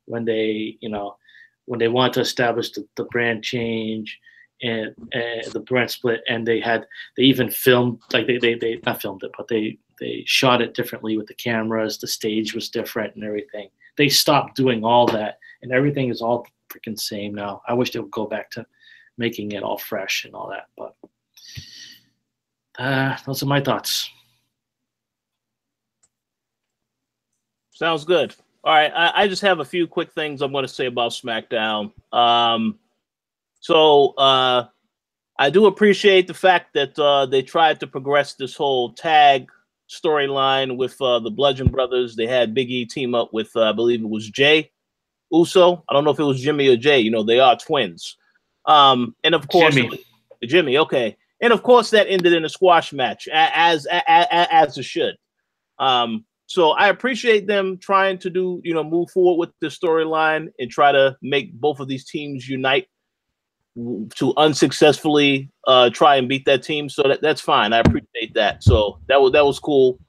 when they wanted to establish the brand change and the brand split, and they even filmed, like they not filmed it, but they shot it differently with the cameras. The stage was different and everything. They stopped doing all that, and everything is all freaking same now. I wish they would go back to making it all fresh and all that, but those are my thoughts. Sounds good. All right, I just have a few quick things I'm going to say about SmackDown. So I do appreciate the fact that they tried to progress this whole tag storyline with the Bludgeon Brothers. They had Big E team up with, I believe it was Jay Uso. I don't know if it was Jimmy or Jay. They are twins. And of course, Jimmy. Okay. And of course, that ended in a squash match, as it should. So I appreciate them trying to move forward with the storyline and try to make both of these teams unite to unsuccessfully try and beat that team. So that's fine. I appreciate that. So that was cool.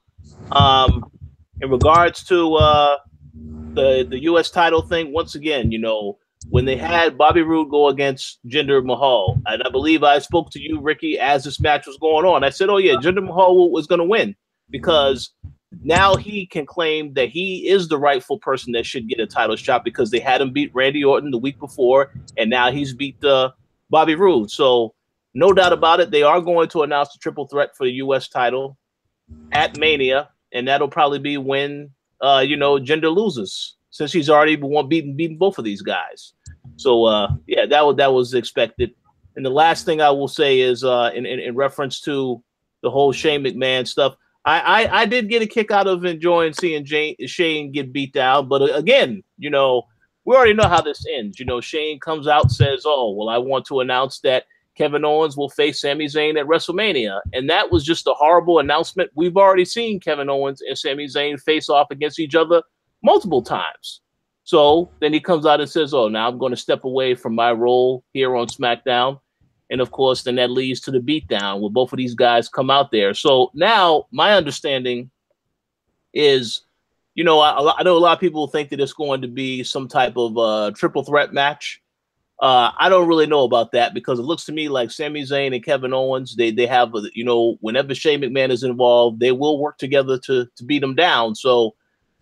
In regards to the U.S. title thing, once again, when they had Bobby Roode go against Jinder Mahal, and I believe I spoke to you, Ricky, as this match was going on. I said, oh, yeah, Jinder Mahal was going to win, because now he can claim that he is the rightful person that should get a title shot, because they had him beat Randy Orton the week before, and now he's beat Bobby Roode. So no doubt about it, they are going to announce the triple threat for the U.S. title at Mania, and that'll probably be when Jinder loses, since he's already beaten both of these guys. So yeah, that was expected. And the last thing I will say is in reference to the whole Shane McMahon stuff, I did get a kick out of enjoying seeing Shane get beat down. But again, we already know how this ends. Shane comes out, says, oh, well, I want to announce that Kevin Owens will face Sami Zayn at WrestleMania. And that was just a horrible announcement. We've already seen Kevin Owens and Sami Zayn face off against each other multiple times. So then he comes out and says, oh, now I'm going to step away from my role here on SmackDown. And of course, then that leads to the beatdown where both of these guys come out there. So now my understanding is, I know a lot of people think that it's going to be some type of triple threat match. I don't really know about that because it looks to me like Sami Zayn and Kevin Owens, they have, you know, whenever Shane McMahon is involved, they will work together to beat him down. So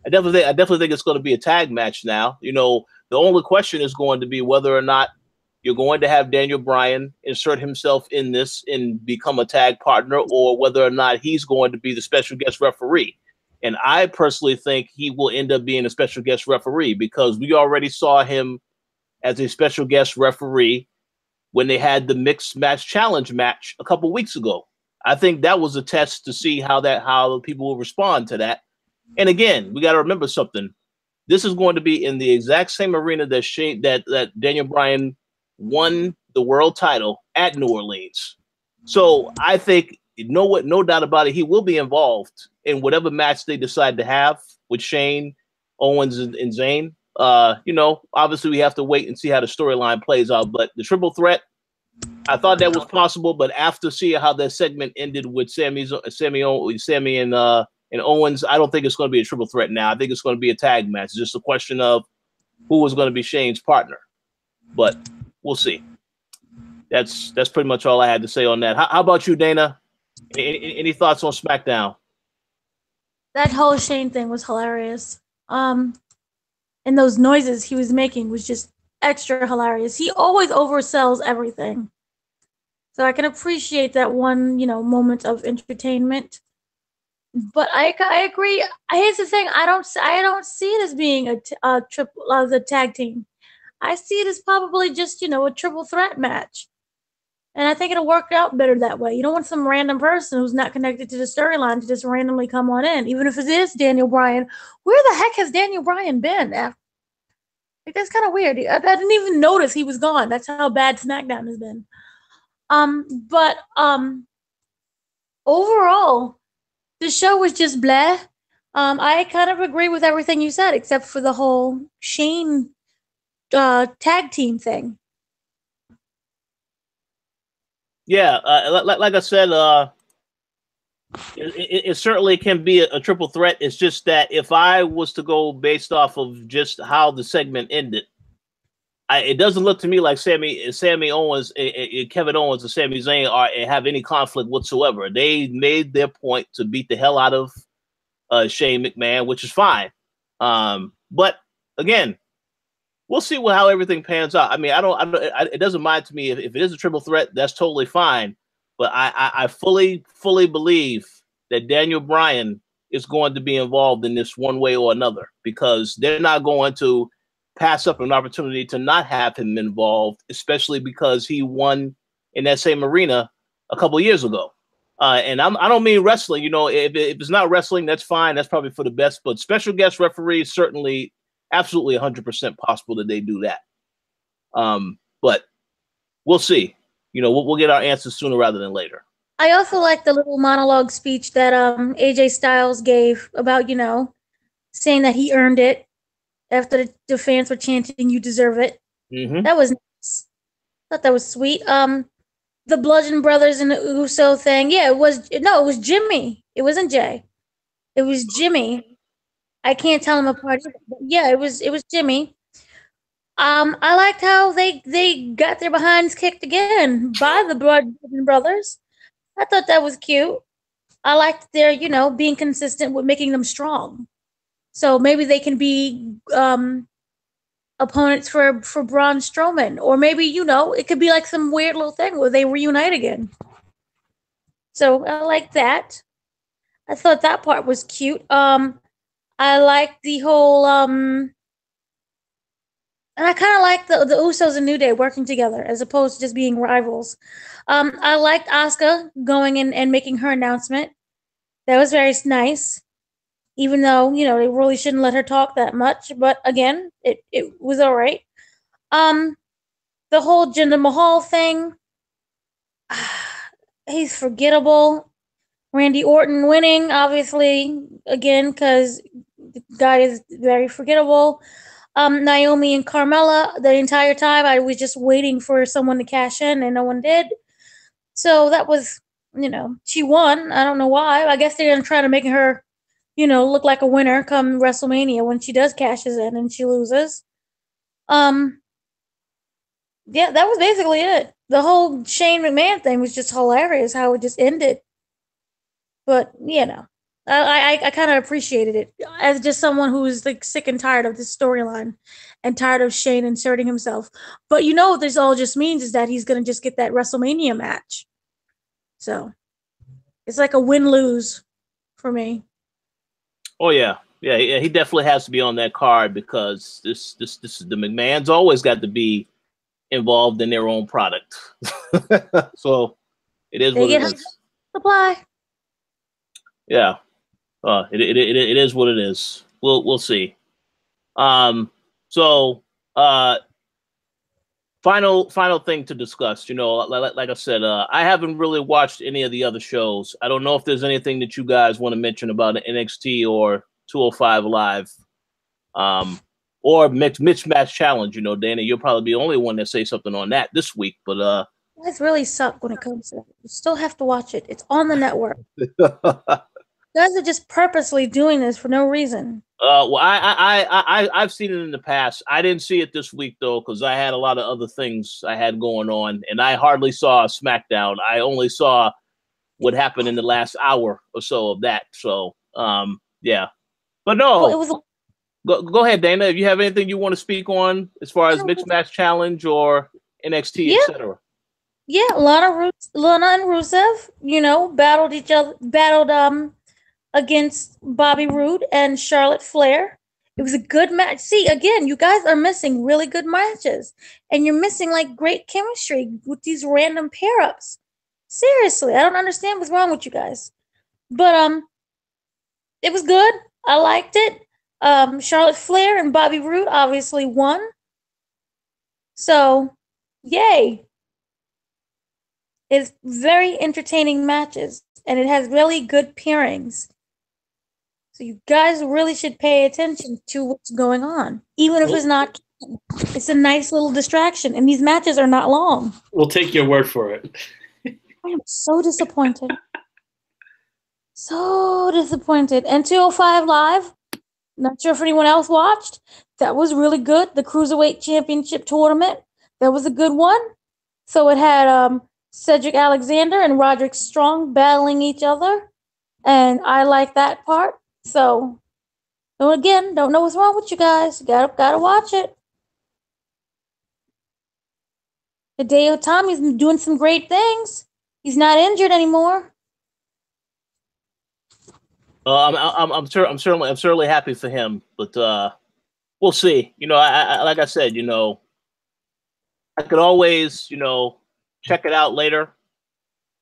I definitely think it's going to be a tag match now. You know, the only question is going to be whether or not you're going to have Daniel Bryan insert himself in this and become a tag partner, or whether or not he's going to be the special guest referee. And I personally think he will end up being a special guest referee because we already saw him as a special guest referee when they had the mixed match challenge match a couple weeks ago. I think that was a test to see how people will respond to that. And again, we got to remember something. This is going to be in the exact same arena that Daniel Bryan won the world title at New Orleans. So I think no doubt about it, he will be involved in whatever match they decide to have with Shane, Owens, and Zayn. You know, obviously we have to wait and see how the storyline plays out. But the triple threat, I thought that was possible, but after seeing how that segment ended with Sammy and Owens, I don't think it's going to be a triple threat now. I think it's going to be a tag match. It's just a question of who was going to be Shane's partner. But we'll see. That's pretty much all I had to say on that. How about you, Dana? Any thoughts on SmackDown? That whole Shane thing was hilarious. And those noises he was making was just extra hilarious. He always oversells everything. So I can appreciate that one, you know, moment of entertainment. But I agree. Here's the thing. I don't see it as being a the tag team. I see it as probably just, you know, a triple threat match. And I think it'll work out better that way. You don't want some random person who's not connected to the storyline to just randomly come on in, even if it is Daniel Bryan. Where the heck has Daniel Bryan been? Like, that's kind of weird. I didn't even notice he was gone. That's how bad SmackDown has been. But overall, the show was just blah. I kind of agree with everything you said, except for the whole Shane tag team thing. Yeah, like I said, it certainly can be a triple threat. It's just that if I was to go based off of just how the segment ended, it doesn't look to me like Sammy Owens, Kevin Owens, and Sami Zayn have any conflict whatsoever. They made their point to beat the hell out of Shane McMahon, which is fine. But again, we'll see how everything pans out. I mean, it doesn't mind to me if it is a triple threat. That's totally fine. But I fully believe that Daniel Bryan is going to be involved in this one way or another, because they're not going to pass up an opportunity to not have him involved, especially because he won in that same arena a couple years ago. And I don't mean wrestling. You know, if it's not wrestling, that's fine. That's probably for the best. But special guest referees, certainly, absolutely 100% possible that they do that. But we'll see. You know, we'll get our answers sooner rather than later. I also like the little monologue speech that AJ Styles gave about, you know, saying that he earned it after the fans were chanting, "You deserve it." Mm-hmm. That was nice. Thought that was sweet. The Bludgeon Brothers and the Uso thing. Yeah, it was Jimmy. It wasn't Jay. It was Jimmy. I can't tell them apart. But yeah, it was Jimmy. I liked how they got their behinds kicked again by the Bludgeon Brothers. I thought that was cute. I liked their, you know, being consistent with making them strong. So maybe they can be opponents for Braun Strowman, or maybe, you know, it could be like some weird little thing where they reunite again. So I like that. I thought that part was cute. I liked the whole and I kind of like the Usos and New Day working together as opposed to just being rivals. I liked Asuka going in and making her announcement. That was very nice. Even though, you know, they really shouldn't let her talk that much. But again, it was all right. The whole Jinder Mahal thing, he's forgettable. Randy Orton winning, obviously, again, because the guy is very forgettable. Naomi and Carmella, the entire time I was just waiting for someone to cash in and no one did. So that was, you know, she won. I don't know why. I guess they're going to try to make her, you know, look like a winner come WrestleMania when she does cashes in and she loses. Yeah, that was basically it. The whole Shane McMahon thing was just hilarious how it just ended. But you know, I kind of appreciated it as just someone who's like sick and tired of this storyline and tired of Shane inserting himself. But you know what this all just means is that he's gonna just get that WrestleMania match. So it's like a win-lose for me. Oh yeah. Yeah, he definitely has to be on that card because this the McMahon's always got to be involved in their own product. So it is what it is. Supply. Yeah. It is what it is. We'll see. So final thing to discuss. You know, like I said, I haven't really watched any of the other shows. I don't know if there's anything that you guys want to mention about NXT or 205 Live, or Mitch Match Challenge. You know, Dana, you'll probably be the only one that say something on that this week. But you guys really suck when it comes to that. You still have to watch it. It's on the network. You guys are just purposely doing this for no reason. Well, I've seen it in the past. I didn't see it this week though because I had a lot of other things I had going on, and I hardly saw Smackdown. I only saw what happened in the last hour or so of that. So, yeah. But no, Well, it was. go ahead, Dana. If you have anything you want to speak on as far as Mitch Match Challenge or NXT, etc. Yeah, Lana and Rusev, you know, battled against Bobby Roode and Charlotte Flair. It was a good match. See, again, you guys are missing really good matches, and you're missing like great chemistry with these random pair ups. Seriously, I don't understand what's wrong with you guys. But it was good. I liked it. Charlotte Flair and Bobby Roode obviously won. So, yay. It's very entertaining matches, and it has really good pairings. So you guys really should pay attention to what's going on. Even if it's not, it's a nice little distraction, and these matches are not long. We'll take your word for it. I am so disappointed. So disappointed. And 205 Live, not sure if anyone else watched. That was really good. The Cruiserweight Championship tournament. That was a good one. So it had Cedric Alexander and Roderick Strong battling each other. And I like that part. So again, don't know what's wrong with you guys. Gotta watch it. Hideo Tommy's doing some great things. He's not injured anymore. I'm certainly happy for him, but we'll see. You know, I like I said, you know, I could always, you know, check it out later.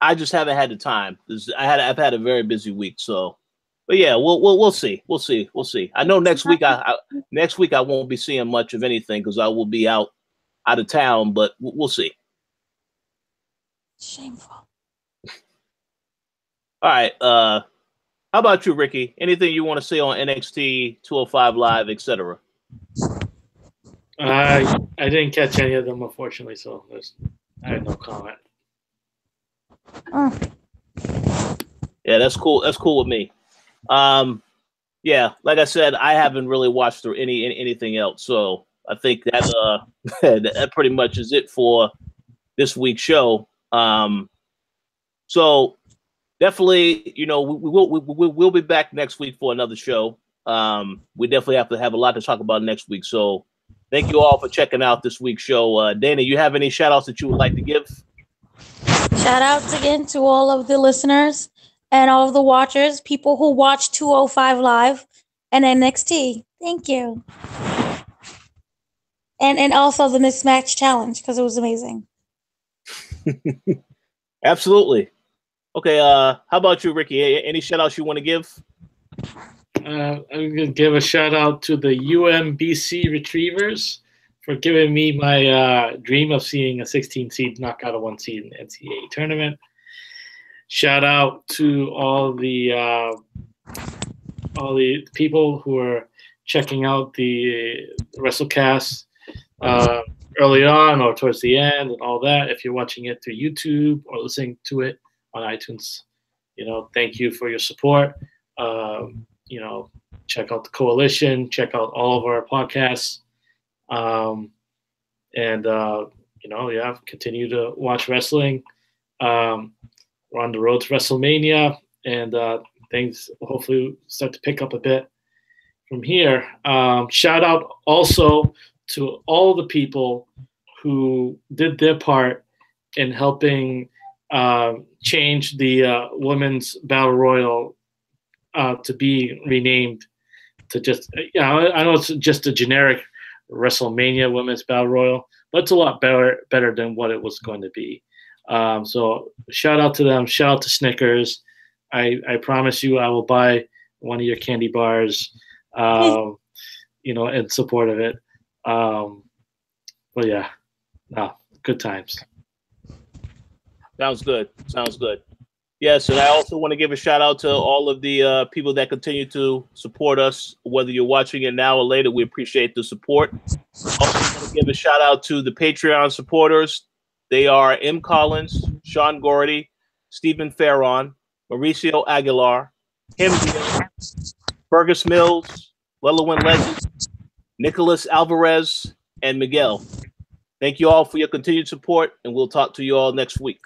I just haven't had the time. I've had a very busy week, so. But yeah, we'll see. We'll see. I know next week I won't be seeing much of anything because I will be out of town, but we'll see. Shameful. All right. How about you, Ricky? Anything you want to say on NXT 205 Live, etc.? I didn't catch any of them, unfortunately, so I have no comment. Yeah, that's cool. That's cool with me. Yeah, like I said, I haven't really watched through anything else, so I think that that pretty much is it for this week's show. So definitely, you know, we'll be back next week for another show. We definitely have to have a lot to talk about next week. So thank you all for checking out this week's show. Dana, you have any shout outs that you would like to give? Shout outs again to all of the listeners and all of the watchers, people who watch 205 Live and NXT. Thank you. And also the Mismatch Challenge, because it was amazing. Absolutely. Okay, how about you, Ricky? Any shout outs you want to give? I'm going to give a shout out to the UMBC Retrievers for giving me my dream of seeing a 16 seed knock out a 1 seed in the NCAA tournament. Shout out to all the people who are checking out the WrestleCast early on or towards the end and all that. If you're watching it through YouTube or listening to it on iTunes, you know, thank you for your support. You know, check out the Koalition, check out all of our podcasts, and continue to watch wrestling. We're on the road to WrestleMania, and things will hopefully start to pick up a bit from here. Shout out also to all the people who did their part in helping change the Women's Battle Royal to be renamed to just, I know it's just a generic WrestleMania Women's Battle Royal, but it's a lot better than what it was going to be. So shout out to them. Shout out to Snickers. I promise you I will buy one of your candy bars, in support of it. But yeah, no, good times. Sounds good. Yes, and I also want to give a shout out to all of the people that continue to support us, whether you're watching it now or later. We appreciate the support. Also want to give a shout out to the Patreon supporters. They are M. Collins, Sean Gordy, Stephen Farron, Mauricio Aguilar, Himdia, Fergus Mills, Lelowin Legend, Nicholas Alvarez, and Miguel. Thank you all for your continued support, and we'll talk to you all next week.